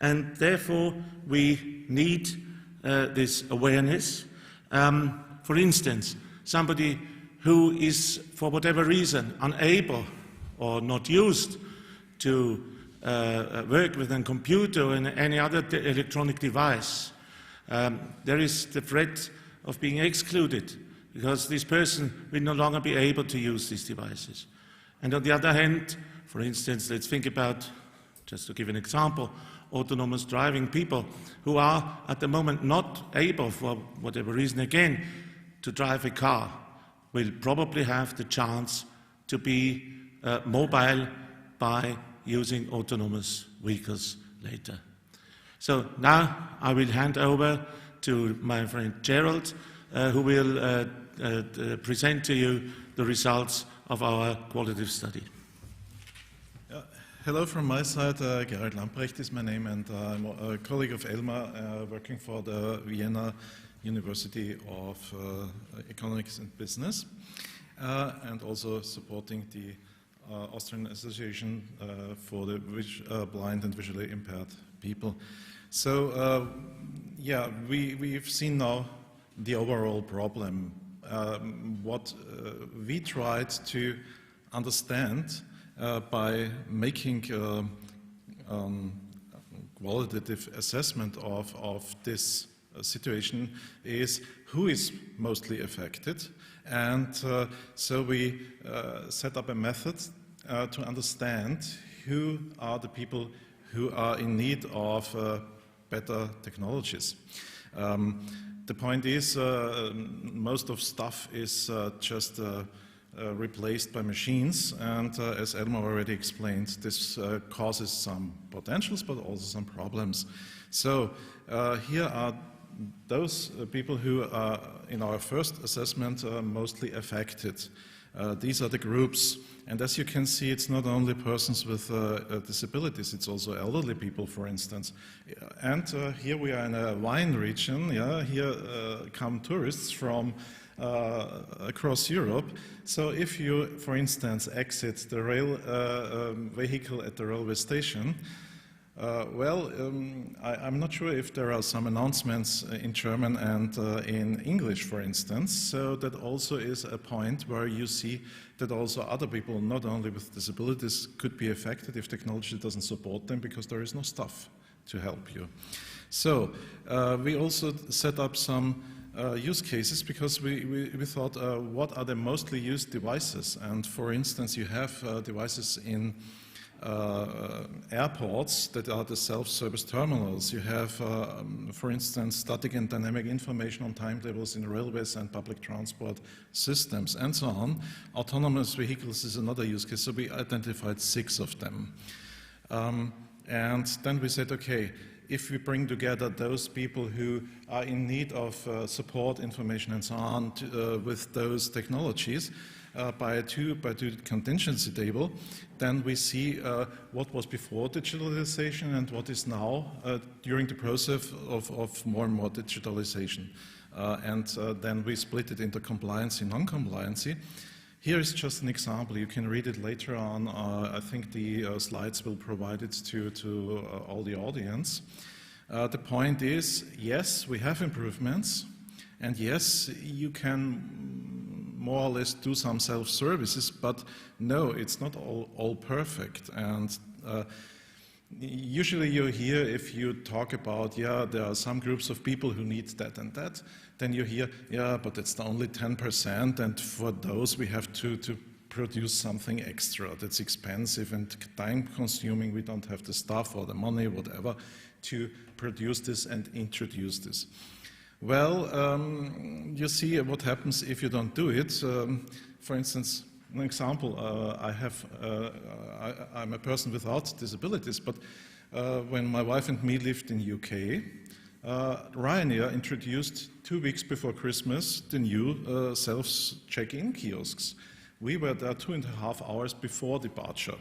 And therefore, we need this awareness. For instance, somebody who is, for whatever reason, unable or not used to work with a computer or any other electronic device, there is the threat of being excluded because this person will no longer be able to use these devices. And on the other hand, for instance, let's think about, just to give an example, autonomous driving people who are at the moment not able, for whatever reason again, to drive a car, will probably have the chance to be mobile by using autonomous vehicles later. So now I will hand over to my friend Gerald, who will present to you the results of our qualitative study. Hello from my side. Gerald Lamprecht is my name, and I'm a colleague of Elmar, working for the Vienna University of Economics and Business, and also supporting the Austrian Association for the blind and visually impaired people. So, yeah, we've seen now the overall problem. What we tried to understand by making qualitative assessment of this situation is who is mostly affected. And so we set up a method to understand who are the people who are in need of better technologies. The point is, most of stuff is just replaced by machines, and as Elmar already explained, this causes some potentials but also some problems. So here are those people who are, in our first assessment, mostly affected. These are the groups, and as you can see, it's not only persons with disabilities, it's also elderly people, for instance. And here we are in a wine region. Yeah, here come tourists from across Europe. So if you, for instance, exit the rail vehicle at the railway station, I'm not sure if there are some announcements in German and in English, for instance, so that also is a point where you see that also other people, not only with disabilities, could be affected if technology doesn't support them because there is no stuff to help you. So we also set up some use cases because we thought, what are the mostly used devices? And for instance, you have devices in airports that are the self-service terminals. You have, for instance, static and dynamic information on timetables in railways and public transport systems, and so on. Autonomous vehicles is another use case, so we identified 6 of them. And then we said, okay, if we bring together those people who are in need of support, information, and so on with those technologies, by a two contingency table, then we see what was before digitalization and what is now during the process of more and more digitalization. Then we split it into compliancy and non-compliancy. Here is just an example. You can read it later on. I think the slides will provide it to all the audience. The point is, yes, we have improvements, And yes, you can more or less do some self-services, but no, it's not all perfect. And usually you hear, if you talk about, yeah, there are some groups of people who need that and that, then you hear, yeah, but it's only 10%, and for those we have to produce something extra that's expensive and time-consuming. We don't have the staff or the money, whatever, to produce this and introduce this. Well, you see what happens if you don't do it. For instance, an example, I'm a person without disabilities, but when my wife and me lived in UK, Ryanair introduced 2 weeks before Christmas the new self-check-in kiosks. We were there 2.5 hours before departure.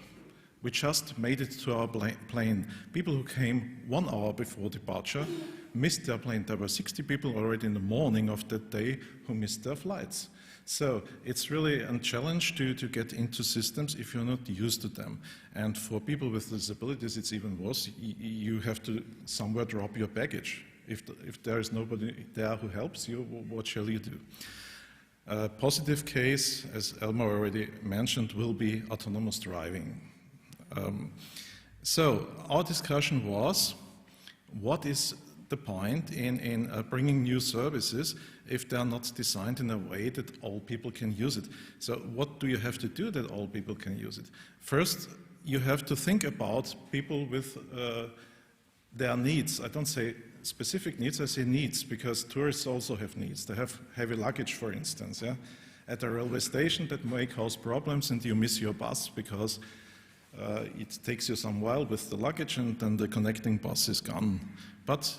We just made it to our plane. People who came 1 hour before departure missed their plane. There were 60 people already in the morning of that day who missed their flights. So it's really a challenge to get into systems if you're not used to them. And for people with disabilities, it's even worse. You have to somewhere drop your baggage. If there is nobody there who helps you, what shall you do? A positive case, as Elmar already mentioned, will be autonomous driving. So our discussion was, what is the point in bringing new services if they are not designed in a way that all people can use it? So what do you have to do that all people can use it? First, you have to think about people with their needs. I don't say specific needs, I say needs, because tourists also have needs. They have heavy luggage, for instance. Yeah? At a railway station, that may cause problems and you miss your bus because it takes you some while with the luggage and then the connecting bus is gone. But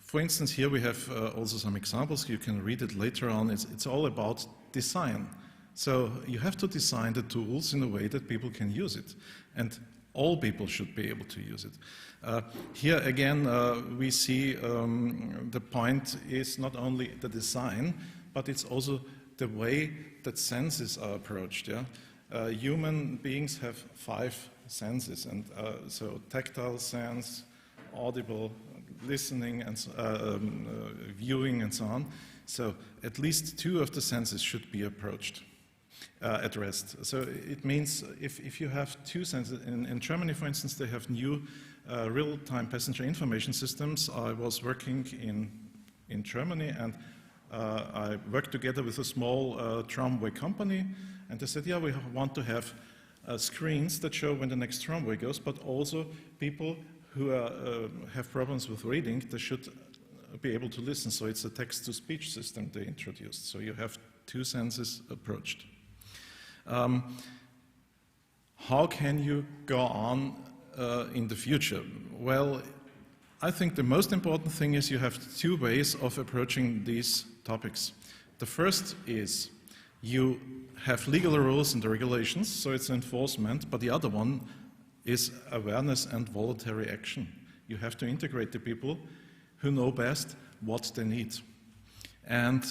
for instance, here we have also some examples. You can read it later on. It's all about design. So you have to design the tools in a way that people can use it. And all people should be able to use it. Here again, we see the point is not only the design, but it's also the way that senses are approached. Yeah? Human beings have 5 senses, and so tactile sense, audible, listening, and viewing, and so on. So at least 2 of the senses should be approached, addressed. So it means if you have 2 senses, in Germany, for instance, they have new real-time passenger information systems. I was working in Germany, and I worked together with a small tramway company, and they said, yeah, we want to have screens that show when the next tramway goes, but also people who have problems with reading, they should be able to listen. So it's a text-to-speech system they introduced. So you have 2 senses approached. How can you go on in the future? Well, I think the most important thing is you have 2 ways of approaching these topics. The first is you have legal rules and regulations, so it's enforcement, but the other one is awareness and voluntary action. You have to integrate the people who know best what they need. And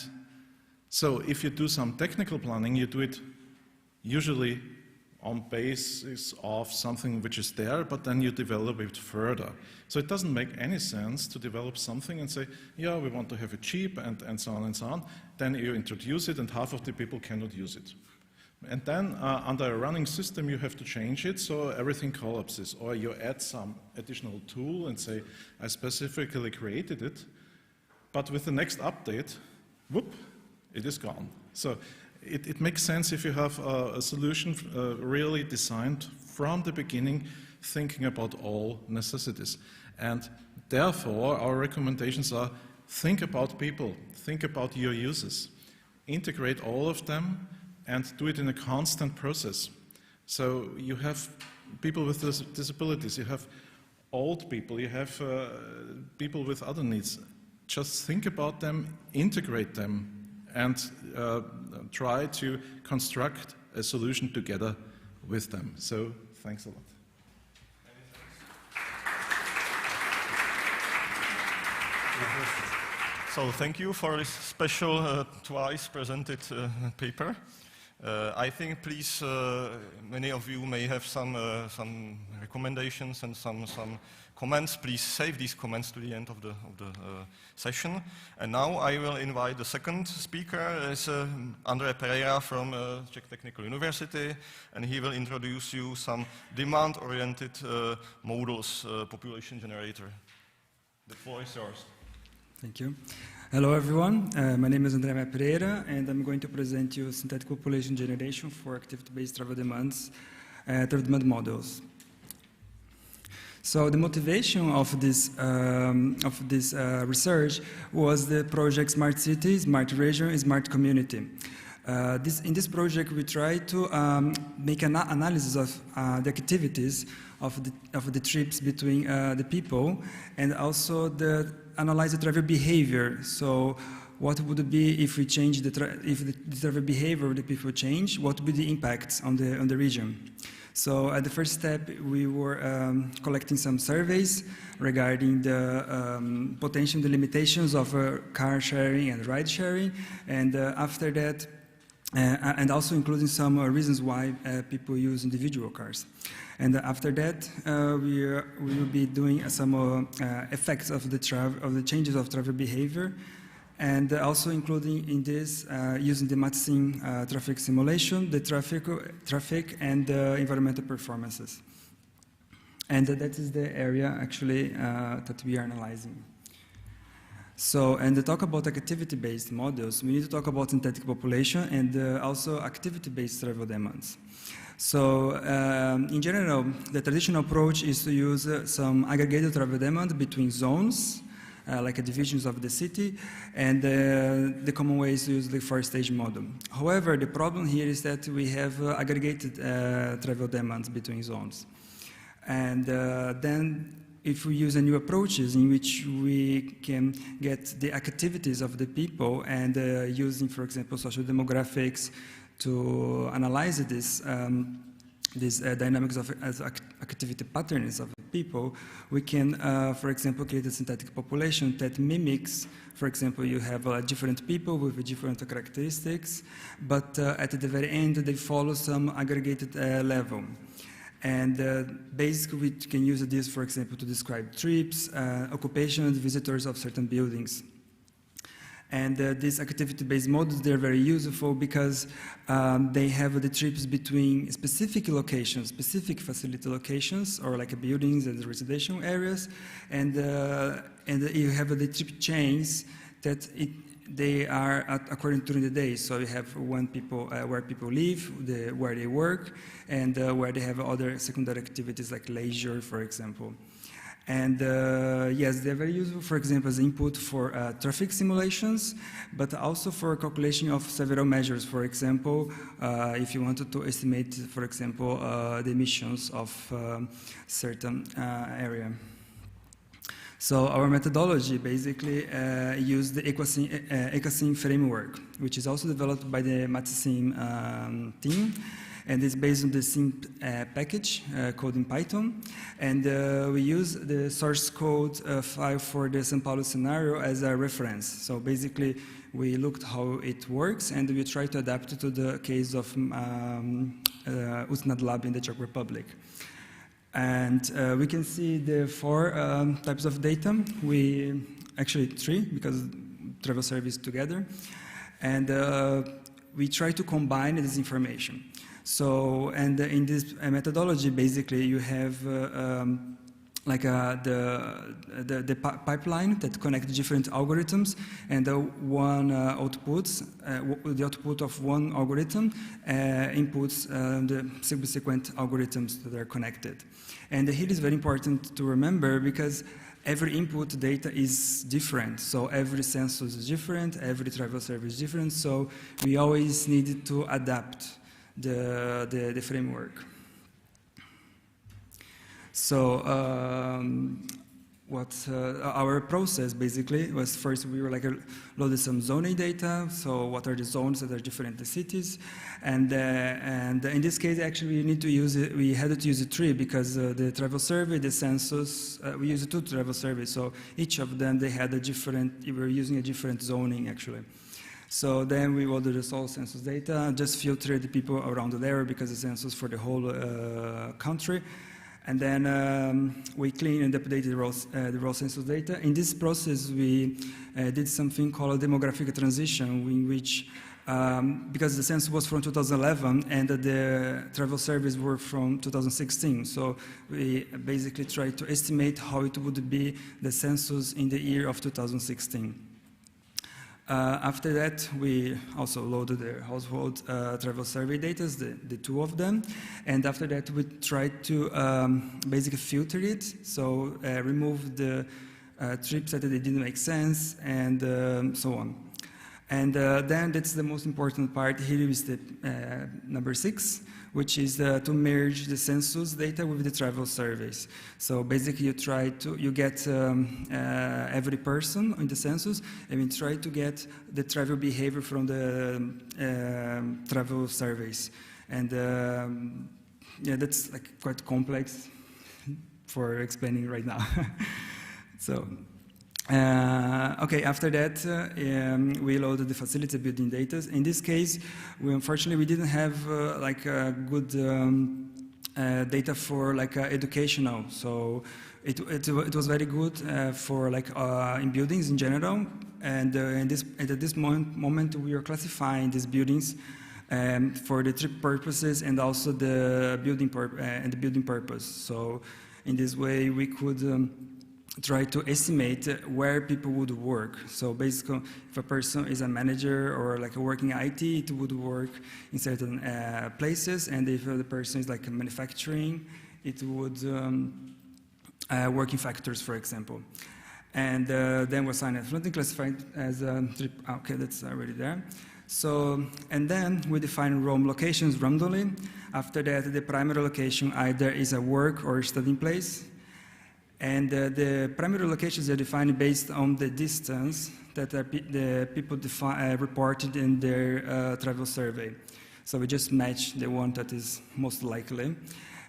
so if you do some technical planning, you do it usually on basis of something which is there, but then you develop it further. So it doesn't make any sense to develop something and say, yeah, we want to have it cheap and so on and so on. Then you introduce it and half of the people cannot use it. And then under a running system, you have to change it so everything collapses. Or you add some additional tool and say, I specifically created it, but with the next update, whoop, it is gone. So it makes sense if you have a solution really designed from the beginning, thinking about all necessities. And therefore, our recommendations are, think about people, think about your users, integrate all of them, and do it in a constant process. So you have people with disabilities, you have old people, you have people with other needs. Just think about them, integrate them, and try to construct a solution together with them. So thanks a lot. So thank you for this special twice presented paper. I think, please, many of you may have some recommendations and some comments. Please save these comments to the end of the session. And now I will invite the second speaker, is André Pereira from Czech Technical University, and he will introduce you some demand-oriented models, population generator. The floor is yours. Thank you. Hello everyone, my name is André Pereira and I'm going to present you synthetic population generation for activity-based travel demand models. So the motivation of this research was the project Smart City, Smart Region, Smart Community. In this project we try to make an analysis of the activities of the trips between the people and also analyze the travel behavior. So what would it be if we change if the travel behavior of the people change, what would be the impacts on the region? So at the first step, we were collecting some surveys regarding the potential limitations of car sharing and ride sharing, and after that, and also including some reasons why people use individual cars. And after that, we will be doing some effects of the changes of travel behavior, and also including in this using the Mathsim traffic simulation, the traffic and environmental performances. And that is the area actually that we are analyzing. So, and to talk about activity-based models, we need to talk about synthetic population and also activity-based travel demands. So, in general, the traditional approach is to use some aggregated travel demand between zones, like divisions of the city, and the common way is to use the four-stage model. However, the problem here is that we have aggregated travel demands between zones. And then if we use new approaches in which we can get the activities of the people and using, for example, social demographics to analyze this dynamics of activity patterns of people, we can, for example, create a synthetic population that mimics, for example, you have different people with different characteristics, but at the very end they follow some aggregated level. And basically we can use this, for example, to describe trips, occupations, visitors of certain buildings. And these activity-based models, they're very useful because they have the trips between specific locations, specific facility locations, or like buildings and residential areas. And you have the trip chains that they are according to the day. So you have where people live, where they work, and where they have other secondary activities like leisure, for example. And yes, they're very useful, for example, as input for traffic simulations, but also for calculation of several measures. For example, if you wanted to estimate, for example, the emissions of certain area. So our methodology basically used the EquaSim framework, which is also developed by the Mathsim team. And it's based on the SIM package code in Python. And we use the source code file for the São Paulo scenario as a reference. So basically, we looked how it works, and we tried to adapt it to the case of USNAD Lab in the Czech Republic. And we can see the four types of data. Actually three, because travel service together. And we try to combine this information. So, and in this methodology, basically, you have like the pipeline that connects different algorithms, and the output of one algorithm inputs the subsequent algorithms that are connected. And here is very important to remember because every input data is different. So every census is different, every travel service is different. So we always need to adapt the framework. So our process basically was first we were like loaded some zoning data. So what are the zones that are different in the cities, and in this case actually we had to use a tree because the travel survey, the census, we used two travel surveys. So each of them they had a different. We were using a different zoning actually. So then we ordered the whole census data, just filtered the people around the area because the census for the whole country. And then we cleaned and updated the raw census data. In this process, we did something called a demographic transition, in which, because the census was from 2011 and the travel surveys were from 2016, so we basically tried to estimate how it would be the census in the year of 2016. After that, we also loaded the household travel survey data, the two of them. And after that, we tried to basically filter it, so remove the trips that didn't make sense, and so on. And then that's the most important part. Here is the number 6, which is to merge the census data with the travel surveys. So basically you get every person in the census, and we try to get the travel behavior from the travel surveys. And yeah, that's like quite complex for explaining right now. So. Okay, after that, we loaded the facility building data. In this case, unfortunately, we didn't have like good data for like educational. So it was very good for like in buildings in general. And at this moment, we are classifying these buildings for the trip purposes and also the building purpose. So in this way, we could try to estimate where people would work. So basically, if a person is a manager or like a working IT, it would work in certain places, and if the person is like manufacturing, it would work in factories, for example. And then we assign a floating classified as a trip. Okay, that's already there. So, and then we define roam locations randomly. After that, the primary location either is a work or studying place. And the primary locations are defined based on the distance that the people reported in their travel survey. So we just match the one that is most likely.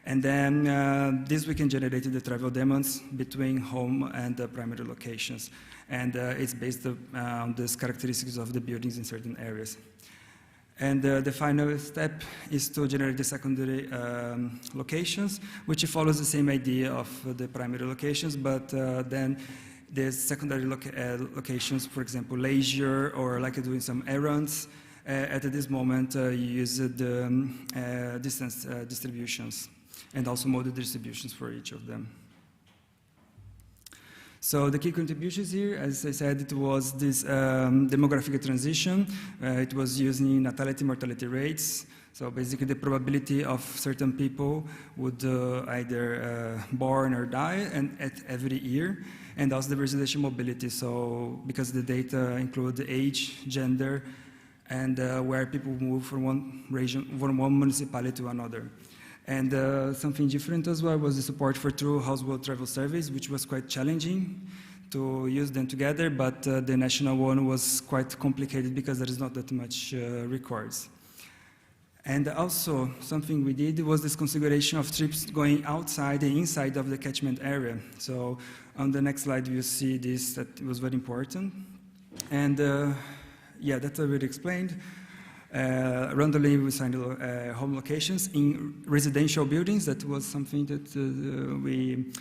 And then this we can generate the travel demands between home and the primary locations. And it's based on these characteristics of the buildings in certain areas. And the final step is to generate the secondary locations, which follows the same idea of the primary locations, but then the secondary locations, for example, leisure or like doing some errands, at this moment you use the distance distributions and also modal distributions for each of them. So the key contributions here, as I said, it was this demographic transition. It was using natality, mortality rates. So basically the probability of certain people would either born or die and at every year. And also the residential mobility. So because the data include the age, gender, and where people move from one region, from one municipality to another. And something different as well was the support for true household travel surveys, which was quite challenging to use them together, but the national one was quite complicated because there is not that much records. And also, something we did was this configuration of trips going outside and inside of the catchment area. So on the next slide, you see this, that was very important. And yeah, that's already explained. Randomly, we assigned home locations in residential buildings. That was something that we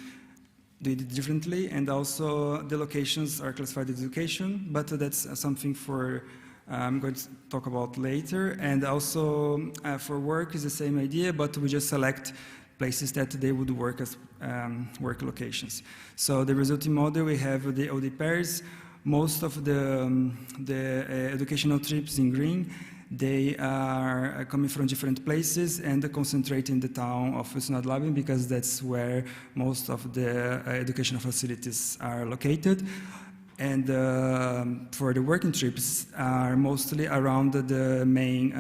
did differently. And also, the locations are classified as education, but that's something for I'm going to talk about later. And also, for work is the same idea, but we just select places that they would work as work locations. So the resulting model, we have the OD pairs. Most of the educational trips in green, they are coming from different places and concentrate in the town of Usnadlabin because that's where most of the educational facilities are located. And for the working trips are mostly around the main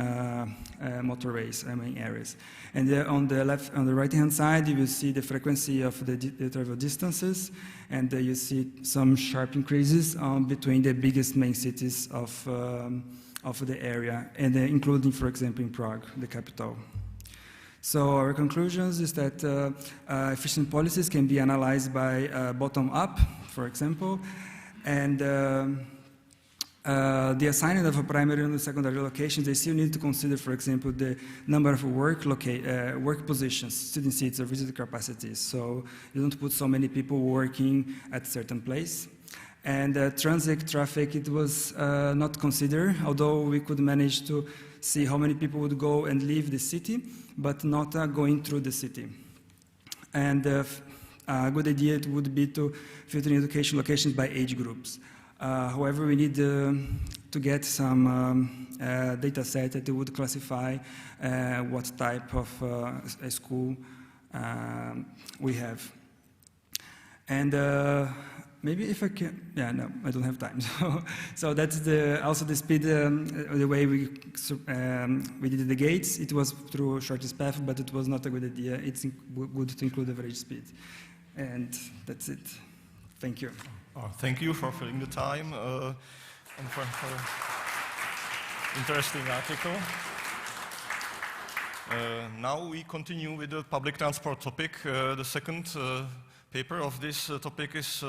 motorways, main areas. And on the right-hand side, you will see the frequency of the travel distances, and you see some sharp increases between the biggest main cities of the area, and including, for example, in Prague, the capital. So our conclusions is that efficient policies can be analyzed by bottom-up, for example, and the assignment of a primary and secondary location, they still need to consider, for example, the number of work positions, student seats, or visitor capacities. So you don't put so many people working at a certain place. And transit traffic, it was not considered, although we could manage to see how many people would go and leave the city, but not going through the city. And a good idea it would be to filter education locations by age groups. However, we need to get some data set that would classify what type of a school we have. And maybe if I can, yeah, no, I don't have time. So that's also the speed, the way we did the gates. It was through shortest path, but it was not a good idea. It's good to include average speed. And that's it. Thank you. Thank you for filling the time and for interesting article. Now we continue with the public transport topic. The second paper of this topic is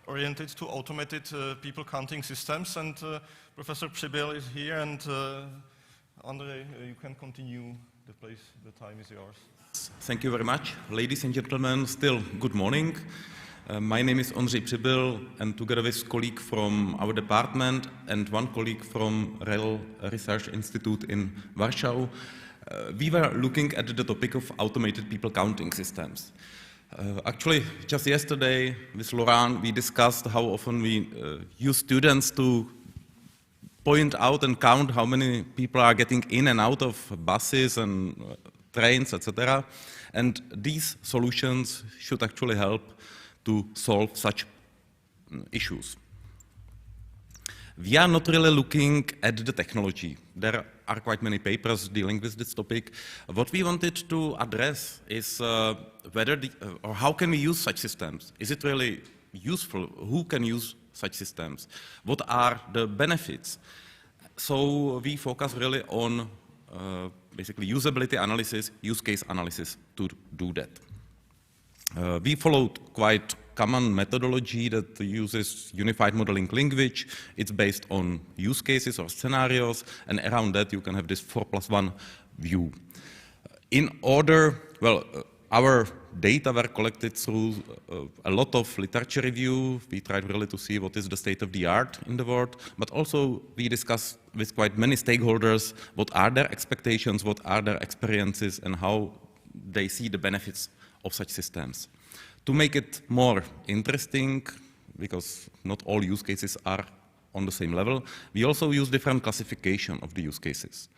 oriented to automated people counting systems, and Professor Přibyl is here, and André, you can continue the place. The time is yours. Thank you very much. Ladies and gentlemen, still good morning. My name is Ondřej Přibyl, and together with a colleague from our department and one colleague from Rail Research Institute in Warsaw, we were looking at the topic of automated people counting systems. Actually, just yesterday with Laurent, we discussed how often we use students to point out and count how many people are getting in and out of buses and trains, etc. And these solutions should actually help to solve such issues. We are not really looking at the technology. There are quite many papers dealing with this topic. What we wanted to address is whether or how can we use such systems? Is it really useful? Who can use such systems? What are the benefits? So we focus really on basically usability analysis, use case analysis to do that. We followed quite common methodology that uses unified modeling language. It's based on use cases or scenarios, and around that you can have this 4+1 view. In order, well, our data were collected through a lot of literature review. We tried really to see what is the state of the art in the world, but also we discussed with quite many stakeholders what are their expectations, what are their experiences, and how they see the benefits of such systems. To make it more interesting, because not all use cases are on the same level, we also use different classification of the use cases.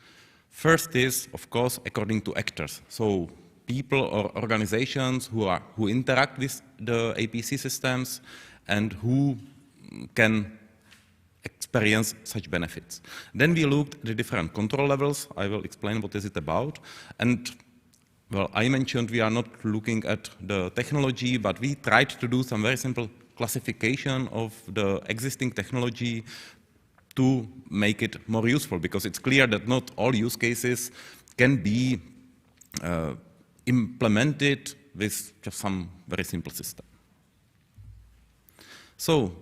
First is, of course, according to actors. So people or organizations who interact with the APC systems and who can experience such benefits. Then we looked at the different control levels. I will explain what is it about. And well, I mentioned we are not looking at the technology, but we tried to do some very simple classification of the existing technology to make it more useful, because it's clear that not all use cases can be implemented with just some very simple system. So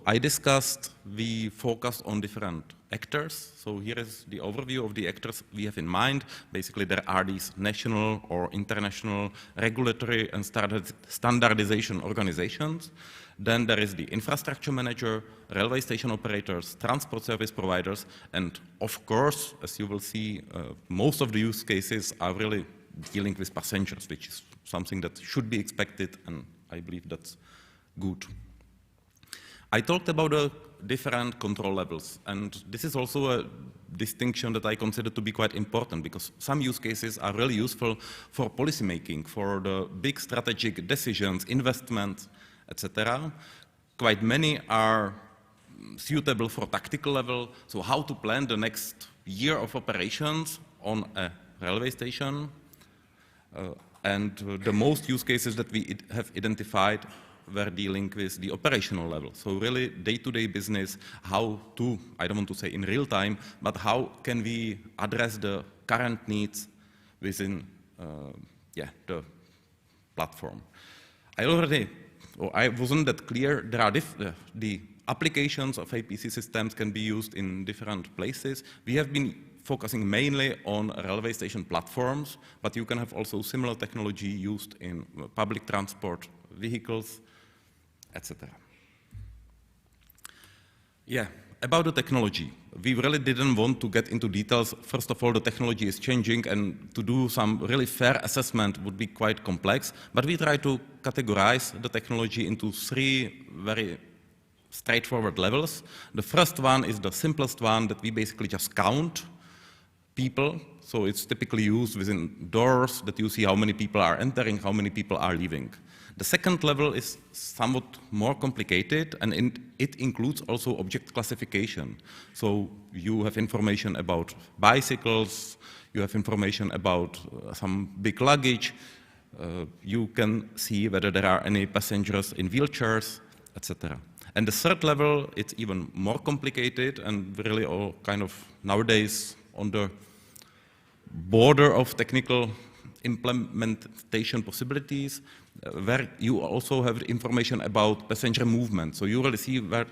we focused on different actors. So here is the overview of the actors we have in mind. Basically, there are these national or international regulatory and standardization organizations. Then there is the infrastructure manager, railway station operators, transport service providers, and of course, as you will see, most of the use cases are really dealing with passengers, which is something that should be expected, and I believe that's good. I talked about the different control levels, and this is also a distinction that I consider to be quite important, because some use cases are really useful for policymaking, for the big strategic decisions, investments, etc. Quite many are suitable for tactical level, so how to plan the next year of operations on a railway station. And the most use cases that we have identified were dealing with the operational level. So really day-to-day business, how to, I don't want to say in real time, but how can we address the current needs within the platform. I wasn't that clear. There are the applications of APC systems can be used in different places. We have been focusing mainly on railway station platforms, but you can have also similar technology used in public transport vehicles, etc. Yeah, about the technology. We really didn't want to get into details. First of all, the technology is changing, and to do some really fair assessment would be quite complex, but we try to categorize the technology into 3 very straightforward levels. The first one is the simplest one, that we basically just count people. So it's typically used within doors, that you see how many people are entering, how many people are leaving. The second level is somewhat more complicated, and it includes also object classification. So you have information about bicycles, you have information about some big luggage, you can see whether there are any passengers in wheelchairs, etc. And the third level, it's even more complicated and really all kind of nowadays on the border of technical implementation possibilities, where you also have information about passenger movement. So you really see where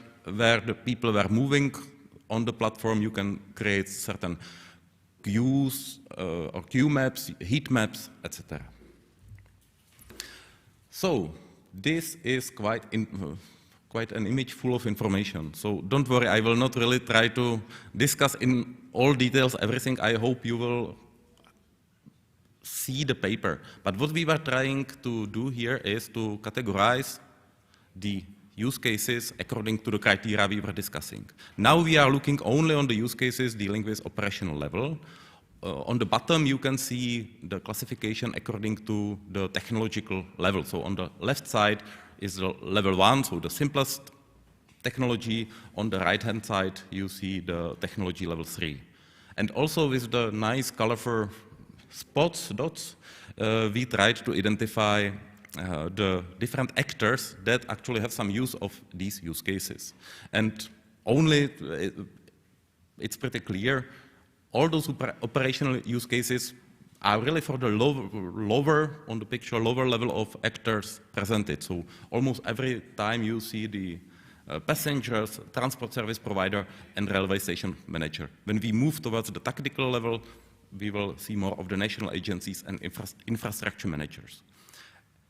the people were moving on the platform. You can create certain queues or queue maps, heat maps, etc. So this is quite an image full of information. So don't worry, I will not really try to discuss in all details everything. I hope you will see the paper. But what we were trying to do here is to categorize the use cases according to the criteria we were discussing. Now we are looking only on the use cases dealing with operational level. On the bottom you can see the classification according to the technological level. So on the left side is the level 1, so the simplest technology. On the right-hand side you see the technology level 3. And also with the nice colorful spots, dots, we tried to identify the different actors that actually have some use of these use cases. And only, it's pretty clear, all those operational use cases are really for the lower, on the picture, lower level of actors presented. So almost every time you see the passengers, transport service provider, and railway station manager. When we move towards the tactical level, we will see more of the national agencies and infrastructure managers.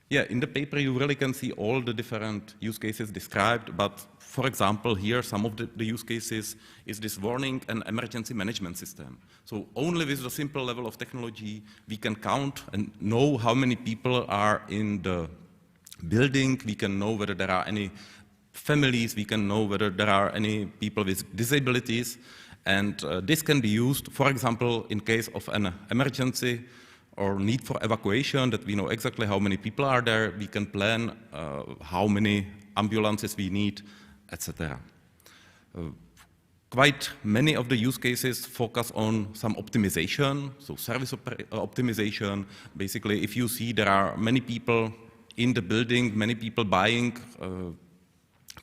Yeah, in the paper you really can see all the different use cases described, but for example here some of the use cases is this warning and emergency management system. So only with the simple level of technology we can count and know how many people are in the building, we can know whether there are any families, we can know whether there are any people with disabilities. And this can be used, for example, in case of an emergency or need for evacuation, that we know exactly how many people are there, we can plan how many ambulances we need, etc. Quite many of the use cases focus on some optimization, so service optimization. Basically, if you see there are many people in the building, many people buying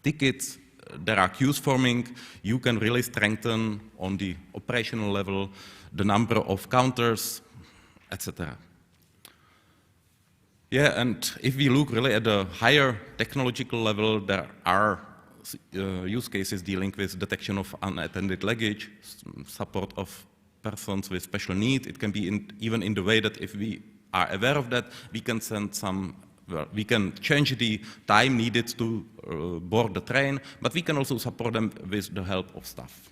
tickets, there are queues forming, you can really strengthen on the operational level the number of counters, etc. Yeah, and if we look really at the higher technological level, there are use cases dealing with detection of unattended luggage, support of persons with special needs. It can be even in the way that if we are aware of that, we can send some we can change the time needed to board the train, but we can also support them with the help of staff.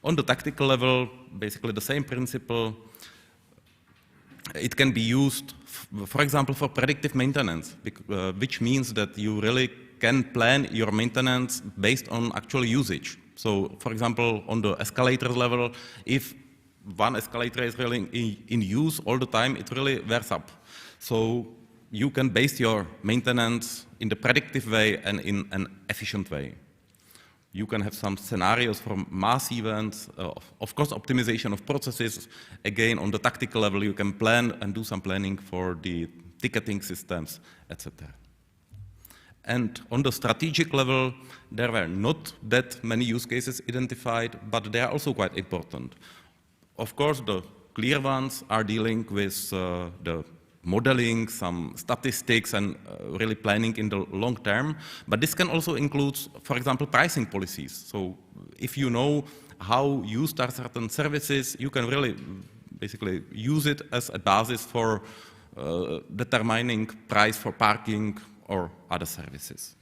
On the tactical level, basically the same principle. It can be used, for example, for predictive maintenance, which means that you really can plan your maintenance based on actual usage. So, for example, on the escalator level, if one escalator is really in use all the time, it really wears up. So you can base your maintenance in the predictive way and in an efficient way. You can have some scenarios for mass events, of course optimization of processes. Again, on the tactical level, you can plan and do some planning for the ticketing systems, etc. And on the strategic level, there were not that many use cases identified, but they are also quite important. Of course, the clear ones are dealing with the modeling, some statistics, and really planning in the long term. But this can also include, for example, pricing policies. So if you know how used are certain services, you can really basically use it as a basis for determining price for parking or other services.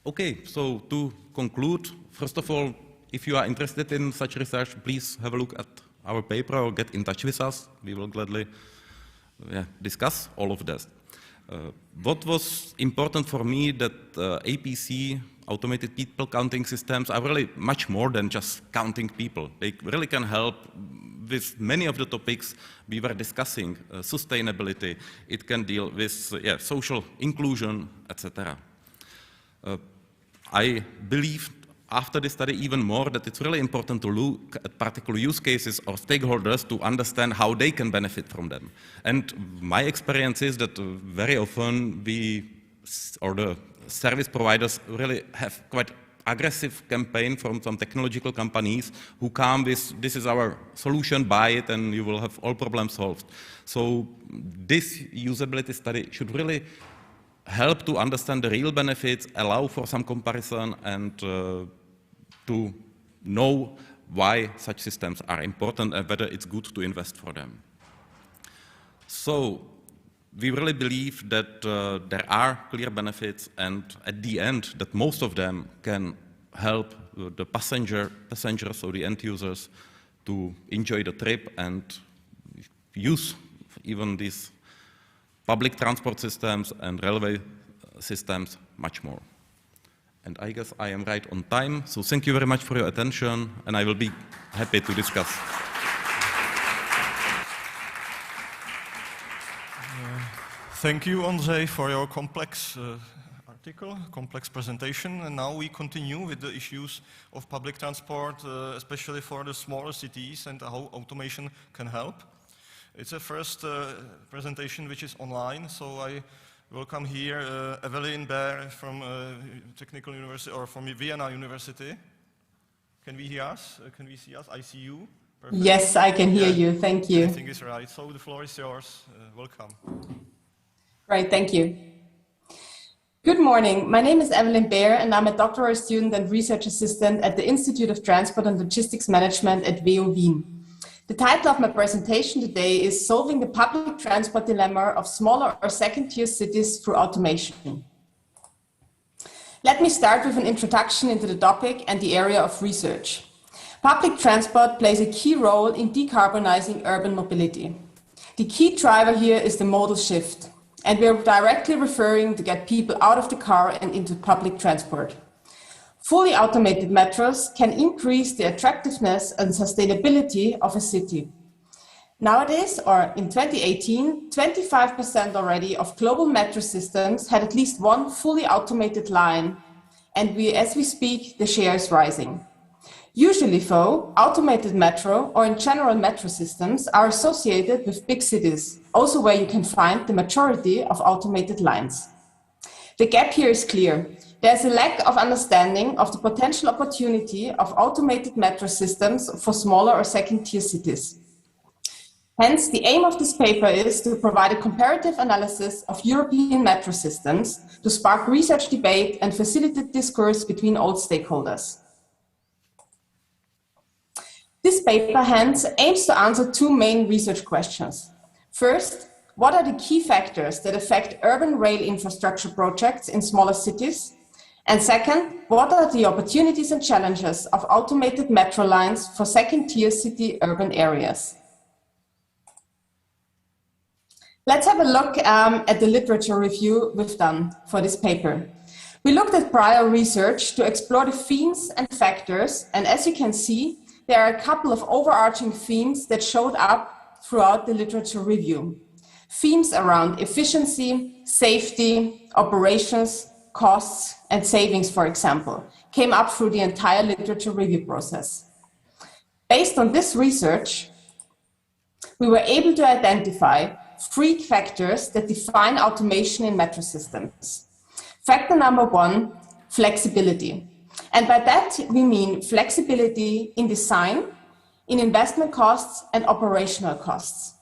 Okay, so to conclude, first of all, if you are interested in such research, please have a look at our paper or get in touch with us. We will gladly discuss all of this. What was important for me that APC, automated people counting systems, are really much more than just counting people. They really can help with many of the topics we were discussing, sustainability. It can deal with social inclusion, etc. I believe after this study even more that it's really important to look at particular use cases or stakeholders to understand how they can benefit from them. And my experience is that very often the service providers really have quite aggressive campaign from some technological companies who come with, this is our solution, buy it and you will have all problems solved. So this usability study should really help to understand the real benefits, allow for some comparison, and to know why such systems are important and whether it's good to invest for them. So we really believe that there are clear benefits, and at the end that most of them can help the passengers, so the end users, to enjoy the trip and use even these public transport systems and railway systems much more. And I guess I am right on time, so thank you very much for your attention, and I will be happy to discuss. Thank you, Ondřej, for your complex article, complex presentation. And now we continue with the issues of public transport, especially for the smaller cities, and how automation can help. It's a first presentation which is online, so I welcome here Evelyn Baer from Technical University, or from Vienna University. Can we hear us? Can we see us? I see you. Perfect. Yes, I can hear you. Thank you. I think it's right. So the floor is yours. Welcome. Right, thank you. Good morning. My name is Evelyn Baer, and I'm a doctoral student and research assistant at the Institute of Transport and Logistics Management at WU Wien. The title of my presentation today is Solving the Public Transport Dilemma of Smaller or Second-Tier Cities Through Automation. Let me start with an introduction into the topic and the area of research. Public transport plays a key role in decarbonizing urban mobility. The key driver here is the modal shift, and we are directly referring to get people out of the car and into public transport. Fully automated metros can increase the attractiveness and sustainability of a city. Nowadays, or in 2018, 25% already of global metro systems had at least one fully automated line, and as we speak, the share is rising. Usually, though, automated metro, or in general metro systems, are associated with big cities, also where you can find the majority of automated lines. The gap here is clear. There's a lack of understanding of the potential opportunity of automated metro systems for smaller or second-tier cities. Hence, the aim of this paper is to provide a comparative analysis of European metro systems to spark research debate and facilitate discourse between all stakeholders. This paper, hence, aims to answer two main research questions. First, what are the key factors that affect urban rail infrastructure projects in smaller cities? And second, what are the opportunities and challenges of automated metro lines for second-tier city urban areas? Let's have a look at the literature review we've done for this paper. We looked at prior research to explore the themes and factors, and as you can see, there are a couple of overarching themes that showed up throughout the literature review. Themes around efficiency, safety, operations, costs, and savings, for example, came up through the entire literature review process. Based on this research, we were able to identify 3 factors that define automation in metro systems. Factor number 1, flexibility. And by that, we mean flexibility in design, in investment costs, and operational costs.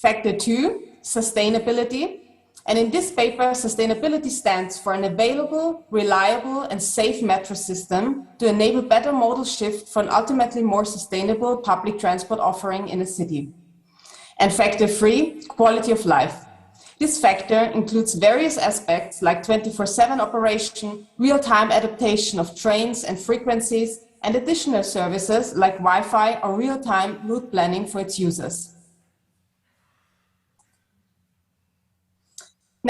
Factor 2, sustainability. And in this paper, sustainability stands for an available, reliable, and safe metro system to enable better modal shift for an ultimately more sustainable public transport offering in a city. And factor 3, quality of life. This factor includes various aspects like 24/7 operation, real-time adaptation of trains and frequencies, and additional services like Wi-Fi or real-time route planning for its users.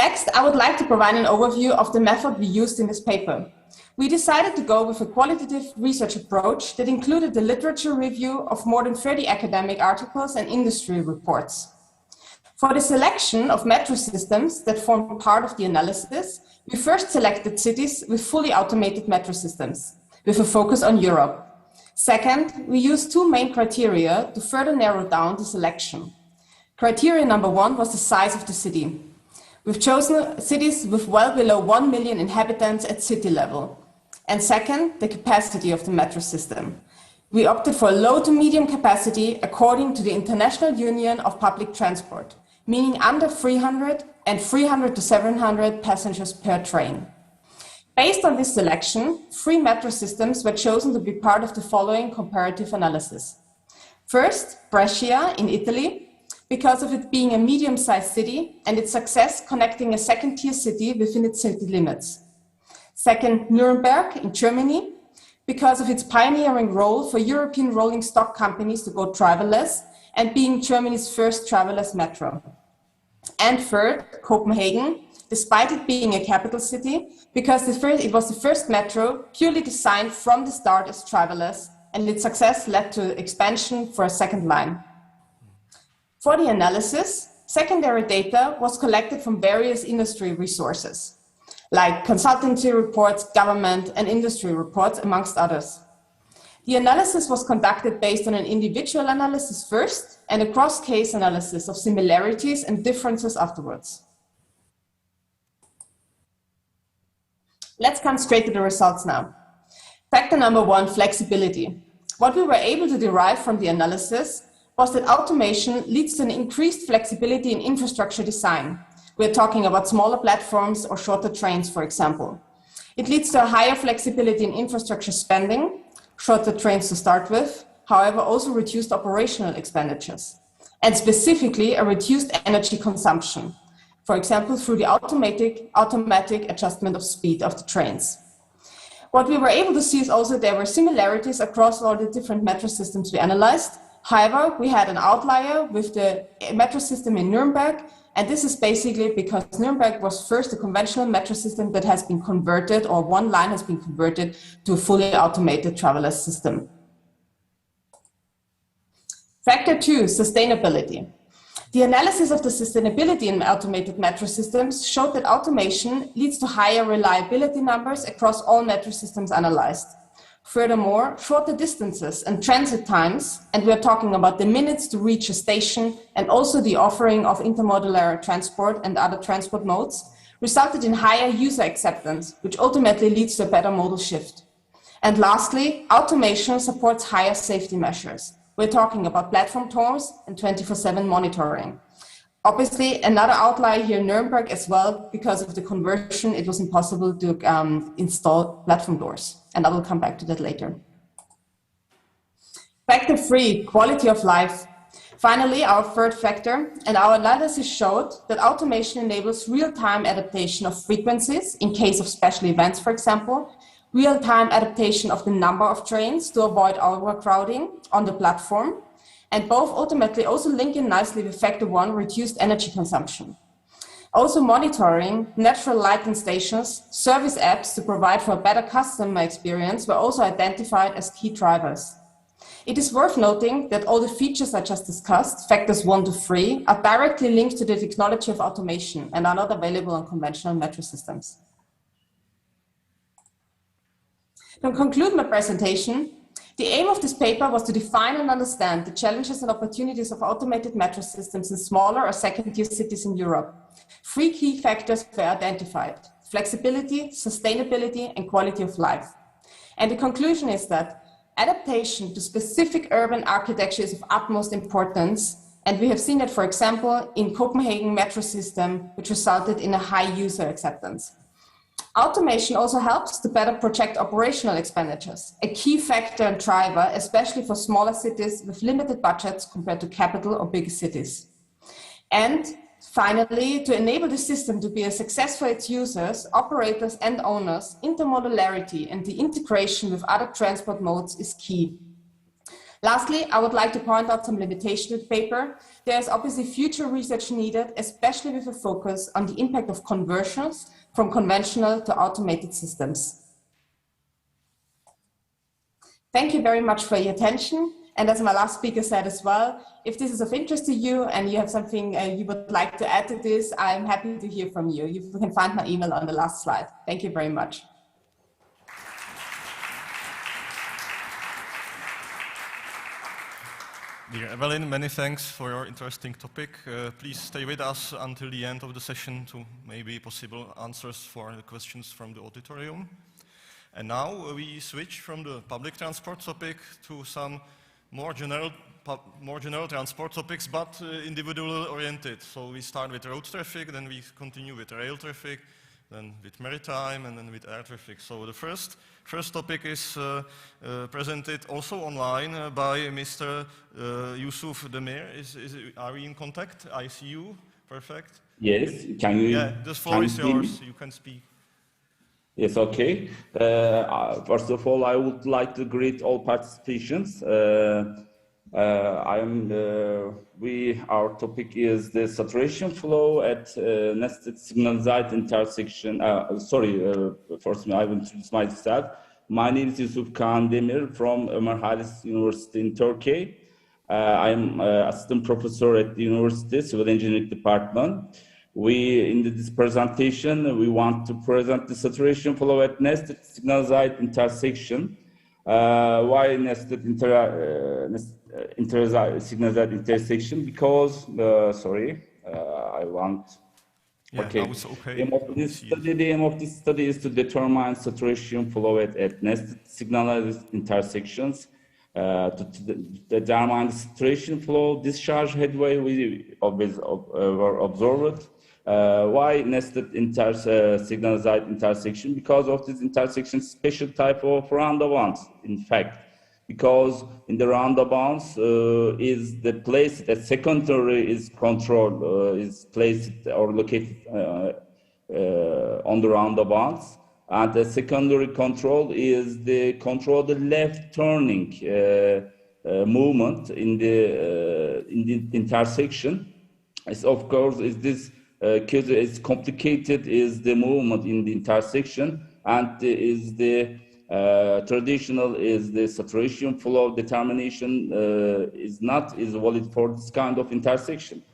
Next, I would like to provide an overview of the method we used in this paper. We decided to go with a qualitative research approach that included the literature review of more than 30 academic articles and industry reports. For the selection of metro systems that formed part of the analysis, we first selected cities with fully automated metro systems, with a focus on Europe. Second, we used two main criteria to further narrow down the selection. Criteria number 1 was the size of the city. We've chosen cities with well below 1 million inhabitants at city level. And second, the capacity of the metro system. We opted for low to medium capacity according to the International Union of Public Transport, meaning under 300 and 300 to 700 passengers per train. Based on this selection, 3 metro systems were chosen to be part of the following comparative analysis. First, Brescia in Italy, because of it being a medium-sized city and its success connecting a second-tier city within its city limits. Second, Nuremberg in Germany, because of its pioneering role for European rolling stock companies to go driverless and being Germany's first driverless metro. And third, Copenhagen, despite it being a capital city, because it was the first metro purely designed from the start as driverless, and its success led to expansion for a second line. For the analysis, secondary data was collected from various industry resources, like consultancy reports, government and industry reports, amongst others. The analysis was conducted based on an individual analysis first and a cross-case analysis of similarities and differences afterwards. Let's come straight to the results now. Factor number 1, flexibility. What we were able to derive from the analysis was that automation leads to an increased flexibility in infrastructure design. We're talking about smaller platforms or shorter trains, for example. It leads to a higher flexibility in infrastructure spending, shorter trains to start with, however, also reduced operational expenditures, and specifically a reduced energy consumption, for example, through the automatic adjustment of speed of the trains. What we were able to see is also there were similarities across all the different metro systems we analyzed. However, we had an outlier with the metro system in Nuremberg, and this is basically because Nuremberg was first a conventional metro system that has been converted, or one line has been converted to a fully automated driverless system. Factor 2, sustainability. The analysis of the sustainability in automated metro systems showed that automation leads to higher reliability numbers across all metro systems analyzed. Furthermore, shorter distances and transit times, and we're talking about the minutes to reach a station, and also the offering of intermodular transport and other transport modes, resulted in higher user acceptance, which ultimately leads to a better modal shift. And lastly, automation supports higher safety measures. We're talking about platform doors and 24/7 monitoring. Obviously, another outlier here in Nuremberg as well, because of the conversion, it was impossible to install platform doors. And I will come back to that later. Factor 3, quality of life. Finally, our third factor, and our analysis showed that automation enables real-time adaptation of frequencies in case of special events, for example, real-time adaptation of the number of trains to avoid overcrowding on the platform, and both ultimately also link in nicely with factor 1, reduced energy consumption. Also monitoring, natural lighting stations, service apps to provide for a better customer experience were also identified as key drivers. It is worth noting that all the features I just discussed, factors 1 to 3, are directly linked to the technology of automation and are not available on conventional metro systems. To conclude my presentation, the aim of this paper was to define and understand the challenges and opportunities of automated metro systems in smaller or second-tier cities in Europe. 3 key factors were identified: flexibility, sustainability, and quality of life. And the conclusion is that adaptation to specific urban architecture is of utmost importance, And we have seen that, for example, in Copenhagen metro system, which resulted in a high user acceptance. Automation also helps to better project operational expenditures, a key factor and driver, especially for smaller cities with limited budgets compared to capital or bigger cities. And finally, to enable the system to be a success for its users, operators and owners, intermodularity and the integration with other transport modes is key. Lastly, I would like to point out some limitations with paper. There is obviously future research needed, especially with a focus on the impact of conversions from conventional to automated systems. Thank you very much for your attention. And as my last speaker said as well, if this is of interest to you and you have something you would like to add to this, I'm happy to hear from you. You can find my email on the last slide. Thank you very much. Dear Evelyn, many thanks for your interesting topic. Please stay with us until the end of the session to maybe possible answers for the questions from the auditorium. And now we switch from the public transport topic to some more general transport topics, but individually oriented. So we start with road traffic, then we continue with rail traffic, then with maritime, and then with air traffic. So the first topic is presented also online by Mr. Yusuf Demir. Are we in contact? I see you. Perfect. Yes. Can you? Yeah, the floor is yours. You can speak. Yes. Okay. First of all, I would like to greet all participants. Our topic is the saturation flow at nested signal site intersection. First I will introduce myself. My name is Yusuf Khan Demir from Ömer Halis University in Turkey. I am assistant professor at the university, Civil Engineering Department. In this presentation, we want to present the saturation flow at nested signal site intersection. Why nested signal site intersection? Because, The aim of this study is to determine saturation flow at nested signal intersections. To determine the saturation flow, discharge headway we always observed. Why nested signal site intersection? Because of this intersection special type of roundabouts, in fact. Because in the roundabouts is the place that secondary is controlled, is placed or located on the roundabouts. And the secondary control is the control the left turning movement in the intersection. It's, of course, is complicated is the movement in the intersection, and is the traditional is the saturation flow determination is valid for this kind of intersection.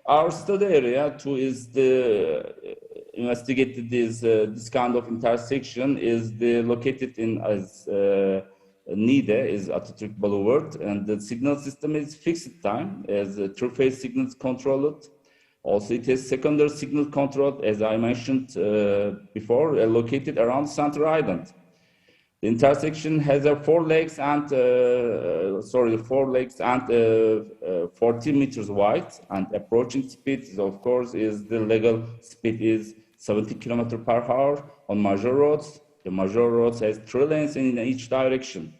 Our study area is investigated this kind of intersection is located in NIDE is Atatürk Boulevard, and the signal system is fixed time as through-phase signals controlled. Also, it is secondary signal controlled, as I mentioned before, located around Center Island. The intersection has 4 legs and 14 meters wide, and approaching speed is, of course, the legal speed is 70 km/h on major roads. The major roads has 3 lanes in each direction.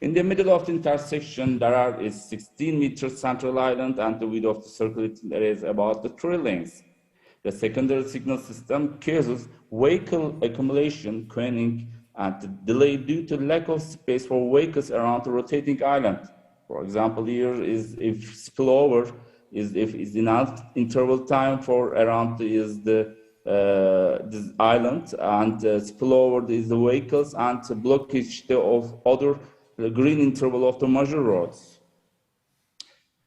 In the middle of the intersection, there is 16 meters central island, and the width of the circulating area is about the 3 lanes. The secondary signal system causes vehicle accumulation, coning, and delay due to lack of space for vehicles around the rotating island. For example, here is if spillover is enough interval time for around this island, and spillover is the vehicles and blockage of other green interval of the major roads.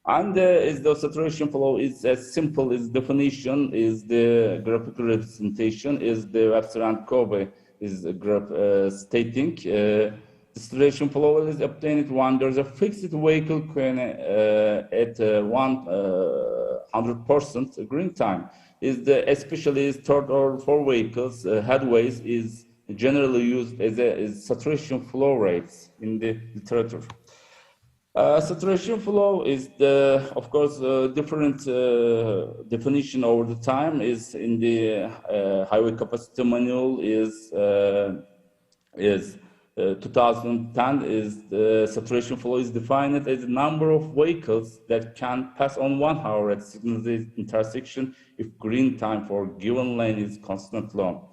And the saturation flow is as simple as definition is the graphical representation is the Webster and Kobe is a graph stating the saturation flow is obtained when there's a fixed vehicle at 100% green time. Especially is third or fourth vehicles headways is generally used as saturation flow rates in the literature. Saturation flow is of course, different definition over the time. Is in the highway capacity manual is 2010 is the saturation flow is defined as the number of vehicles that can pass on 1 hour at signalized intersection if green time for given lane is constant long.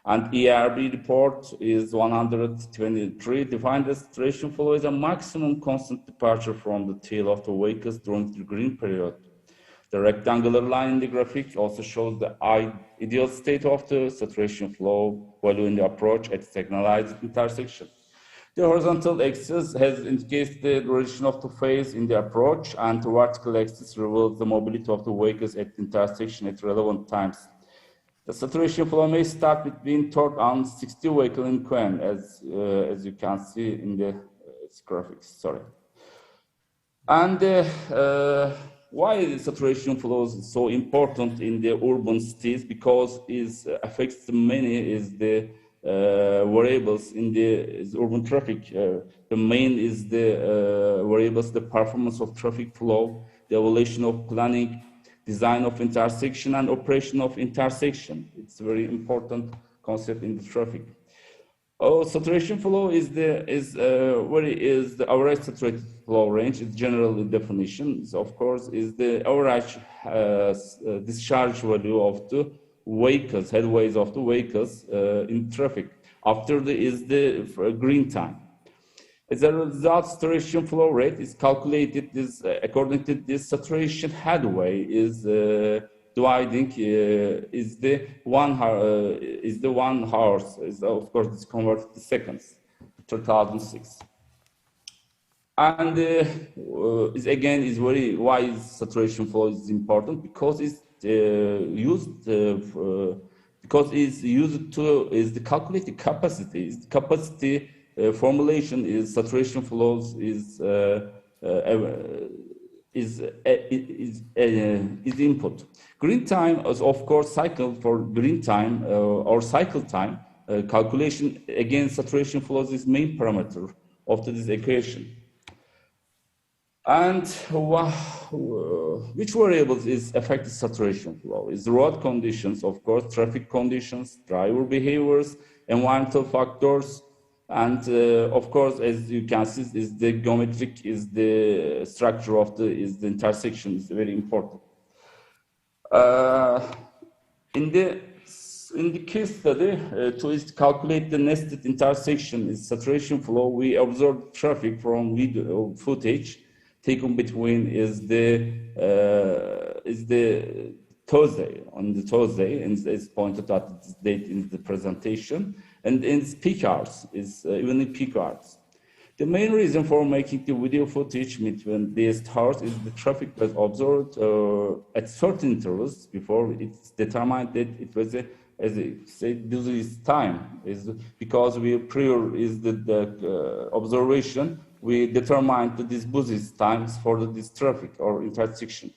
And ERB report is 123, defined as saturation flow as a maximum constant departure from the tail of the vehicles during the green period. The rectangular line in the graphic also shows the ideal state of the saturation flow value in the approach at signalized intersection. The horizontal axis has indicates the duration of the phase in the approach, and the vertical axis reveals the mobility of the vehicles at the intersection at relevant times. The saturation flow may start with being towed on 60 vehicle in Quen, as you can see in the graphics. Sorry. And why the saturation flows is so important in the urban cities? Because it affects many is the variables in the urban traffic. The main is the variables, the performance of traffic flow, the evaluation of planning, design of intersection, and operation of intersection. It's a very important concept in the traffic. Saturation flow is the average saturated flow range. Its general definition, of course, is the average discharge value of the vehicles, headways of the vehicles in traffic after the green time. As a result, saturation flow rate is calculated according to this saturation headway is dividing is the 1 horse is of course it's converted to seconds, 2006. And is again is very why is saturation flow is important, because it's used because it's used to is the calculated capacity. Is the capacity formulation is saturation flows is input. Green time is of course cycle for green time or cycle time calculation. Again, saturation flows is main parameter of this equation. And which variables is affect the saturation flow? Is road conditions, of course, traffic conditions, driver behaviors, environmental factors, and of course, as you can see, is the geometric, is the structure of the intersection is very important. In the case study, to calculate the nested intersection is saturation flow, we observed traffic from video footage taken between is the Thursday, on the Thursday, and it's pointed at this date in the presentation, and in peak hours, is even in peak hours. The main reason for making the video footage between these hours is the traffic was observed at certain intervals before it's determined that it was as I said, this time is because we prior is the observation, we determined these buses times for this traffic or intersection.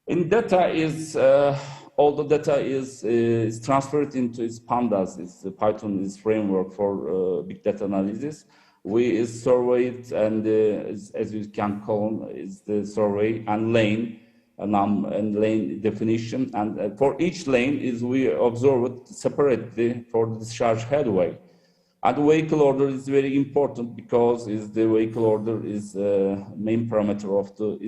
In data is all the data is transferred into its pandas. It's Python is framework for big data analysis. We surveyed and as you can call them, is the survey and lane and lane definition, and for each lane is we observed separately for the discharge headway. And the vehicle order is very important because is the vehicle order is main parameter of the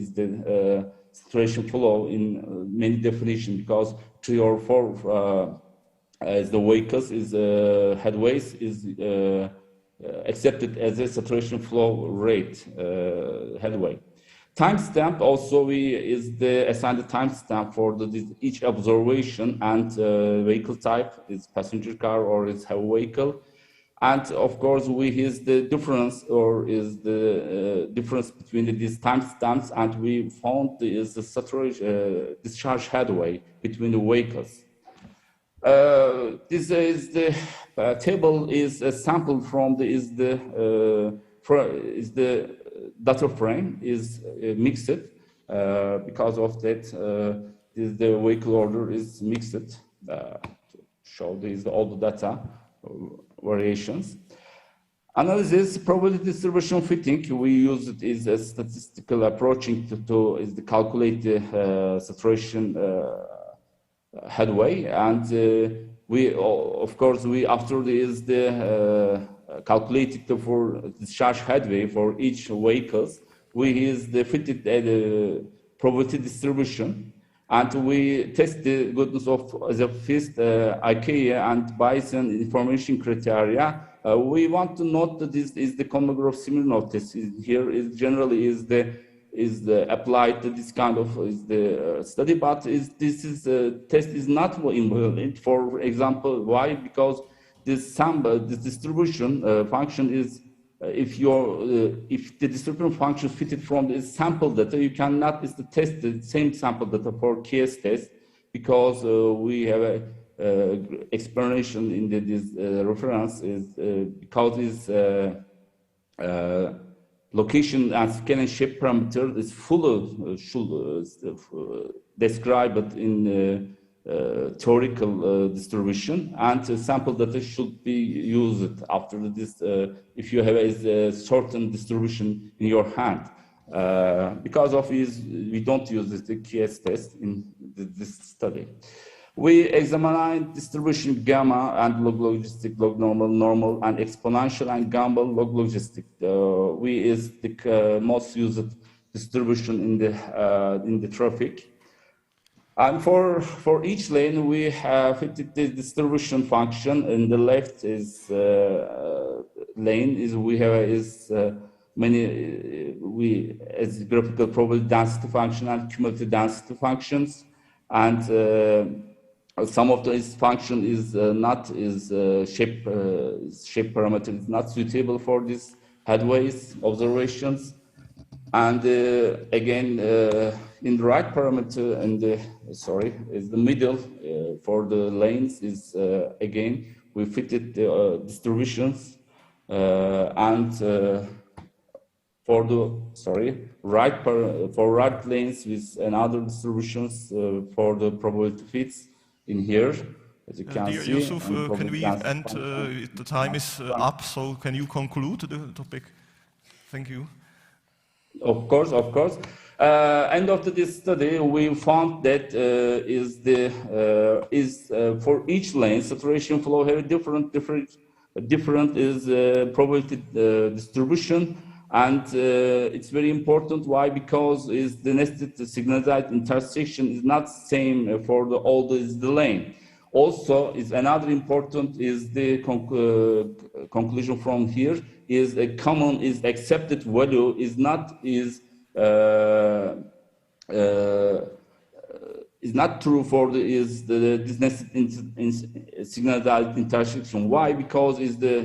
saturation flow in many definitions, because 3 or 4 as the vehicles is headways is accepted as a saturation flow rate headway. Timestamp also is the assigned timestamp for each observation, and vehicle type is passenger car or is heavy vehicle. And of course, is the difference or is the difference between these timestamps, and we found is the saturation discharge headway between the vehicles. This is the table is a sample from the data frame is mixed because of that the vehicle order is mixed to show all the data variations. Analysis, probability distribution fitting, we use it as a statistical approaching to is the calculate the saturation headway, and we of course we after is the calculated for discharge headway for each vehicles. We use the fitted probability distribution, and we test the goodness of the first IKEA and Bayesian information criteria. We want to note that this is the Kolmogorov-Smirnov test. Here is generally is the applied to this kind of study, but this test is not invalid. For example, why? Because this distribution function is if the distribution function fitted from the sample data, you cannot test the same sample data for KS test, because we have a explanation in this reference is because this location and scale and shape parameter is fully described in theoretical distribution, and sample data should be used after this if you have a certain distribution in your hand. Because of this, we don't use the KS test in this study. We examine distribution gamma and log logistic, log normal, and exponential and gamma log logistic. We is the most used distribution in the traffic. And for each lane, we have the distribution function. In the left is lane is we have many as graphical probability density function and cumulative density functions, and some of this function is shape parameter is not suitable for these headways observations, and again in the right parameter and is the middle for the lanes is again we fitted the distributions and for the right lanes with another distributions for the probability fits in here, as you can dear see. Yusuf, can we end? The time is up, so can you conclude the topic? Thank you. Of course, of course. End of this study, we found that for each lane, saturation flow have different is probability distribution, and it's very important. Why? Because is the nested signalized intersection is not same for all the lane. Also, is another important is the conclusion from here is a common is accepted value is not true for this nested signalized intersection. Why? Because is the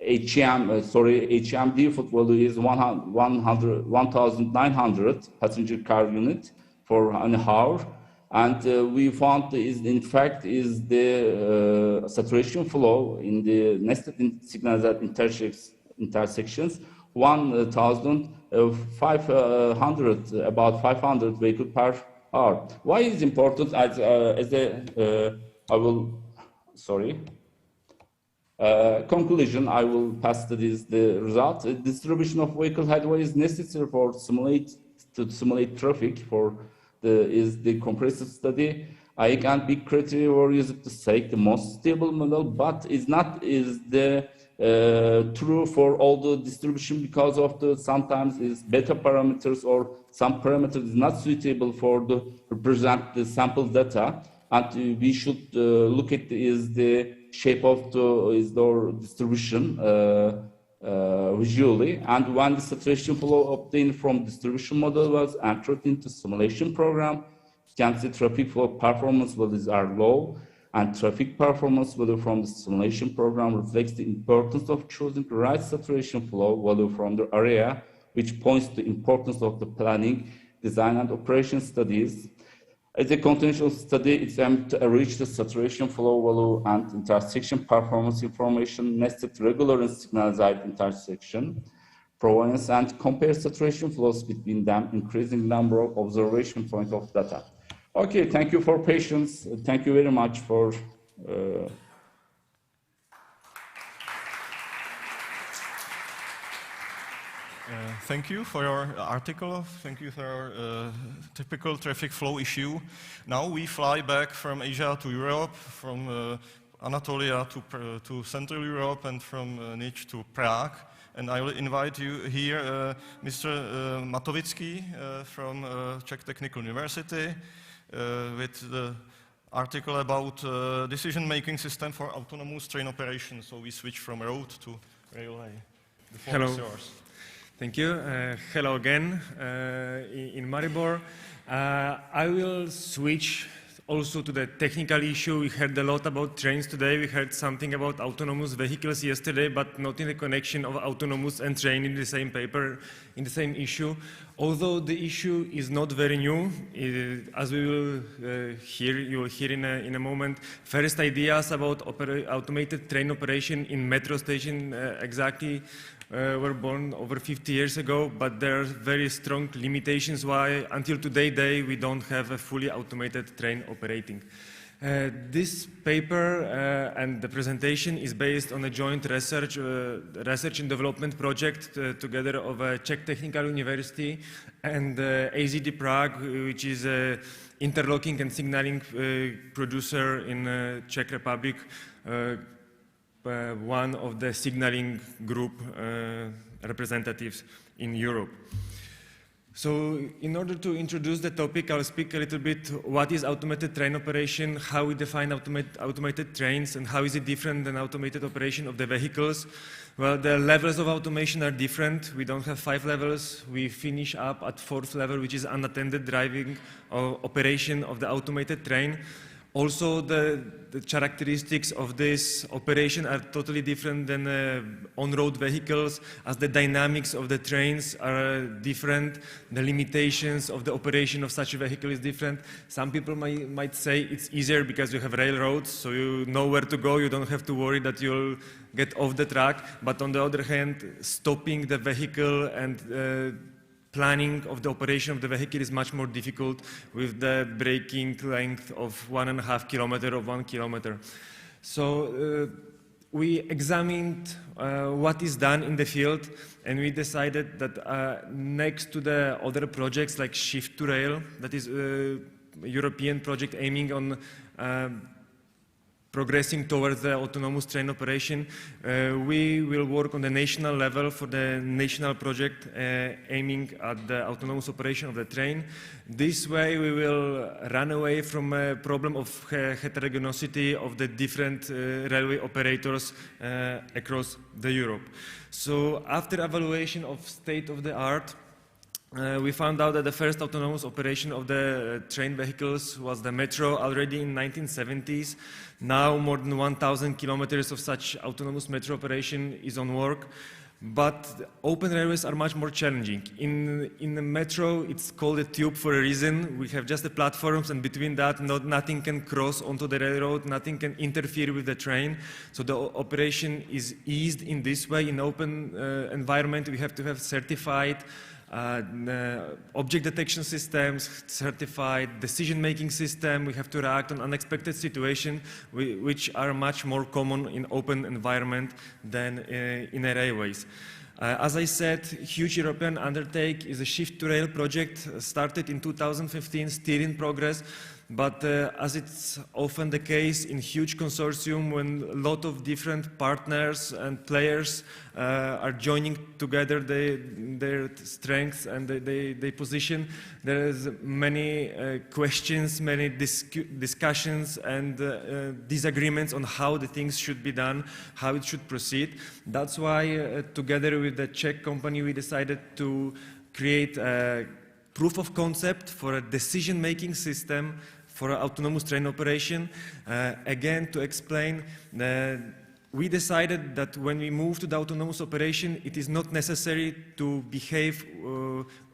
HM default value is 1,900 passenger car unit for an hour, and we found is in fact is the saturation flow in the nested signalized intersections 1,500 about 500 vehicles per hour. Why is important? Conclusion, I will pass to this the result. Distribution of vehicle headway is necessary for simulate traffic for the comprehensive study. I can't be criteria or use it to select the most stable model, but it's not true for all the distribution because of sometimes is beta parameters or some parameters is not suitable for the represent the sample data, and we should look at the shape of the distribution visually, and when the saturation flow obtained from distribution model was entered into simulation program, you can see traffic flow performance values are low, and traffic performance value from the simulation program reflects the importance of choosing the right saturation flow value from the area, which points to the importance of the planning, design, and operation studies. As a continuation study, it's aimed to reach the saturation flow value and intersection performance information nested regular and signalized intersection provenance, and compare saturation flows between them, increasing number of observation points of data. Okay, thank you for patience. Thank you very much for Thank you for your article. Thank you for your typical traffic flow issue. Now we fly back from Asia to Europe, from Anatolia to Central Europe, and from Niš to Prague. And I will invite you here, Mr. Matovický from Czech Technical University, with the article about decision-making system for autonomous train operation. So we switch from road to railway. The floor is yours. Thank you. Hello again in Maribor. I will switch also to the technical issue. We heard a lot about trains today. We heard something about autonomous vehicles yesterday, but not in the connection of autonomous and train in the same paper, in the same issue. Although the issue is not very new, as we will you will hear in a moment, first ideas about automated train operation in metro station exactly were born over 50 years ago, but there are very strong limitations why until today we don't have a fully automated train operating. This paper and the presentation is based on a joint research and development project together of a Czech Technical University and AZD Prague, which is an interlocking and signaling producer in Czech Republic, one of the signaling group representatives in Europe. So in order to introduce the topic, I'll speak a little bit what is automated train operation, how we define automated trains, and how is it different than automated operation of the vehicles. Well, the levels of automation are different. We don't have 5 levels. We finish up at 4th level, which is unattended driving or operation of the automated train. Also, the characteristics of this operation are totally different than on-road vehicles, as the dynamics of the trains are different, the limitations of the operation of such a vehicle is different. Some people might say it's easier because you have railroads, so you know where to go, you don't have to worry that you'll get off the track. But on the other hand, stopping the vehicle and planning of the operation of the vehicle is much more difficult with the braking length of 1.5 kilometers or 1 kilometer. So we examined what is done in the field, and we decided that next to the other projects like Shift to Rail, that is a European project aiming on progressing towards the autonomous train operation, we will work on the national level for the national project aiming at the autonomous operation of the train. This way we will run away from a problem of heterogeneity of the different railway operators across the Europe. So after evaluation of state of the art, we found out that the first autonomous operation of the train vehicles was the metro already in 1970s. Now more than 1,000 kilometers of such autonomous metro operation is on work. But open railways are much more challenging. In the metro, it's called a tube for a reason. We have just the platforms, and between that, nothing can cross onto the railroad, nothing can interfere with the train. So the operation is eased in this way. In open environment, we have to have certified object detection systems, certified decision-making system. We have to react on unexpected situations, which are much more common in open environment than in railways. As I said, huge European undertaking is a Shift to Rail project, started in 2015, still in progress. But as it's often the case in huge consortium, when a lot of different partners and players are joining together their strengths and their position, there's many questions, many discussions and disagreements on how the things should be done, how it should proceed. That's why together with the Czech company we decided to create a proof of concept for a decision-making system for autonomous train operation. Again, to explain, we decided that when we move to the autonomous operation, it is not necessary to behave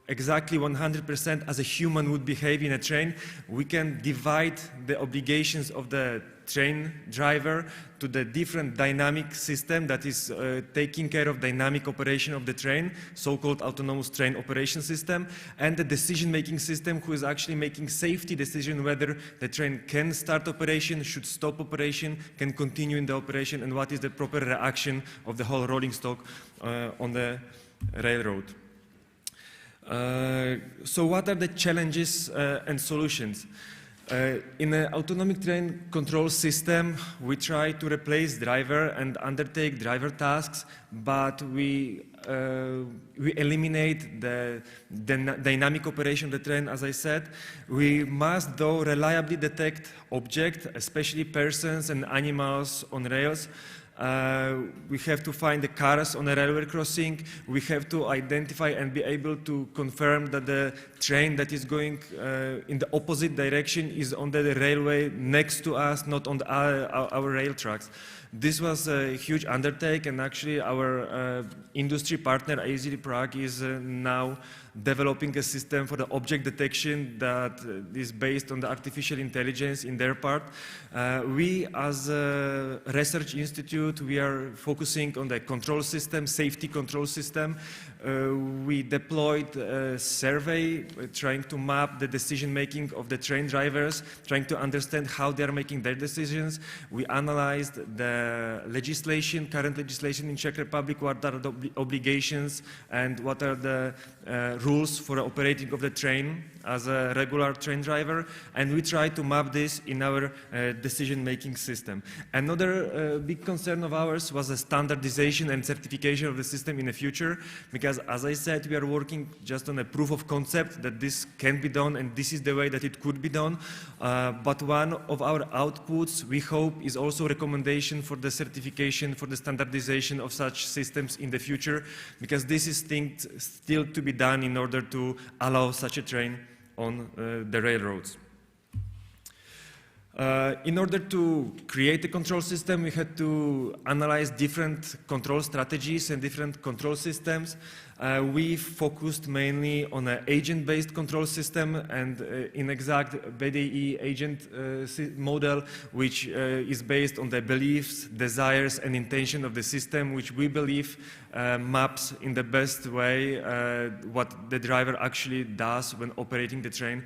exactly 100% as a human would behave in a train. We can divide the obligations of the train driver to the different dynamic system that is taking care of dynamic operation of the train, so-called autonomous train operation system, and the decision-making system who is actually making safety decision whether the train can start operation, should stop operation, can continue in the operation, and what is the proper reaction of the whole rolling stock on the railroad. So what are the challenges and solutions? In an autonomic train control system, we try to replace driver and undertake driver tasks, but we eliminate the dynamic operation of the train, as I said. We must, though, reliably detect objects, especially persons and animals on rails. We have to find the cars on a railway crossing. We have to identify and be able to confirm that the train that is going in the opposite direction is on the railway next to us, not on our rail tracks. This was a huge undertaking, and actually our industry partner, AZD Prague, is now developing a system for the object detection that is based on the artificial intelligence in their part. We, as a research institute, we are focusing on the control system, safety control system. We deployed a survey trying to map the decision-making of the train drivers, trying to understand how they are making their decisions. We analyzed the legislation, current legislation in Czech Republic, what are the obligations and what are the rules for operating of the train as a regular train driver, and we try to map this in our decision-making system. Another big concern of ours was the standardization and certification of the system in the future, because as I said, we are working just on a proof of concept that this can be done and this is the way that it could be done. But one of our outputs, we hope, is also a recommendation for the certification, for the standardization of such systems in the future, because this is things still to be done in order to allow such a train on the railroads. In order to create a control system, we had to analyze different control strategies and different control systems. We focused mainly on an agent-based control system and in exact BDE agent model, which is based on the beliefs, desires, and intention of the system, which we believe maps in the best way what the driver actually does when operating the train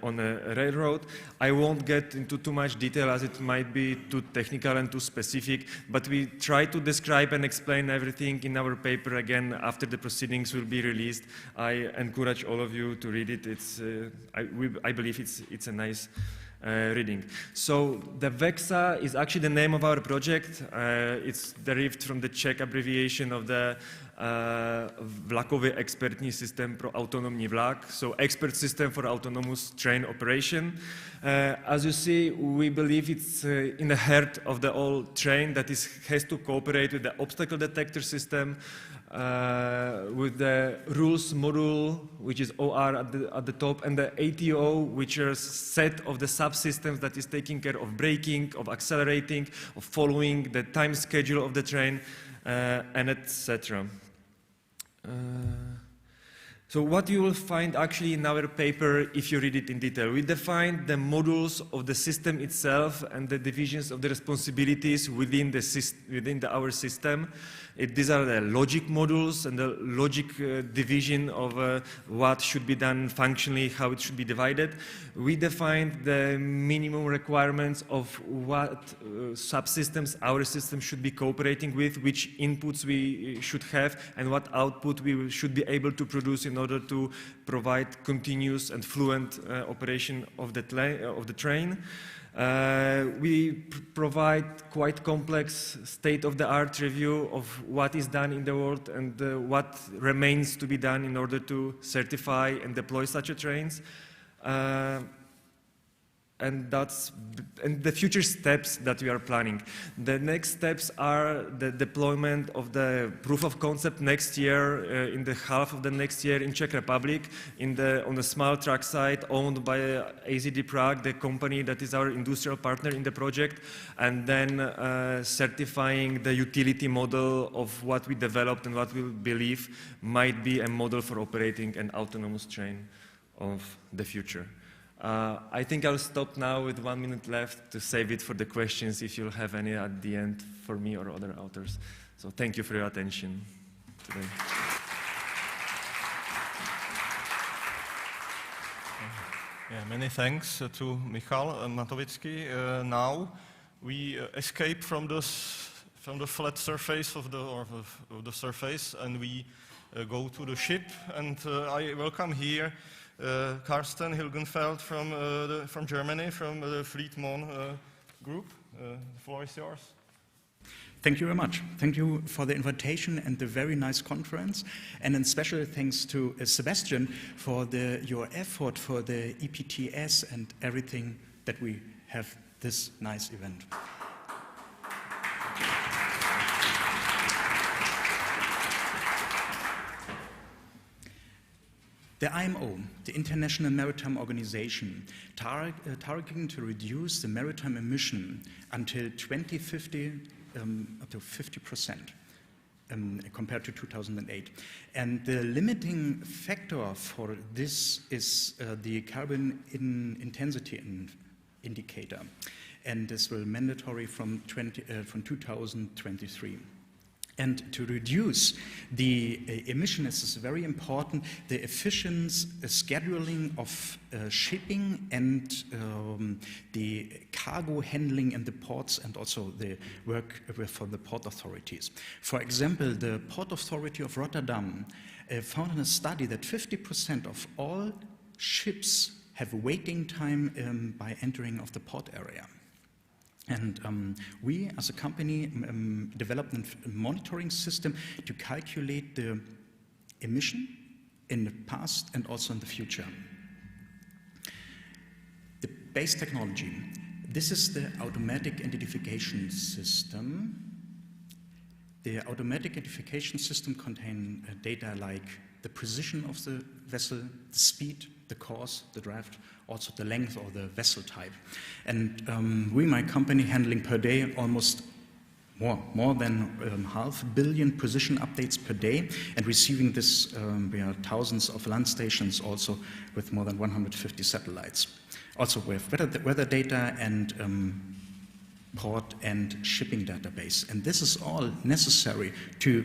on a railroad. I won't get into too much detail as it might be too technical and too specific, but we try to describe and explain everything in our paper again after the proceedings will be released. I encourage all of you to read it. I believe it's a nice reading. So the VEXA is actually the name of our project. It's derived from the Czech abbreviation of the Vlakový expertní systém pro autonomní vlak, so expert system for autonomous train operation. As you see, we believe it's in the heart of the old train that has to cooperate with the obstacle detector system, with the rules module, which is OR at the top, and the ATO, which is a set of the subsystems that is taking care of braking, of accelerating, of following the time schedule of the train, and etc. So what you will find actually in our paper, if you read it in detail, we defined the modules of the system itself and the divisions of the responsibilities within our system. These are the logic modules and the logic division of what should be done functionally, how it should be divided. We defined the minimum requirements of what subsystems our system should be cooperating with, which inputs we should have, and what output we should be able to produce in order to provide continuous and fluent operation of the train. We provide quite complex state-of-the-art review of what is done in the world and what remains to be done in order to certify and deploy such a trains. And the future steps that we are planning. The next steps are the deployment of the proof of concept next year, in the half of the next year in Czech Republic, on the small track site owned by AZD Prague, the company that is our industrial partner in the project, and then certifying the utility model of what we developed and what we believe might be a model for operating an autonomous train of the future. I think I'll stop now with 1 minute left to save it for the questions if you'll have any at the end for me or other authors. So thank you for your attention today. Yeah, many thanks to Michal Matovický. Now we escape from the flat surface of the surface, and we go to the ship. And I welcome here Carsten Hilgenfeld from Germany, from the Fleet Mon group. The floor is yours. Thank you very much. Thank you for the invitation and the very nice conference. And special thanks to Sebastian for your effort for the EPTS and everything that we have this nice event. The IMO, the International Maritime Organization, targeting to reduce the maritime emission until 2050 up to 50% compared to 2008. And the limiting factor for this is the carbon intensity indicator. And this will be mandatory from 2023. And to reduce the emissions is very important, the efficient scheduling of shipping and the cargo handling in the ports, and also the work for the port authorities. For example, the Port Authority of Rotterdam found in a study that 50% of all ships have waiting time by entering of the port area. And we, as a company, developed a monitoring system to calculate the emission in the past and also in the future. The base technology. This is the automatic identification system. The automatic identification system contains data like the position of the vessel, the speed, the course, the draft, also the length or the vessel type. And we, my company, handling per day almost more than 500 million position updates per day, and receiving this via thousands of land stations, also with more than 150 satellites. Also we have weather data and port and shipping database. And this is all necessary to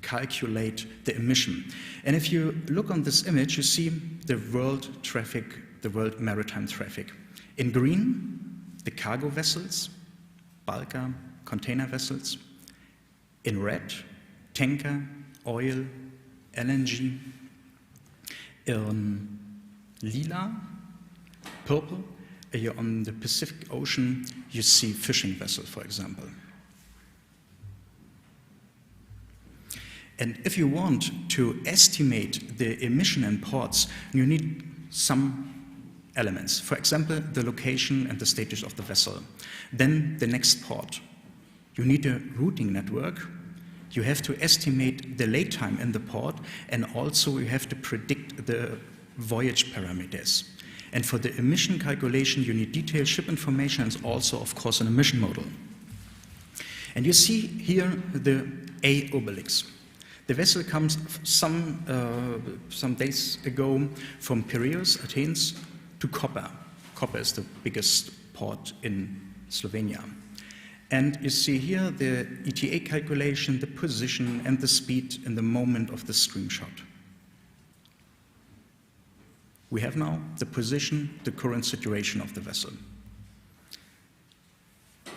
calculate the emission. And if you look on this image, you see the world traffic, the world maritime traffic. In green, the cargo vessels, bulker, container vessels. In red, tanker, oil, LNG. In lila, purple, here on the Pacific Ocean, you see fishing vessels, for example. And if you want to estimate the emission in ports, you need some elements. For example, the location and the status of the vessel. Then the next port. You need a routing network. You have to estimate the lay time in the port, and also you have to predict the voyage parameters. And for the emission calculation, you need detailed ship information and also, of course, an emission model. And you see here the A obelix. The vessel comes some days ago from Piraeus, Athens, to Koper. Koper is the biggest port in Slovenia. And you see here the ETA calculation, the position, and the speed in the moment of the screenshot. We have now the position, the current situation of the vessel.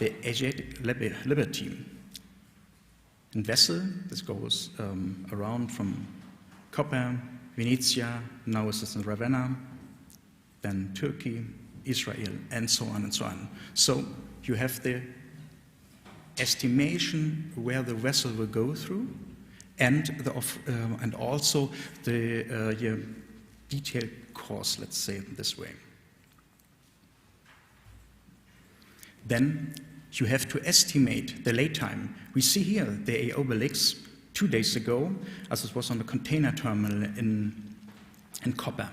The Asiatic Liberty. A vessel, this goes around from Koper, Venezia, now it's in Ravenna, then Turkey, Israel, and so on and so on. So you have the estimation where the vessel will go through, and also the detailed course, let's say it this way. Then you have to estimate the lay time. We see here the obelix 2 days ago, as it was on the container terminal in Koper.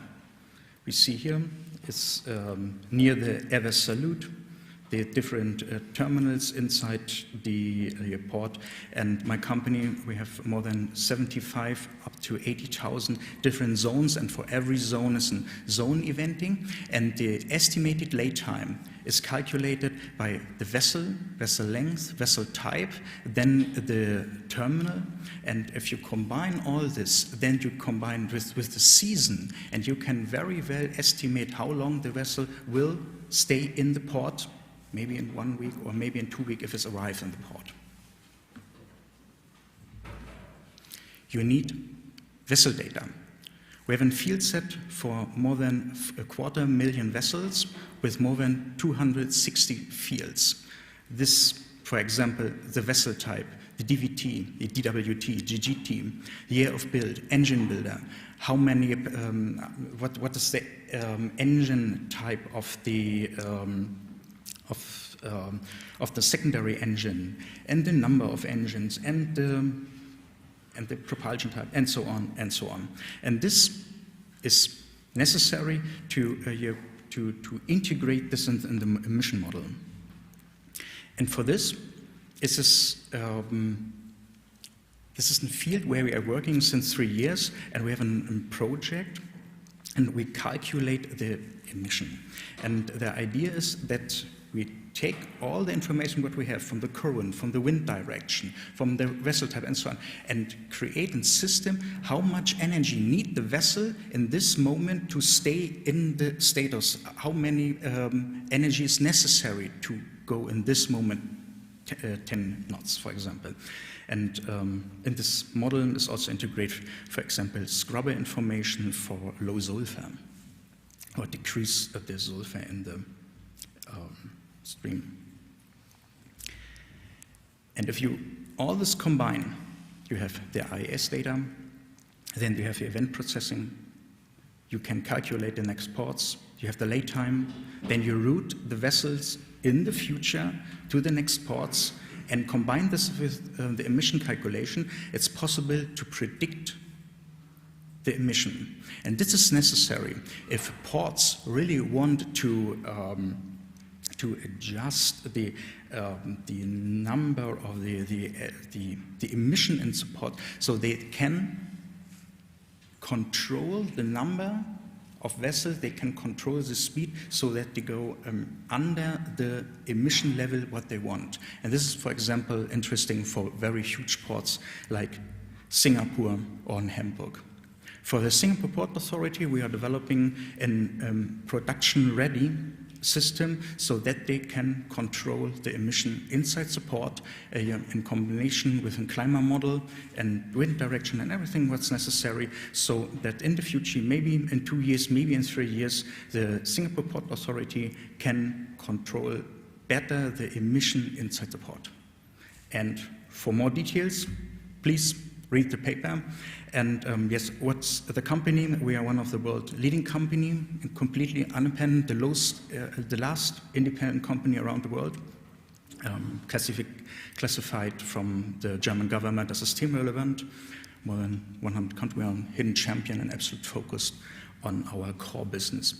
We see here it's near the Air Salute, the different terminals inside the port. And my company, we have more than 75 up to 80,000 different zones, and for every zone is a zone eventing. And the estimated lay time is calculated by the vessel, vessel length, vessel type, then the terminal. And if you combine all this, then you combine with the season, and you can very well estimate how long the vessel will stay in the port, maybe in 1 week or maybe in 2 weeks if it's arrived in the port. You need vessel data. We have a field set for more than 250,000 vessels with more than 260 fields. This, for example, the vessel type, the DVT, the DWT, GGT, the year of build, engine builder, how many, what is the engine type of the secondary engine, and the number of engines, and the propulsion type, and so on, and so on. And this is necessary to integrate this in the emission model. And for this, this is a field where we are working since 3 years, and we have a project, and we calculate the emission. And the idea is that we take all the information what we have from the current, from the wind direction, from the vessel type, and so on, and create a system how much energy need the vessel in this moment to stay in the status, how many energy is necessary to go in this moment 10 knots, for example. And in this model is also integrated, for example, scrubber information for low sulfur, or decrease of the sulfur in the stream. And if you all this combine, you have the IIS data, then you have the event processing, you can calculate the next ports, you have the lay time, then you route the vessels in the future to the next ports, and combine this with the emission calculation, it's possible to predict the emission. And this is necessary if ports really want to adjust the number of the emission in support, so they can control the number of vessels, they can control the speed so that they go under the emission level what they want. And this is, for example, interesting for very huge ports like Singapore or in Hamburg. For the Singapore Port Authority, we are developing a production-ready system so that they can control the emission inside the port in combination with a climate model and wind direction and everything what's necessary, so that in the future, maybe in 2 years, maybe in 3 years, the Singapore Port Authority can control better the emission inside the port. And for more details, please read the paper. And yes, what's the company? We are one of the world leading company, completely independent, the last independent company around the world, classified from the German government as system relevant. More than 100 countries, we are a hidden champion and absolute focused on our core business.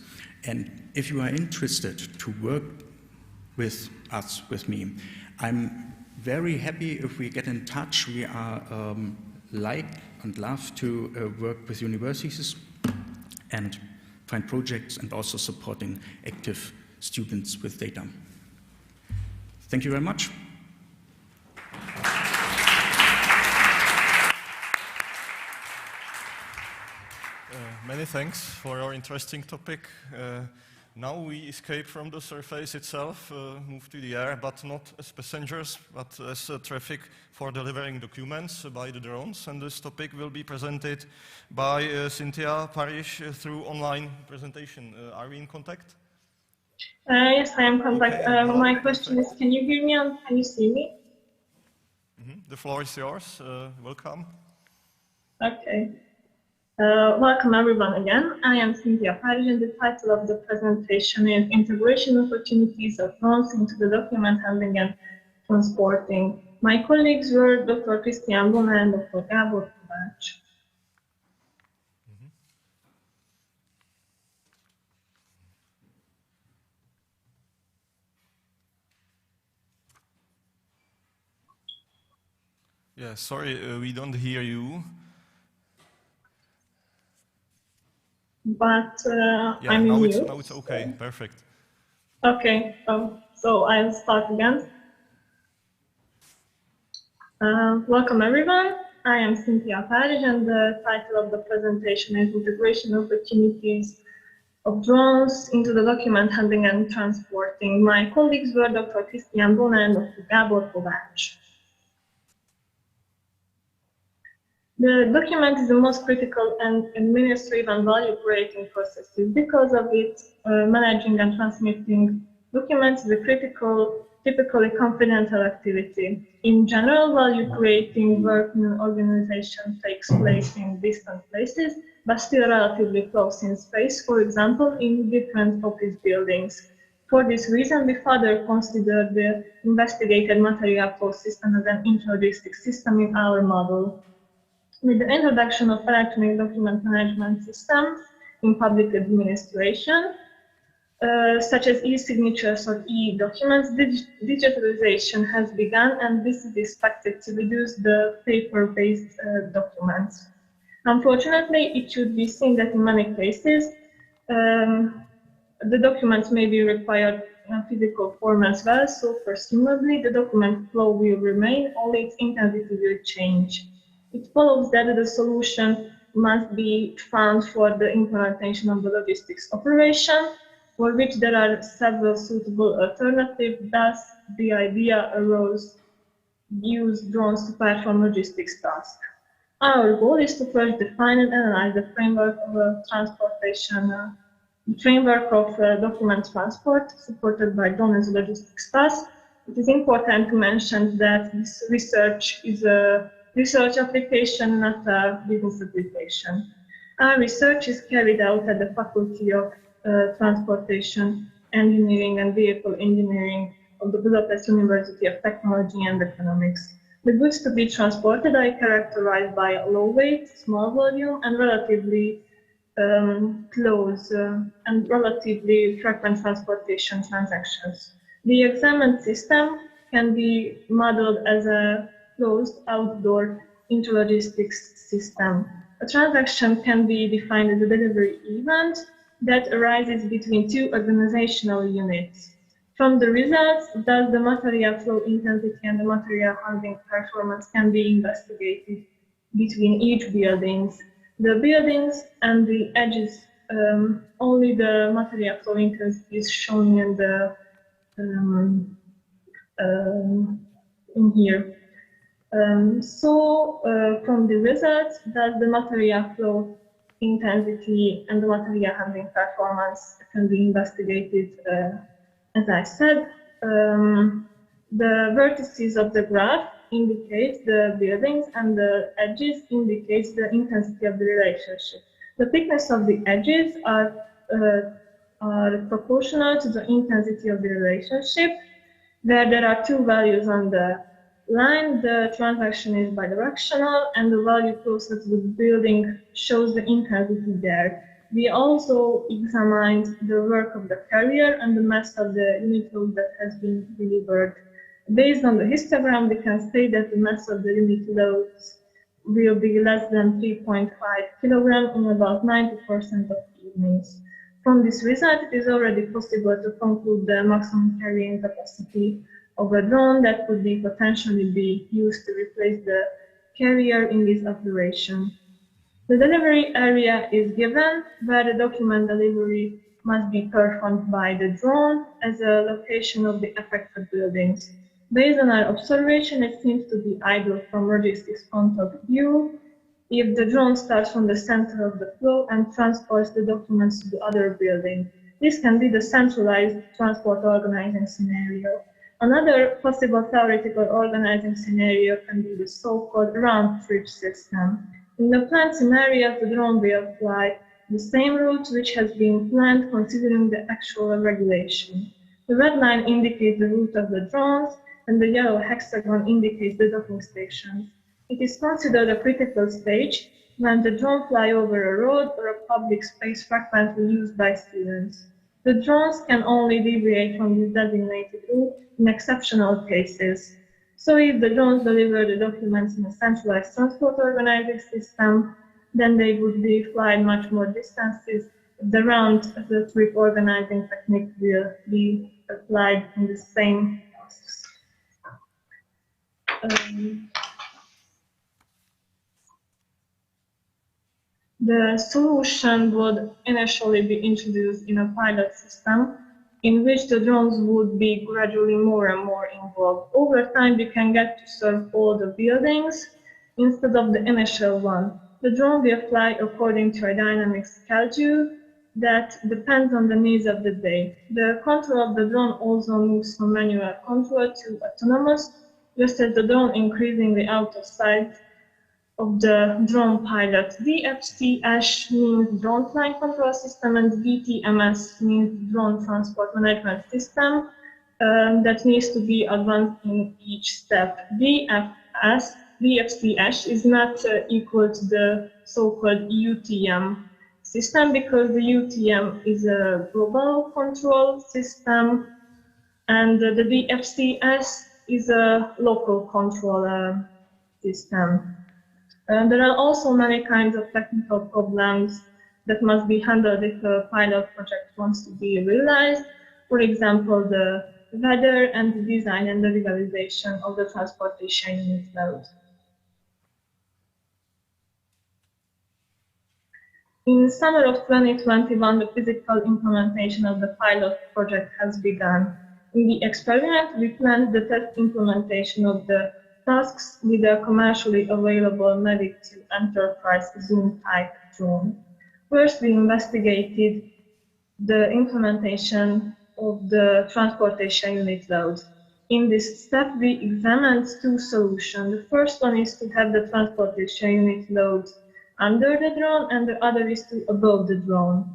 And if you are interested to work with us, with me, I'm very happy if we get in touch. We are like and love to work with universities and find projects, and also supporting active students with data. Thank you very much. Many thanks for your interesting topic. Now we escape from the surface itself, move to the air, but not as passengers, but as traffic for delivering documents by the drones. And this topic will be presented by Cynthia Parish through online presentation. Are we in contact? Yes, I am in contact. Okay. My question is, can you hear me and can you see me? The floor is yours. Welcome. Okay. Welcome everyone again. I am Cynthia Parish, and the title of the presentation is Integration Opportunities of Drones into the Document Handling and Transporting. My colleagues were Dr. Christian Bona and Dr. Gábor Kovács. Yeah, sorry, we don't hear you. But yeah, I'm now mute. Now it's okay, perfect. Okay, so I'll start again. Welcome everyone. I am Cynthia Parish, and the title of the presentation is Integration Opportunities of Drones into the Document Handling and Transporting. My colleagues were Dr. Christian Bona and Dr. Gábor Kovács. The document is the most critical and administrative and value-creating processes. Because of it, managing and transmitting documents is a critical, typically confidential activity. In general, value-creating work in an organization takes place in distant places, but still relatively close in space, for example, in different office buildings. For this reason, we further consider the investigated material flow system as an intralogistic system in our model. With the introduction of electronic document management systems in public administration, such as e-signatures or e-documents, digitalization has begun, and this is expected to reduce the paper-based documents. Unfortunately, it should be seen that in many cases, the documents may be required in physical form as well, so presumably the document flow will remain, only its intensity will change. It follows that the solution must be found for the implementation of the logistics operation, for which there are several suitable alternatives. Thus, the idea arose to use drones to perform logistics tasks. Our goal is to first define and analyze the framework of transportation, the framework of document transport supported by drone as a logistics task. It is important to mention that this research is a research application, not a business application. Our research is carried out at the Faculty of Transportation Engineering and Vehicle Engineering of the Budapest University of Technology and Economics. The goods to be transported are characterized by low weight, small volume, and relatively close and relatively frequent transportation transactions. The examined system can be modeled as a closed outdoor intralogistics system. A transaction can be defined as a delivery event that arises between two organizational units. From the results, thus the material flow intensity and the material handling performance can be investigated between each buildings. The buildings and the edges, only the material flow intensity is shown in the in here. From the results, that the material flow intensity and the material handling performance can be investigated. As I said, the vertices of the graph indicate the buildings and the edges indicates the intensity of the relationship. The thickness of the edges are proportional to the intensity of the relationship. Where there are two values on the line, the transaction is bidirectional, and the value closer to the building shows the intensity there. We also examined the work of the carrier and the mass of the unit load that has been delivered. Based on the histogram, we can say that the mass of the unit loads will be less than 3.5 kilograms in about 90% of evenings. From this result, it is already possible to conclude the maximum carrying capacity of a drone that could be potentially be used to replace the carrier in this operation. The delivery area is given, where the document delivery must be performed by the drone as a location of the affected buildings. Based on our observation, it seems to be ideal from logistics point of view if the drone starts from the center of the flow and transports the documents to the other building. This can be the centralized transport organizing scenario. Another possible theoretical organizing scenario can be the so-called round-trip system. In the planned scenario, the drone will fly the same route which has been planned considering the actual regulation. The red line indicates the route of the drones, and the yellow hexagon indicates the docking stations. It is considered a critical stage when the drone fly over a road or a public space frequently used by students. The drones can only deviate from this designated route in exceptional cases. So if the drones deliver the documents in a centralized transport organizing system, then they would be flying much more distances. The round-trip organizing technique will be applied in the same tasks. The solution would initially be introduced in a pilot system in which the drones would be gradually more and more involved. Over time, we can get to serve all the buildings instead of the initial one. The drone will fly according to a dynamic schedule that depends on the needs of the day. The control of the drone also moves from manual control to autonomous, just as the drone increasingly out of sight of the drone pilot. DFCS means Drone Flight Control System, and DTMS means Drone Transport Management System that needs to be advanced in each step. DFCS is not equal to the so-called UTM system, because the UTM is a global control system and the DFCS is a local control system. There are also many kinds of technical problems that must be handled if a pilot project wants to be realized. For example, the weather and the design and the legalization of the transportation unit load. In summer of 2021, the physical implementation of the pilot project has begun. In the experiment, we planned the test implementation of the tasks with a commercially available Mavic 2 Enterprise Zoom type drone. First, we investigated the implementation of the transportation unit load. In this step, we examined two solutions. The first one is to have the transportation unit load under the drone, and the other is to above the drone.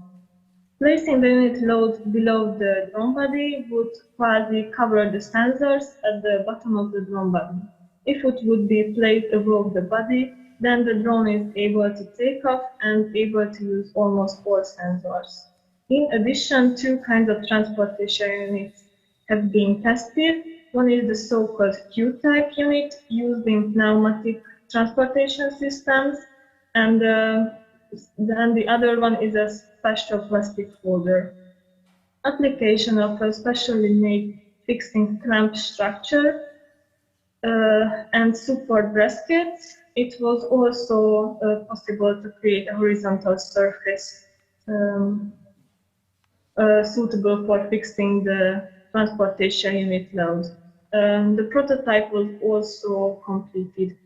Placing the unit load below the drone body would quasi cover the sensors at the bottom of the drone body. If it would be placed above the body, then the drone is able to take off and able to use almost all sensors. In addition, two kinds of transportation units have been tested. One is the so-called Q-type unit used in pneumatic transportation systems, and then the other one is a special plastic holder. Application of a specially made fixing clamp structure and support brackets. It was also possible to create a horizontal surface suitable for fixing the transportation unit load. The prototype was also completed.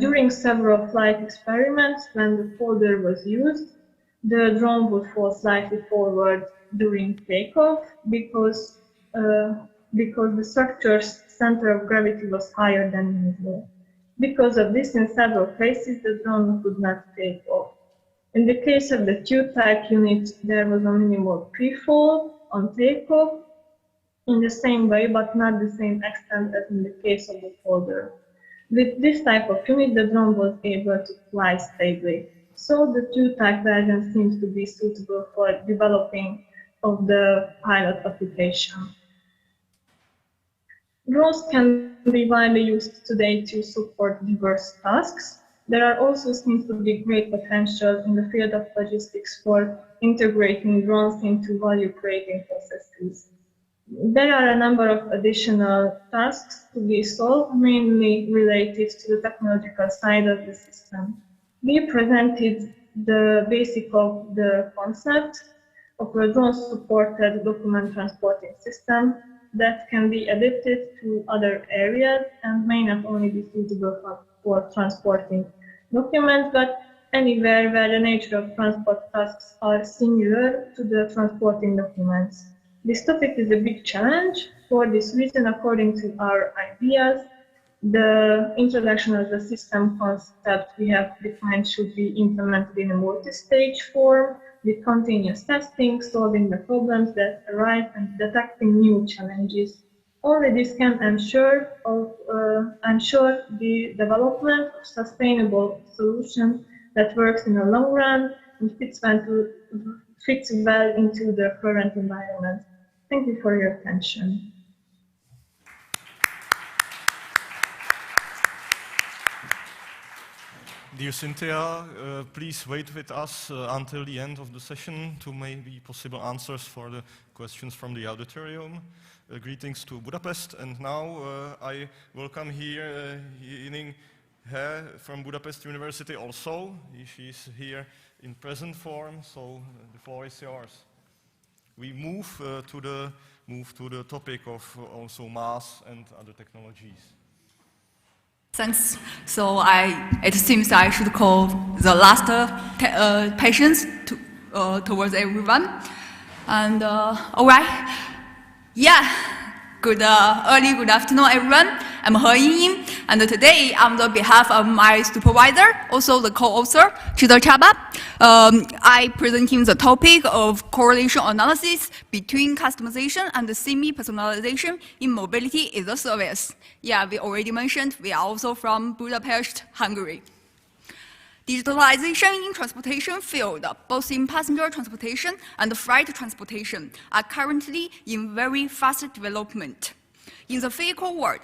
During several flight experiments, when the folder was used, the drone would fall slightly forward during takeoff because the structure's center of gravity was higher than usual. Because of this, in several cases, the drone could not take off. In the case of the Q-type unit, there was a minimal pre-fall on takeoff in the same way, but not the same extent as in the case of the folder. With this type of unit, the drone was able to fly stably. So the Q-type version seems to be suitable for developing of the pilot application. Drones can be widely used today to support diverse tasks. There are also seems to be great potential in the field of logistics for integrating drones into value-creating processes. There are a number of additional tasks to be solved, mainly related to the technological side of the system. We presented the basic of the concept of a drone-supported document transporting system that can be adapted to other areas and may not only be suitable for transporting documents, but anywhere where the nature of transport tasks are similar to the transporting documents. This topic is a big challenge. For this reason, according to our ideas, the introduction of the system concept we have defined should be implemented in a multi-stage form with continuous testing, solving the problems that arise, and detecting new challenges. Only this can ensure the development of sustainable solutions that works in the long run and fits well into the current environment. Thank you for your attention. Dear Cynthia, please wait with us until the end of the session to maybe possible answers for the questions from the auditorium. Greetings to Budapest, and now I welcome here Yining He from Budapest University also. She's here in present form, so the floor is yours. We move to the topic of also mass and other technologies. Thanks. So it seems I should call the last patients towards everyone. And all right. Yeah. Good afternoon, everyone. I'm He Yingying, and today, on the behalf of my supervisor, also the co-author, Chidol Chaba, I present him the topic of correlation analysis between customization and semi-personalization in mobility as a service. Yeah, we already mentioned we are also from Budapest, Hungary. Digitalization in transportation field, both in passenger transportation and freight transportation, are currently in very fast development. In the physical world,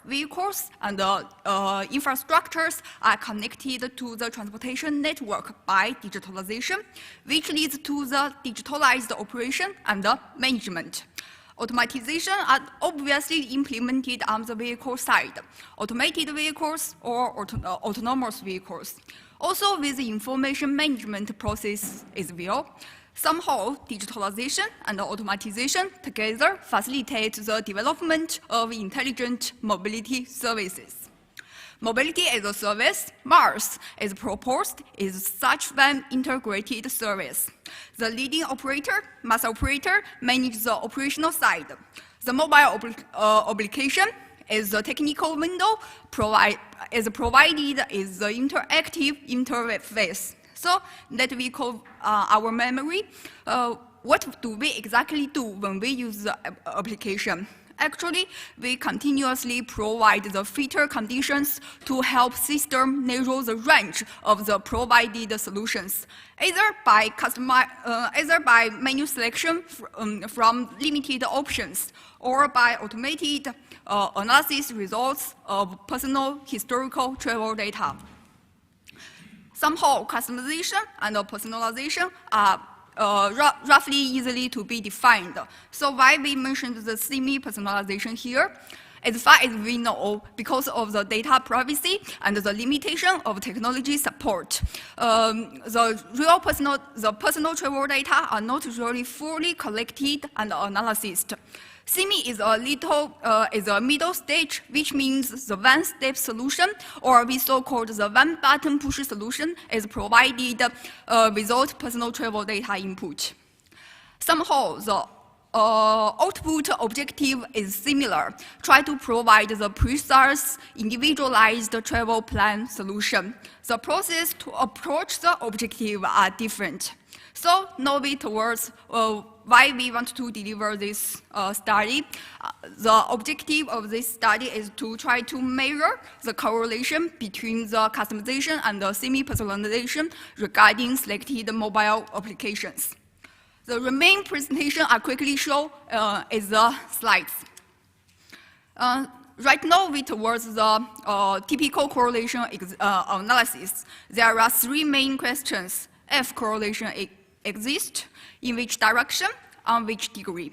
vehicles and infrastructures are connected to the transportation network by digitalization, which leads to the digitalized operation and management. Automatization are obviously implemented on the vehicle side, automated vehicles or autonomous vehicles. Also with the information management process as well. Somehow, digitalization and automatization together facilitate the development of intelligent mobility services. Mobility as a service, MaaS, as proposed, is such an integrated service. The leading operator, MaaS operator, manages the operational side. The mobile application is the technical window is provided as the interactive interface. So that we call our memory. What do we exactly do when we use the application? Actually, we continuously provide the filter conditions to help system narrow the range of the provided solutions, either by menu selection from limited options, or by automated analysis results of personal historical travel data. Somehow, customization and personalization are roughly easily to be defined. So why we mentioned the semi-personalization here? As far as we know, because of the data privacy and the limitation of technology support, the personal travel data are not really fully collected and analyzed. Semi is a middle stage, which means the one-step solution, or we so-called the one-button push solution, is provided without personal travel data input. Somehow, the output objective is similar. Try to provide the precise, individualized travel plan solution. The process to approach the objective are different. So now we towards why we want to deliver this study. The objective of this study is to try to measure the correlation between the customization and the semi-personalization regarding selected mobile applications. The remaining presentation I quickly show is the slides. Right now, we towards the typical correlation analysis. There are three main questions. If correlation exists, in which direction, on which degree.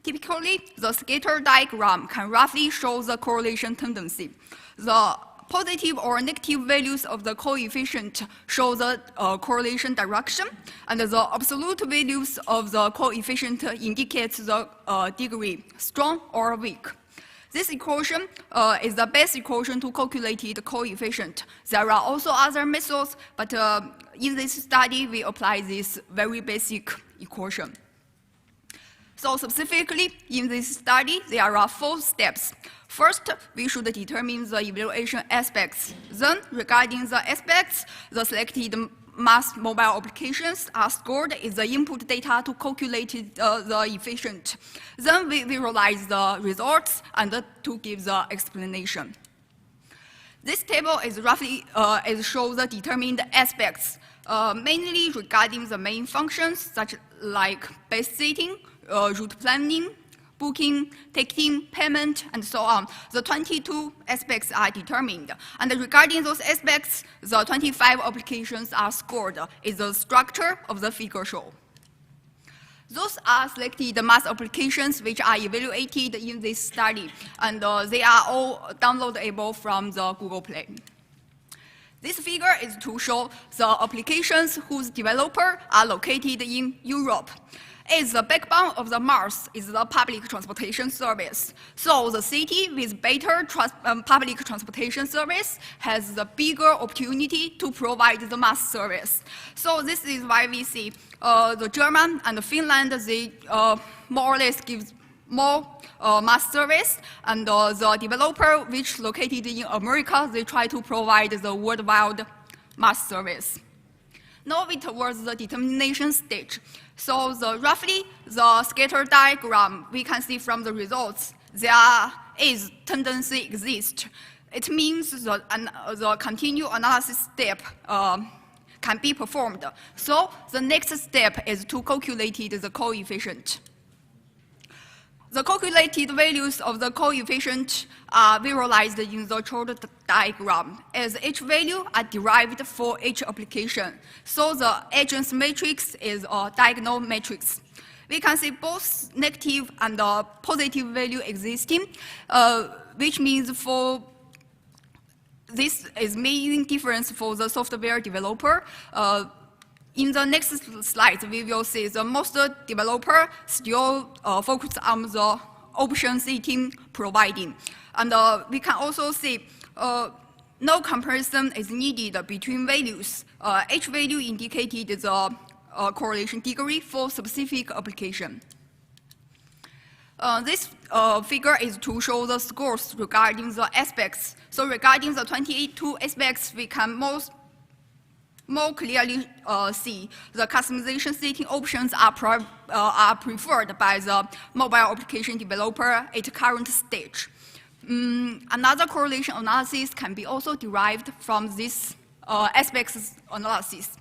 Typically, the scatter diagram can roughly show the correlation tendency. The positive or negative values of the coefficient show the correlation direction, and the absolute values of the coefficient indicates the degree, strong or weak. This equation is the best equation to calculate the coefficient. There are also other methods, but in this study, we apply this very basic equation. So specifically, in this study, there are 4 steps. First, we should determine the evaluation aspects. Then, regarding the aspects, the selected MaaS mobile applications are scored as the input data to calculate the efficient. Then we visualize the results and to give the explanation. This table is roughly shows the determined aspects, mainly regarding the main functions such like base setting, route planning, booking, ticketing, payment, and so on. The 22 aspects are determined. And regarding those aspects, the 25 applications are scored is the structure of the figure show. Those are selected MaaS applications which are evaluated in this study, and they are all downloadable from the Google Play. This figure is to show the applications whose developers are located in Europe. is the backbone of the Mars is the public transportation service. So the city with better public transportation service has the bigger opportunity to provide the mass service. So this is why we see the German and the Finland, they more or less give more mass service, and the developer which located in America, they try to provide the worldwide mass service. Now towards the determination stage. So roughly the scatter diagram, we can see from the results, there is tendency exist. It means the continued analysis step can be performed. So the next step is to calculate the coefficient. The calculated values of the coefficient are visualized in the chart diagram, as each value are derived for each application. So the agents matrix is a diagonal matrix. We can see both negative and positive value existing, which means for this is main difference for the software developer. In the next slide, we will see the most developer still focus on the option setting providing. And we can also see no comparison is needed between values. Each value indicated the correlation degree for specific application. This figure is to show the scores regarding the aspects. So regarding the 22 aspects, we can more clearly see the customization setting options are preferred by the mobile application developer at current stage. Another correlation analysis can be also derived from this aspects analysis.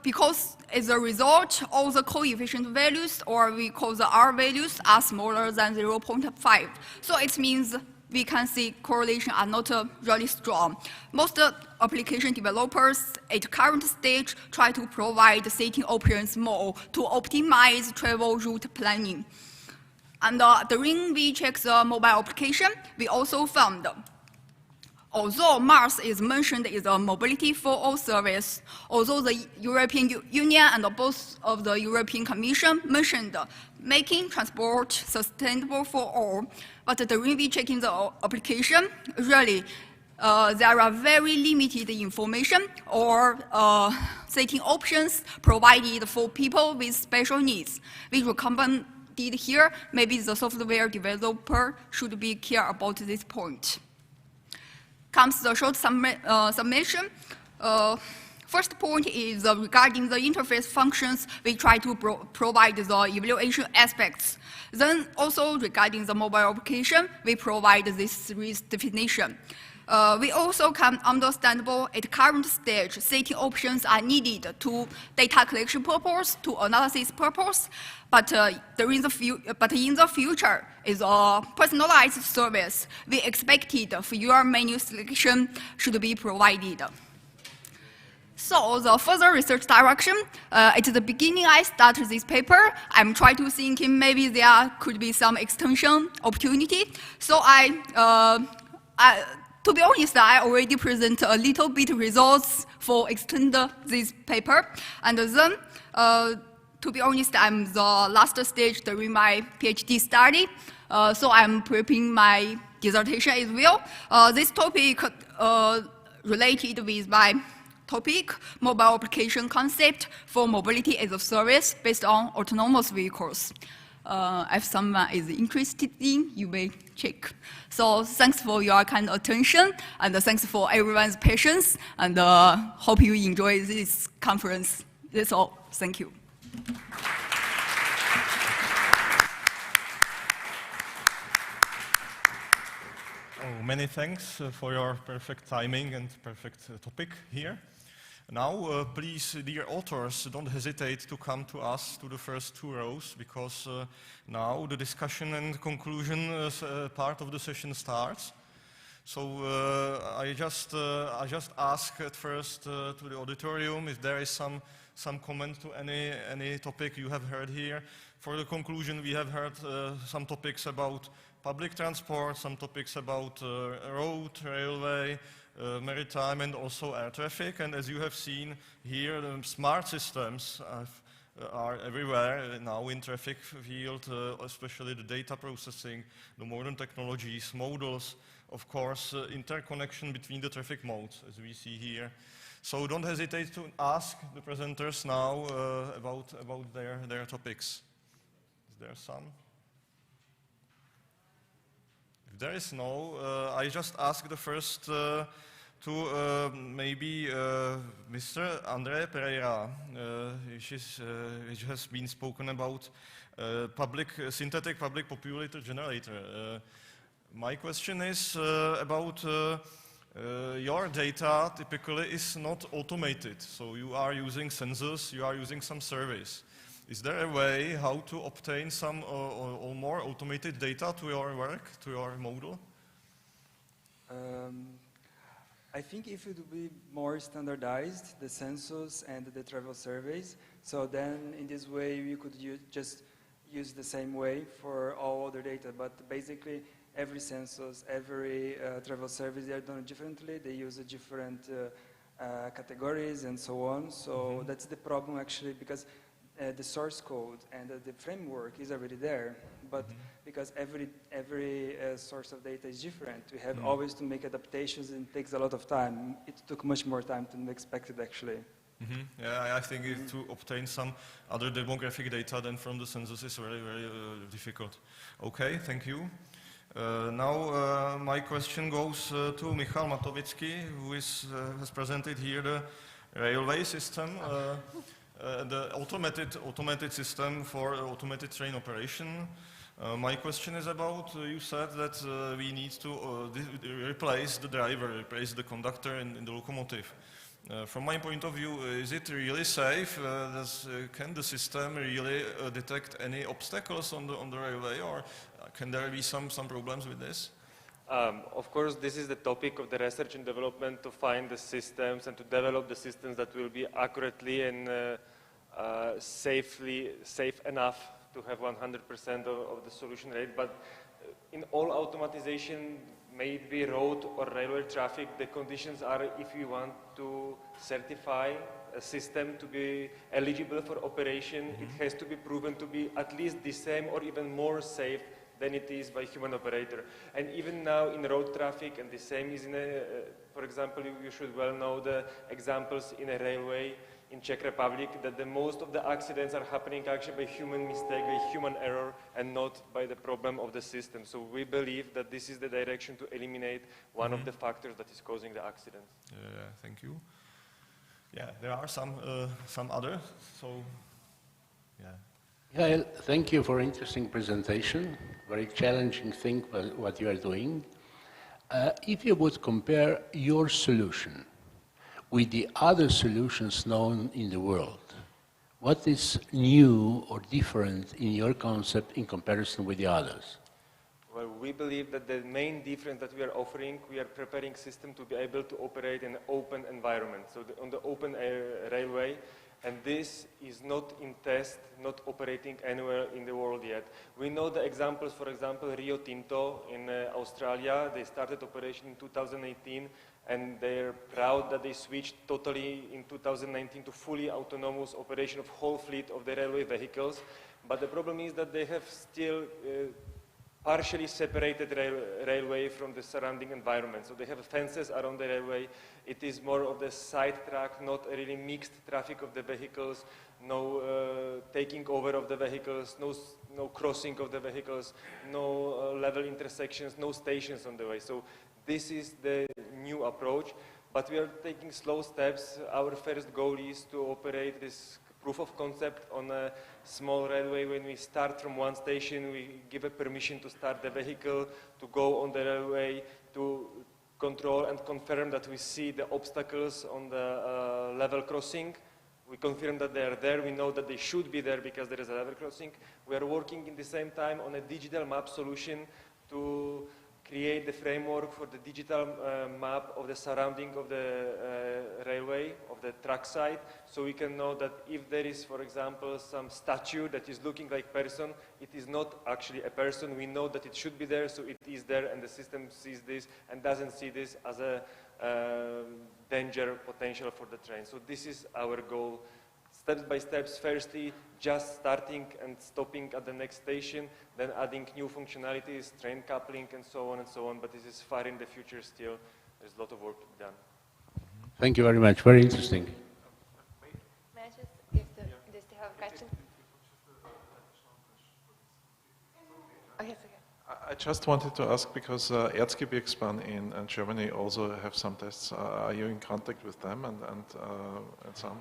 Because as a result, all the coefficient values, or we call the R values, are smaller than 0.5. So it means we can see correlation are not really strong. Most application developers at current stage try to provide setting options more to optimize travel route planning. And during we check the mobile application, we also found, although Mars is mentioned as a mobility for all service, although the European Union and both of the European Commission mentioned making transport sustainable for all, but during we checking the application, really there are very limited information or setting options provided for people with special needs. We recommended here, maybe the software developer should be care about this point. Comes the short summation. First point is regarding the interface functions, we try to provide the evaluation aspects. Then also regarding the mobile application, we provide this risk definition. We also can understandable at current stage, setting options are needed to data collection purpose, to analysis purpose, but in the future is a personalized service. We expected for your menu selection should be provided. So the further research direction, at the beginning I started this paper, I'm trying to think maybe there could be some extension opportunity. So to be honest, I already present a little bit results for extend this paper. And then, to be honest, I'm the last stage during my PhD study. So I'm preparing my dissertation as well. This topic related with my topic, mobile application concept for mobility as a service based on autonomous vehicles. If someone is interested in, you may check. So thanks for your kind attention, and thanks for everyone's patience, and hope you enjoy this conference. That's all. Thank you. Oh, many thanks for your perfect timing and perfect topic here. Now, please, dear authors, don't hesitate to come to us to the first 2 rows, because now the discussion and conclusion part of the session starts. So I just ask at first to the auditorium if there is some comment to any topic you have heard here. For the conclusion, we have heard some topics about public transport, some topics about road, railway, maritime, and also air traffic. And as you have seen here, the smart systems are everywhere now in traffic field, especially the data processing, the modern technologies, models, of course, interconnection between the traffic modes, as we see here. So don't hesitate to ask the presenters now about their topics. Is there some? If there is no, I just ask the first to maybe Mr. André Pereira, which has been spoken about, synthetic public populator generator. My question is about your data typically is not automated, so you are using sensors, you are using some surveys. Is there a way how to obtain some or more automated data to your work, to your model? I think if it would be more standardized, the census and the travel surveys, so then in this way we could just use the same way for all other data, but basically every census, every travel survey, they are done differently, they use different categories and so on, so that's the problem actually, because the source code and the framework is already there, but because every source of data is different, we have always to make adaptations, and it takes a lot of time. It took much more time than expected, actually. Yeah, I think to obtain some other demographic data than from the census is very, very difficult. Okay, thank you. Now my question goes to Michal Matovický, who has presented here the railway system. The automated system for automated train operation. My question is about, you said that we need to replace the driver, replace the conductor in the locomotive. From my point of view, is it really safe? Can the system really detect any obstacles on the railway, or can there be some problems with this? Of course, this is the topic of the research and development, to find the systems and to develop the systems that will be accurately and safe enough to have 100% of the solution rate. But in all automatization, may it be road or railway traffic, the conditions are, if you want to certify a system to be eligible for operation, it has to be proven to be at least the same or even more safe than it is by human operator. And even now in road traffic, and the same is in for example, you should well know the examples in a railway in Czech Republic, that the most of the accidents are happening actually by human mistake, by human error, and not by the problem of the system. So we believe that this is the direction to eliminate one of the factors that is causing the accidents. Thank you. Yeah, there are some others. So, yeah. Yeah, thank you for interesting presentation. Very challenging thing what you are doing. If you would compare your solution with the other solutions known in the world, what is new or different in your concept in comparison with the others? Well, we believe that the main difference that we are offering, we are preparing system to be able to operate in an open environment, so on the open railway, and this is not in test, not operating anywhere in the world yet. We know the examples, for example, Rio Tinto in Australia, they started operation in 2018, and they're proud that they switched totally in 2019 to fully autonomous operation of whole fleet of the railway vehicles. But the problem is that they have still partially separated railway from the surrounding environment. So they have fences around the railway. It is more of the side track, not a really mixed traffic of the vehicles, no taking over of the vehicles, no crossing of the vehicles, no level intersections, no stations on the way. So this is the new approach, but we are taking slow steps. Our first goal is to operate this proof of concept on a small railway. When we start from one station, we give a permission to start the vehicle, to go on the railway, to control and confirm that we see the obstacles on the level crossing. We confirm that they are there. We know that they should be there because there is a level crossing. We are working in the same time on a digital map solution to create the framework for the digital map of the surrounding of the railway, of the track side, so we can know that if there is, for example, some statue that is looking like person, it is not actually a person. We know that it should be there, so it is there, and the system sees this and doesn't see this as a danger potential for the train. So this is our goal, steps by steps, firstly just starting and stopping at the next station, then adding new functionalities, train coupling and so on, but this is far in the future still. There's a lot of work to be done. Thank you very much. Very interesting. May I just, do you still have a question? Oh, yes, okay. I just wanted to ask, because Erzgebirgsbahn in Germany also have some tests. Are you in contact with them and some?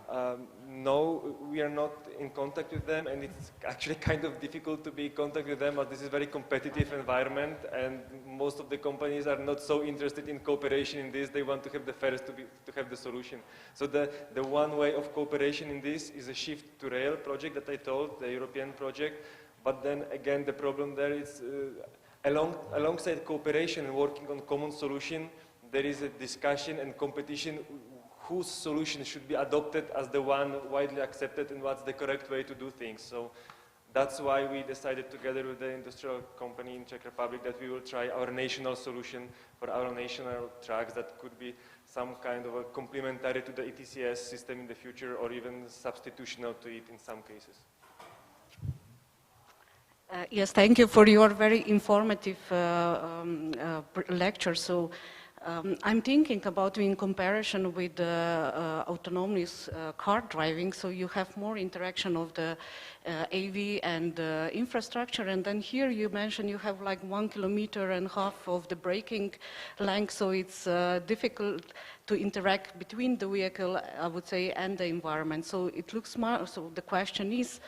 No, we are not in contact with them, and it's actually kind of difficult to be in contact with them, but this is a very competitive environment, and most of the companies are not so interested in cooperation in this. They want to have the first to have the solution. So the one way of cooperation in this is a shift to rail project that I told, the European project. But then again, the problem there is alongside cooperation and working on common solution, there is a discussion and competition whose solution should be adopted as the one widely accepted and what's the correct way to do things. So that's why we decided together with the industrial company in Czech Republic that we will try our national solution for our national tracks that could be some kind of a complementary to the ETCS system in the future, or even substitutional to it in some cases. Yes, thank you for your very informative lecture. So I'm thinking about in comparison with autonomous car driving, so you have more interaction of the AV and infrastructure, and then here you mentioned you have like 1.5 kilometers of the braking length, so it's difficult to interact between the vehicle, I would say, and the environment. So it looks smart. So the question is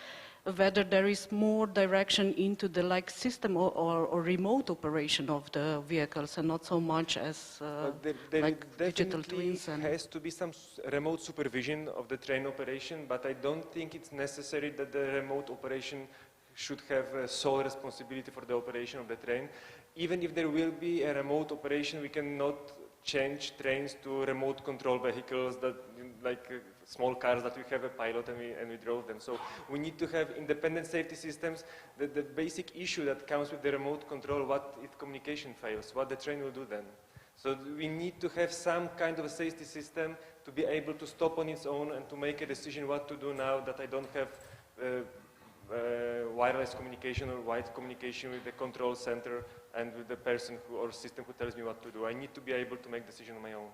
whether there is more direction into the system or remote operation of the vehicles, and not so much as like digital twins. There has to be some remote supervision of the train operation, but I don't think it's necessary that the remote operation should have sole responsibility for the operation of the train. Even if there will be a remote operation, we cannot change trains to remote control vehicles that small cars that we have a pilot and we drove them. So we need to have independent safety systems. The basic issue that comes with the remote control, what if communication fails, what the train will do then. So we need to have some kind of a safety system to be able to stop on its own and to make a decision what to do now that I don't have wireless communication or wired communication with the control center and with the person or system who tells me what to do. I need to be able to make decision on my own.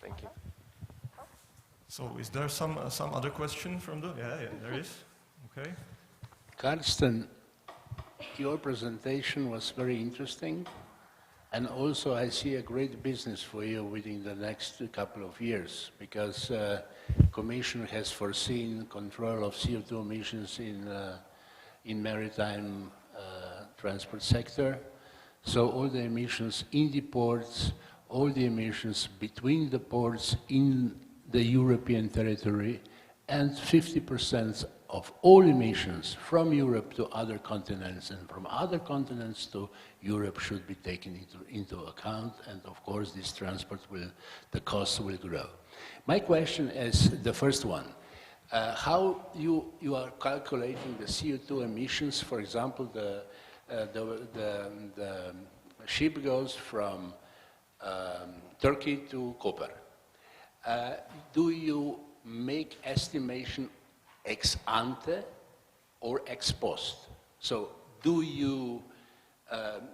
Thank you. So is there some other question from the, yeah, there is, okay. Karsten, your presentation was very interesting, and also I see a great business for you within the next couple of years, because Commission has foreseen control of CO2 emissions in maritime transport sector. So all the emissions in the ports, all the emissions between the ports in the European territory, and 50% of all emissions from Europe to other continents and from other continents to Europe should be taken into account, and of course this transport the cost will grow. My question is the first one. How you are calculating the CO2 emissions? For example, the ship goes from Turkey to Koper. Do you make estimation ex ante or ex post? So do you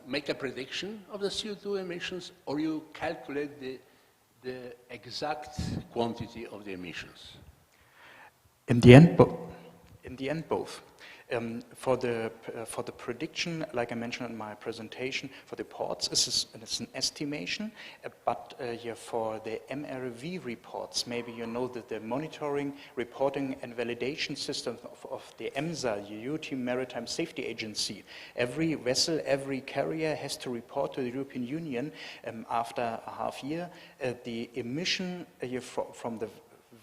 make a prediction of the CO2 emissions, or you calculate the exact quantity of the emissions? In the end, both. For the prediction, like I mentioned in my presentation, for the ports, it's an estimation, but for the MRV reports, maybe you know that the monitoring, reporting and validation system of the EMSA, the European Maritime Safety Agency, every vessel, every carrier has to report to the European Union after a half year the emission from the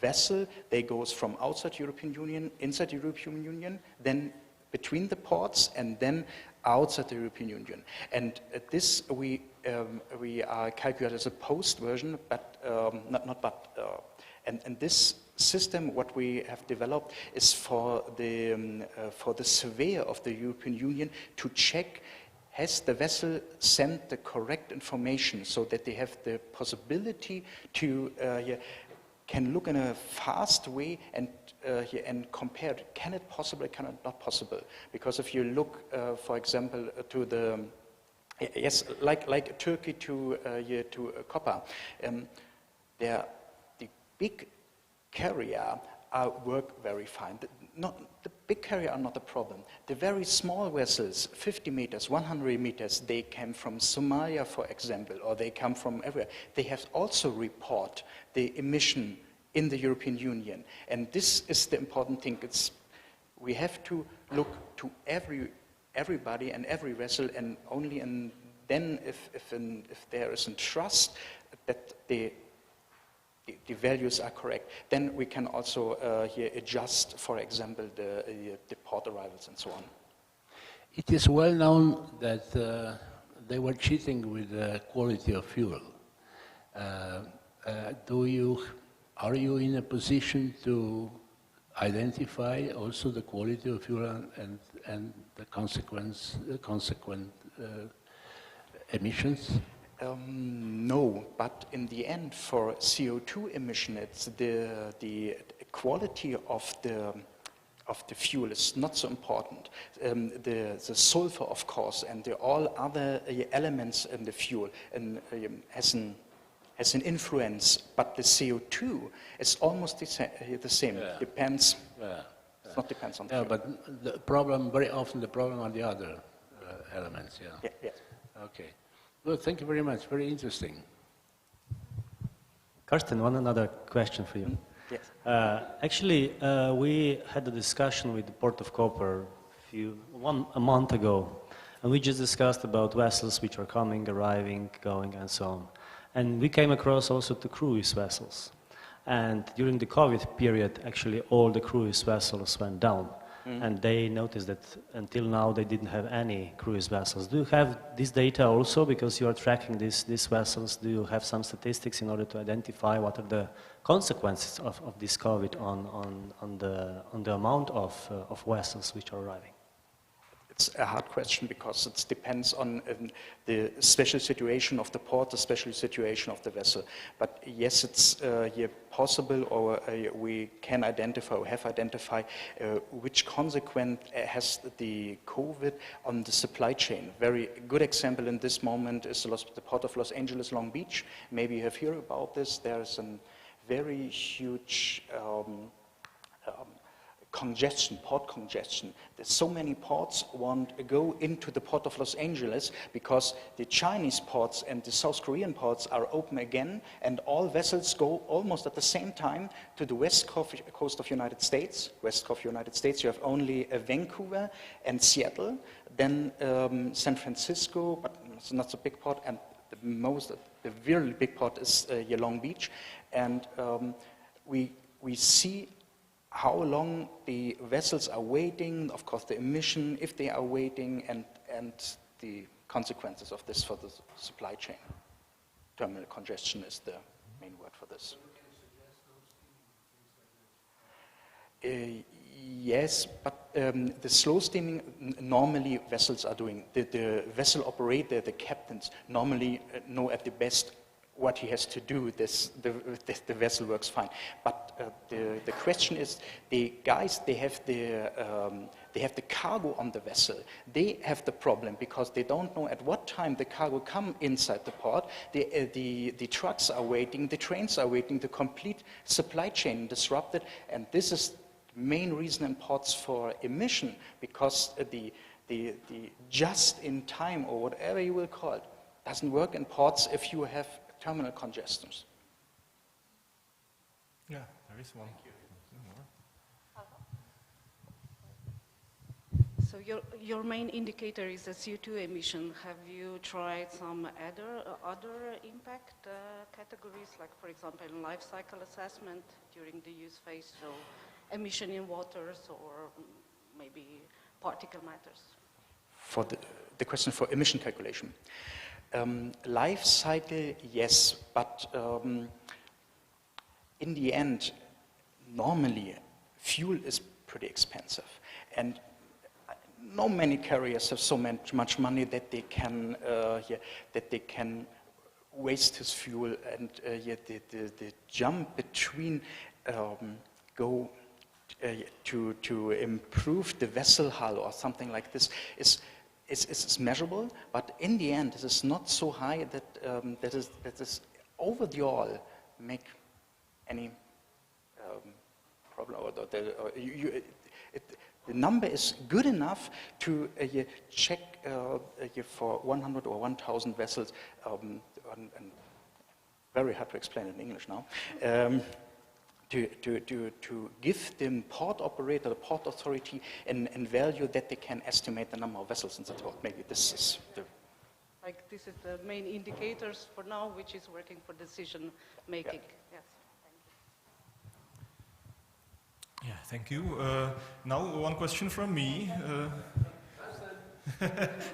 vessel. They goes from outside European Union, inside the European Union, then between the ports, and then outside the European Union. And this we calculate as a post version, but and this system, what we have developed, is for the surveyor of the European Union to check has the vessel sent the correct information so that they have the possibility to can look in a fast way and compare, can it possible, can it not possible? Because if you look, for example, to the, yes, like Turkey to Copper, the big carrier work very fine. The big carrier are not a problem. The very small vessels, 50 meters, 100 meters, they came from Somalia, for example, or they come from everywhere. They have also report the emission in the European Union. And this is the important thing. We have to look to everybody and every vessel, and only then if there is a trust that the values are correct, then we can also adjust, for example, the port arrivals and so on. It is well known that they were cheating with the quality of fuel. Are you in a position to identify also the quality of fuel and the consequent emissions? No, but in the end, for CO2 emission, it's the quality of the fuel is not so important. The sulfur, of course, and all other elements in the fuel has an influence, but the CO2 is almost the same. Yeah. Depends. Yeah. It not depends on the fuel. But the problem, very often the problem are the other elements. Yeah. Yeah. Okay. Well, thank you very much. Very interesting. Karsten, another question for you. Yes. Actually, we had a discussion with the Port of Koper a month ago, and we just discussed about vessels which are coming, arriving, going, and so on. And we came across also the cruise vessels. And during the COVID period, actually all the cruise vessels went down. And they noticed that until now they didn't have any cruise vessels. Do you have this data also, because you are tracking these vessels? Do you have some statistics in order to identify what are the consequences of this COVID on the amount of vessels which are arriving? It's a hard question because it depends on the special situation of the port, the special situation of the vessel. But yes, it's possible, or we can identify or have identified which consequence has the COVID on the supply chain. Very good example in this moment is the port of Los Angeles, Long Beach. Maybe you have heard about this. There's a very huge port congestion. There's so many ports want to go into the port of Los Angeles because the Chinese ports and the South Korean ports are open again, and all vessels go almost at the same time to the west coast of United States. West coast of United States, you have only Vancouver and Seattle, then San Francisco, but it's not a big port, and the really big port is Long Beach, and we see how long the vessels are waiting, of course the emission, if they are waiting, and the consequences of this for the supply chain. Terminal congestion is the main word for this. Yes, but the slow steaming, normally vessels are doing. The vessel operator, the captains, normally know at the best what he has to do. The vessel works fine. But the question is, the guys, they have the cargo on the vessel. They have the problem because they don't know at what time the cargo come inside the port. The trucks are waiting, the trains are waiting, the complete supply chain disrupted, and this is the main reason in ports for emission, because the just in time, or whatever you will call it, doesn't work in ports if you have terminal congestions. Yeah, there is one. So your main indicator is the CO2 emission. Have you tried some other impact categories, like for example life cycle assessment during the use phase, so emission in waters or maybe particle matters? For the question for emission calculation. Life cycle, yes, but in the end, normally fuel is pretty expensive, and no many carriers have so much money that they can waste his fuel, and yet the jump between to improve the vessel hull or something like this is measurable, but in the end it is not so high that is overall make any problem. The number is good enough to check for 100 or 1,000 vessels, and very hard to explain in English now, to give the port operator, the port authority, a value that they can estimate the number of vessels in the port. Maybe this is the... Like this is the main indicators for now, which is working for decision making. Yeah. Yes. Yeah, thank you. Now one question from me.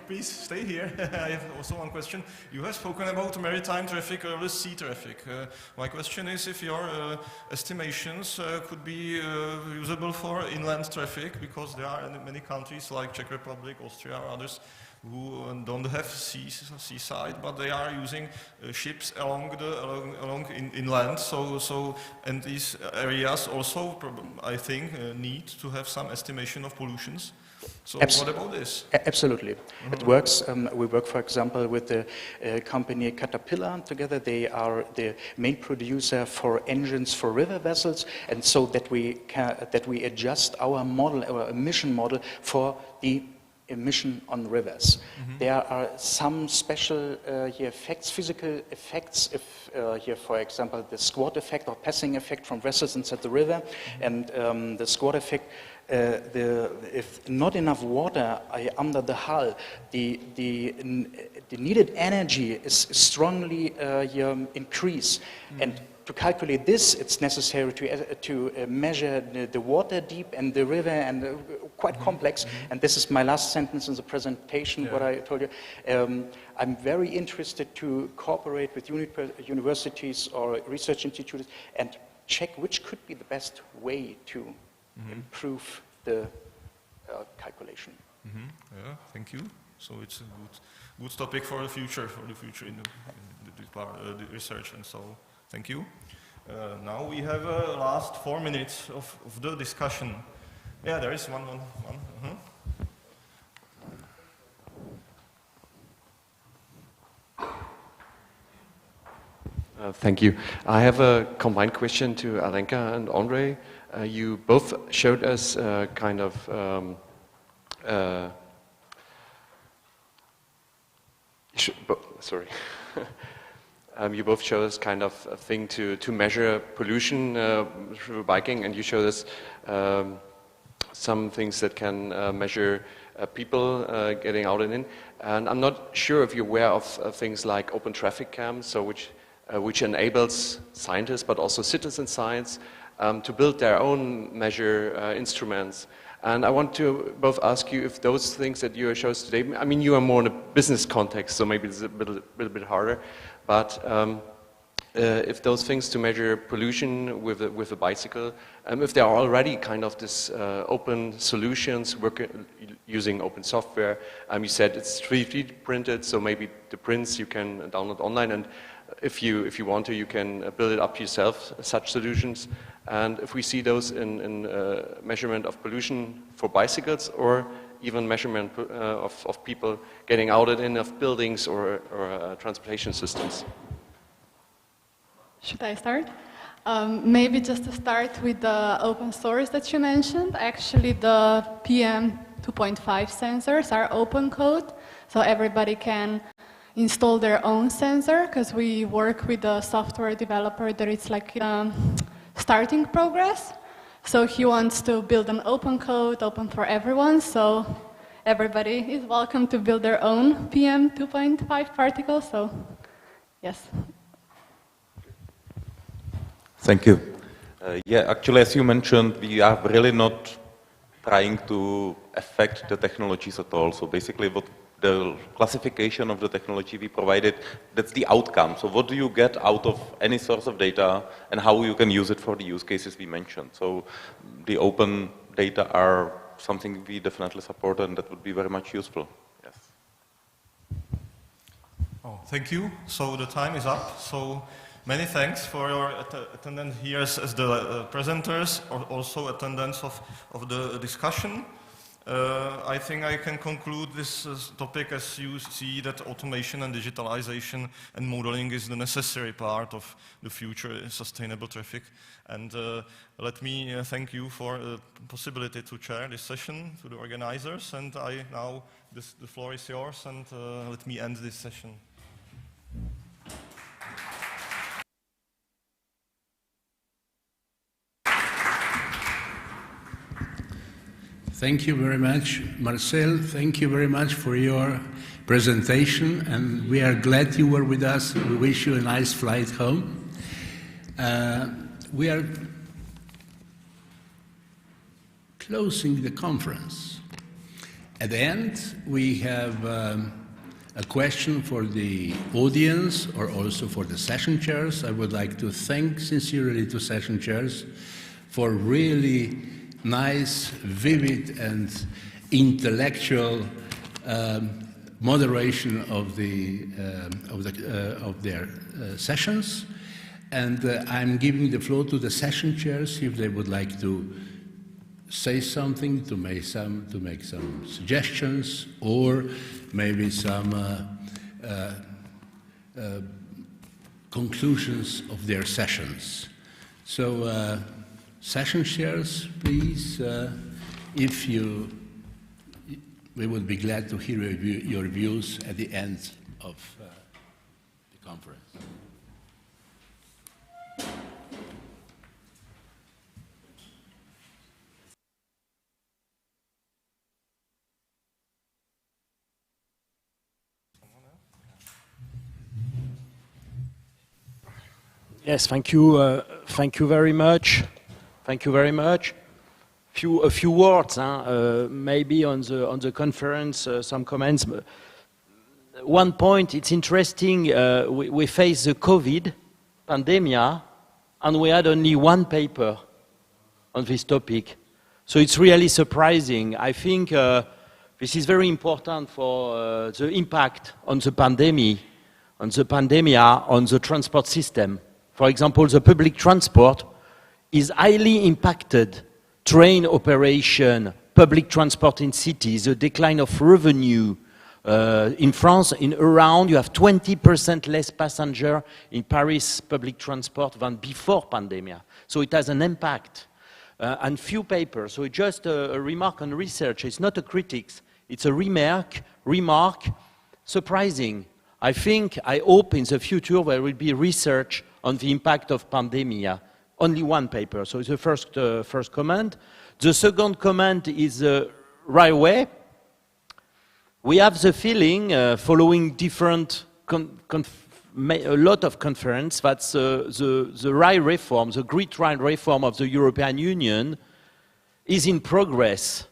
Please stay here. I have also one question. You have spoken about maritime traffic or sea traffic. My question is if your estimations could be usable for inland traffic, because there are many countries like Czech Republic, Austria, or others who don't have seaside, but they are using ships along inland. And these areas also, I think, need to have some estimation of pollutions. So what about this? Absolutely. Mm-hmm. It works. We work, for example, with the company Caterpillar together. They are the main producer for engines for river vessels, and so that we adjust our model, our emission model for the emission on rivers. Mm-hmm. There are some special effects, physical effects, if here, for example, the squat effect or passing effect from vessels inside the river, mm-hmm. and the squat effect, if not enough water under the hull, the needed energy is strongly increased. Mm-hmm. And to calculate this, it's necessary to measure the water deep and the river, and quite complex. Mm-hmm. And this is my last sentence in the presentation, what I told you. I'm very interested to cooperate with universities or research institutes and check which could be the best way to improve the calculation. Mm-hmm. Yeah, thank you. So it's a good topic for the future in the research, and so thank you. Now we have last 4 minutes of the discussion. Yeah, there is one. Uh-huh. Thank you. I have a combined question to Alenka and Andre. You both showed us kind of sorry. You both showed us kind of a thing to measure pollution through biking, and you showed us some things that can measure people getting out and in. And I'm not sure if you're aware of things like open traffic cams, so which enables scientists but also citizen science to build their own measure instruments. And I want to both ask you if those things that you showed us today, I mean, you are more in a business context, so maybe it's a little bit harder, but if those things to measure pollution with a bicycle, if there are already kind of this open solutions using open software. You said it's 3D printed, so maybe the prints you can download online, and if you want to, you can build it up yourself, such solutions. And if we see those in measurement of pollution for bicycles, or even measurement of people getting out and in of buildings or transportation systems. Should I start? Maybe just to start with the open source that you mentioned. Actually, the PM 2.5 sensors are open code, so everybody can install their own sensor, because we work with a software developer that it's like starting progress. So he wants to build an open code, open for everyone, so everybody is welcome to build their own PM 2.5 particle, so yes. Thank you. Yeah, actually, as you mentioned, we are really not trying to affect the technologies at all. So basically, what the classification of the technology we provided, that's the outcome. So what do you get out of any source of data, and how you can use it for the use cases we mentioned. So the open data are something we definitely support, and that would be very much useful. Yes. Oh, thank you. So the time is up. So many thanks for your attendance here as the presenters, or also attendance of the discussion. I think I can conclude this topic as you see that automation and digitalization and modeling is the necessary part of the future sustainable traffic. And let me thank you for the possibility to chair this session, to the organizers. And now the floor is yours, and let me end this session. Thank you very much, Marcel. Thank you very much for your presentation, and we are glad you were with us. We wish you a nice flight home. We are closing the conference. At the end, we have a question for the audience or also for the session chairs. I would like to thank sincerely to session chairs for really nice, vivid, and intellectual moderation of their sessions. And I'm giving the floor to the session chairs if they would like to say something, to make some suggestions, or maybe some conclusions of their sessions. So. Session chairs, please, we would be glad to hear your views at the end of the conference. Yes, thank you. Thank you very much. Thank you very much. A few words, maybe on the conference, some comments. One point, it's interesting, we face the COVID pandemic, and we had only one paper on this topic. So it's really surprising. I think this is very important for the impact on the pandemic, on the transport system. For example, the public transport is highly impacted. Train operation, public transport in cities, a decline of revenue. In France, around you have 20% less passenger in Paris public transport than before pandemic. So it has an impact. And few papers. So it's just a remark on research. It's not a critics. It's a remark. Surprising. I hope in the future there will be research on the impact of pandemic. Only one paper, so it's the first comment. The second comment is railway. We have the feeling, following different, a lot of conference, that the rail reform, the Great Rail Reform of the European Union is in progress.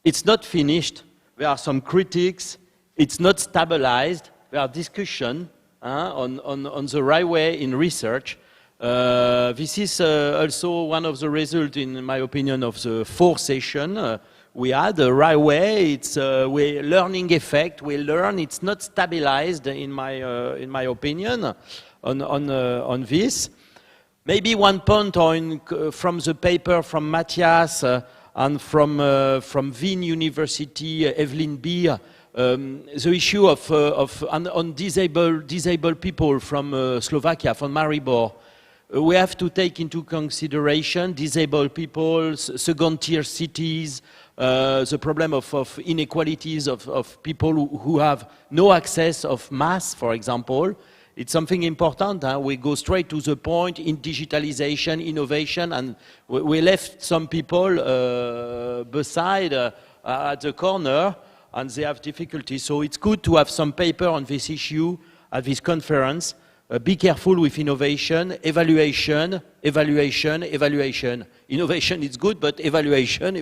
It's not finished. There are some critics. It's not stabilized. There are discussions on the railway in research. This is also one of the results, in my opinion, of the fourth session. We had a railway, it's a learning effect, we learn, it's not stabilized, in my opinion, on this. Maybe one point from the paper from Matthias and from Wien University, Evelyn Beer, the issue on disabled people from Slovakia, from Maribor. We have to take into consideration disabled people, second-tier cities, the problem of inequalities of people who have no access of mass, for example. It's something important. We go straight to the point in digitalization, innovation, and we left some people beside at the corner, and they have difficulties. So it's good to have some paper on this issue at this conference. Be careful with innovation, evaluation. Innovation is good, but evaluation,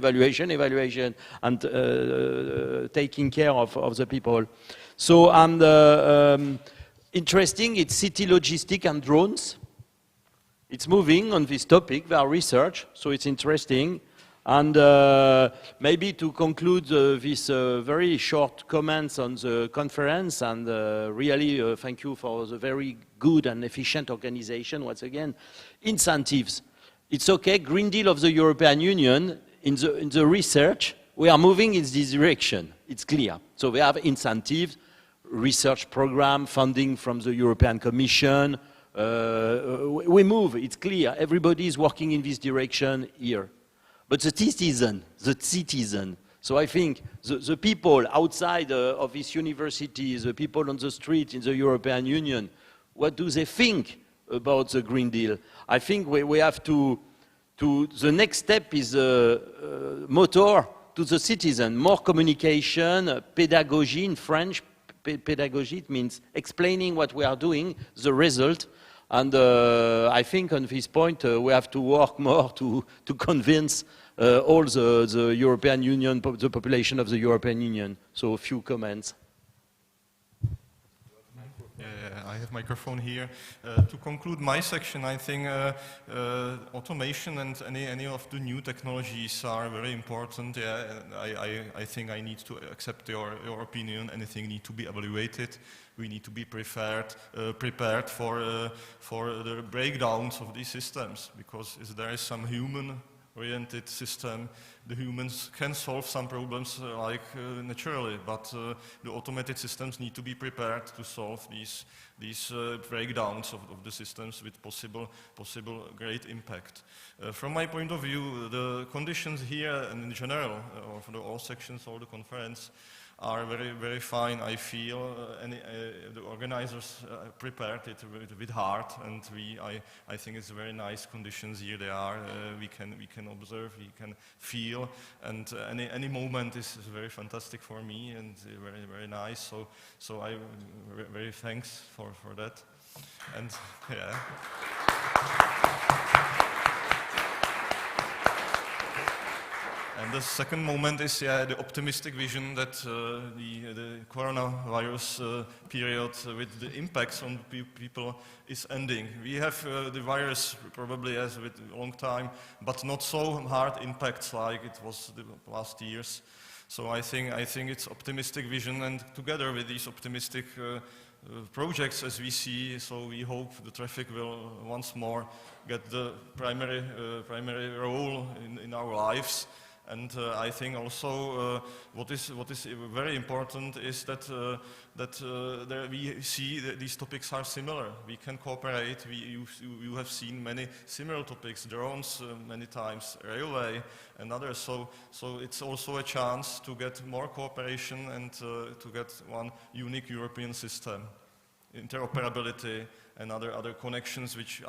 and taking care of the people. So, and interesting, it's city logistic and drones. It's moving on this topic, their research, so it's interesting. And maybe to conclude this very short comments on the conference, and really thank you for the very good and efficient organization. Once again, incentives. It's okay, Green Deal of the European Union, in the research, we are moving in this direction. It's clear. So we have incentives, research program, funding from the European Commission. We move, it's clear. Everybody is working in this direction here. But the citizen, so I think the people outside of this university, the people on the street in the European Union, what do they think about the Green Deal? I think we have to the next step is motor to the citizen, more communication, pedagogy in French. Pedagogy, it means explaining what we are doing, the result. And I think on this point we have to work more to convince all the European Union, the population of the European Union. So a few comments. I have microphone here. To conclude my section, I think automation and any of the new technologies are very important. Yeah, I think I need to accept your opinion. Anything need to be evaluated. We need to be prepared for the breakdowns of these systems, because if there is some human-oriented system, the humans can solve some problems naturally, but the automated systems need to be prepared to solve these breakdowns of the systems with possible great impact. From my point of view, the conditions here and in general, or for all sections of the conference, are very, very fine. I feel the organizers prepared it with heart, and I think it's very nice conditions here. They are. We can observe, we can feel, and any moment is very fantastic for me and very, very nice. So I very thanks for that, and yeah. And the second moment is the optimistic vision that the coronavirus period with the impacts on people is ending. We have the virus probably as with a long time, but not so hard impacts like it was the last years. So I think it's optimistic vision, and together with these optimistic projects as we see, so we hope the traffic will once more get the primary role in our lives. And I think also what is very important is that there we see that these topics are similar. We can cooperate. You have seen many similar topics, drones many times, railway and others. So it's also a chance to get more cooperation and to get one unique European system, interoperability and other connections which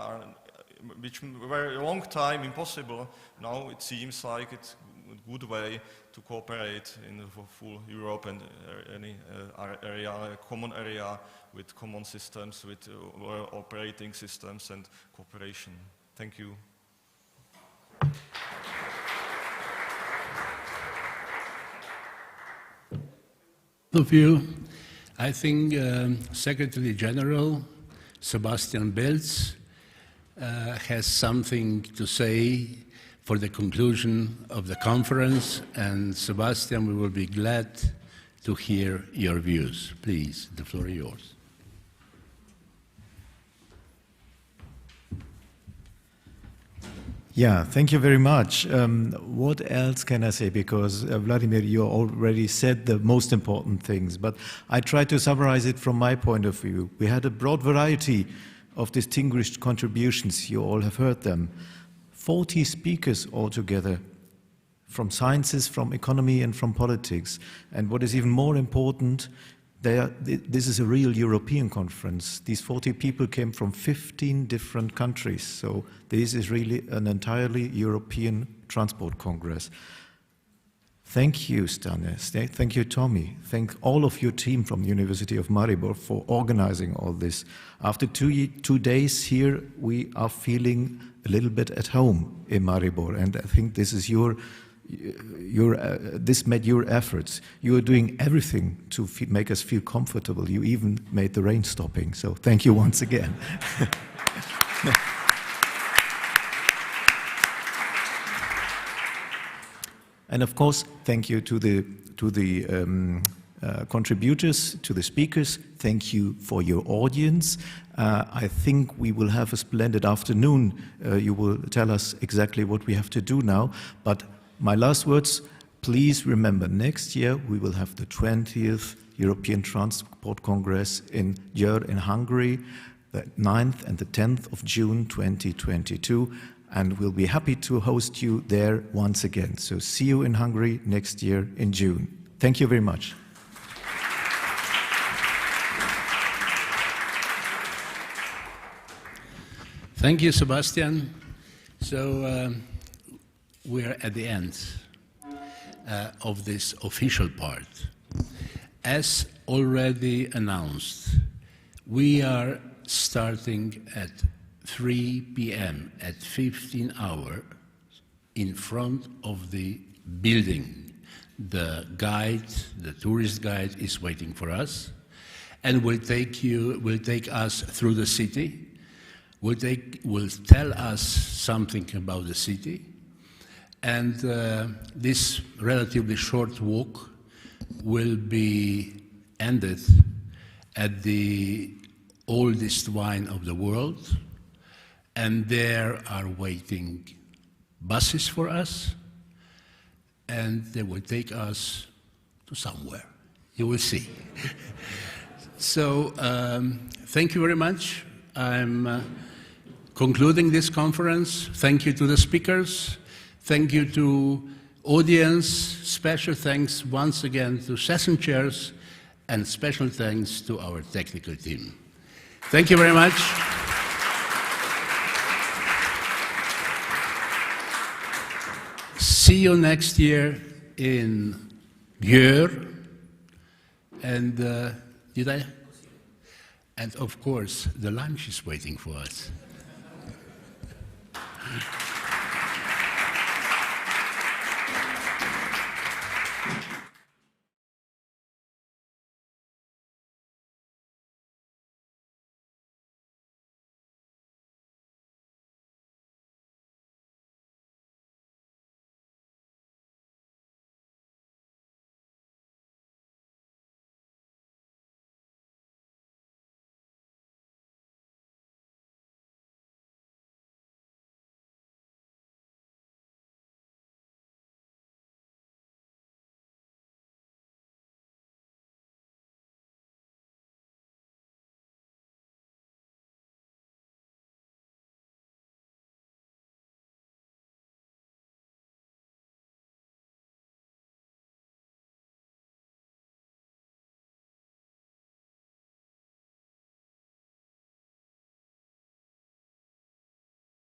were a long time impossible. Now it seems like it's a good way to cooperate in the full Europe and any area, a common area with common systems, with operating systems and cooperation. Thank you. Of you, I think Secretary General Sebastian Belz has something to say for the conclusion of the conference, and Sebastian, we will be glad to hear your views. Please, the floor is yours. Yeah, thank you very much. What else can I say? Because Vladimir, you already said the most important things, but I try to summarize it from my point of view. We had a broad variety of distinguished contributions. You all have heard them. 40 speakers altogether, from sciences, from economy, and from politics. And what is even more important, this is a real European conference. These 40 people came from 15 different countries. So this is really an entirely European Transport Congress. Thank you, Stanis. Thank you, Tommy. Thank all of your team from the University of Maribor for organizing all this. After 2 days here, we are feeling a little bit at home in Maribor, and I think this is this made your efforts. You are doing everything to make us feel comfortable. You even made the rain stopping, so thank you once again. And of course, thank you to the contributors, to the speakers. Thank you for your audience. I think we will have a splendid afternoon. You will tell us exactly what we have to do now. But my last words, please remember, next year we will have the 20th European Transport Congress in Győr in Hungary, the 9th and the 10th of June 2022. And we'll be happy to host you there once again. So see you in Hungary next year in June. Thank you very much. Thank you, Sebastian. So we're at the end of this official part. As already announced, we are starting at 3 p.m. at 15 hours in front of the building. The guide, the tourist guide, is waiting for us and will take us through the city. Will tell us something about the city, and this relatively short walk will be ended at the oldest wine of the world, and there are waiting buses for us, and they will take us to somewhere. You will see. So thank you very much. I'm concluding this conference. Thank you to the speakers. Thank you to audience. Special thanks once again to session chairs, and special thanks to our technical team. Thank you very much. See you next year in Győr. And And of course, the lunch is waiting for us.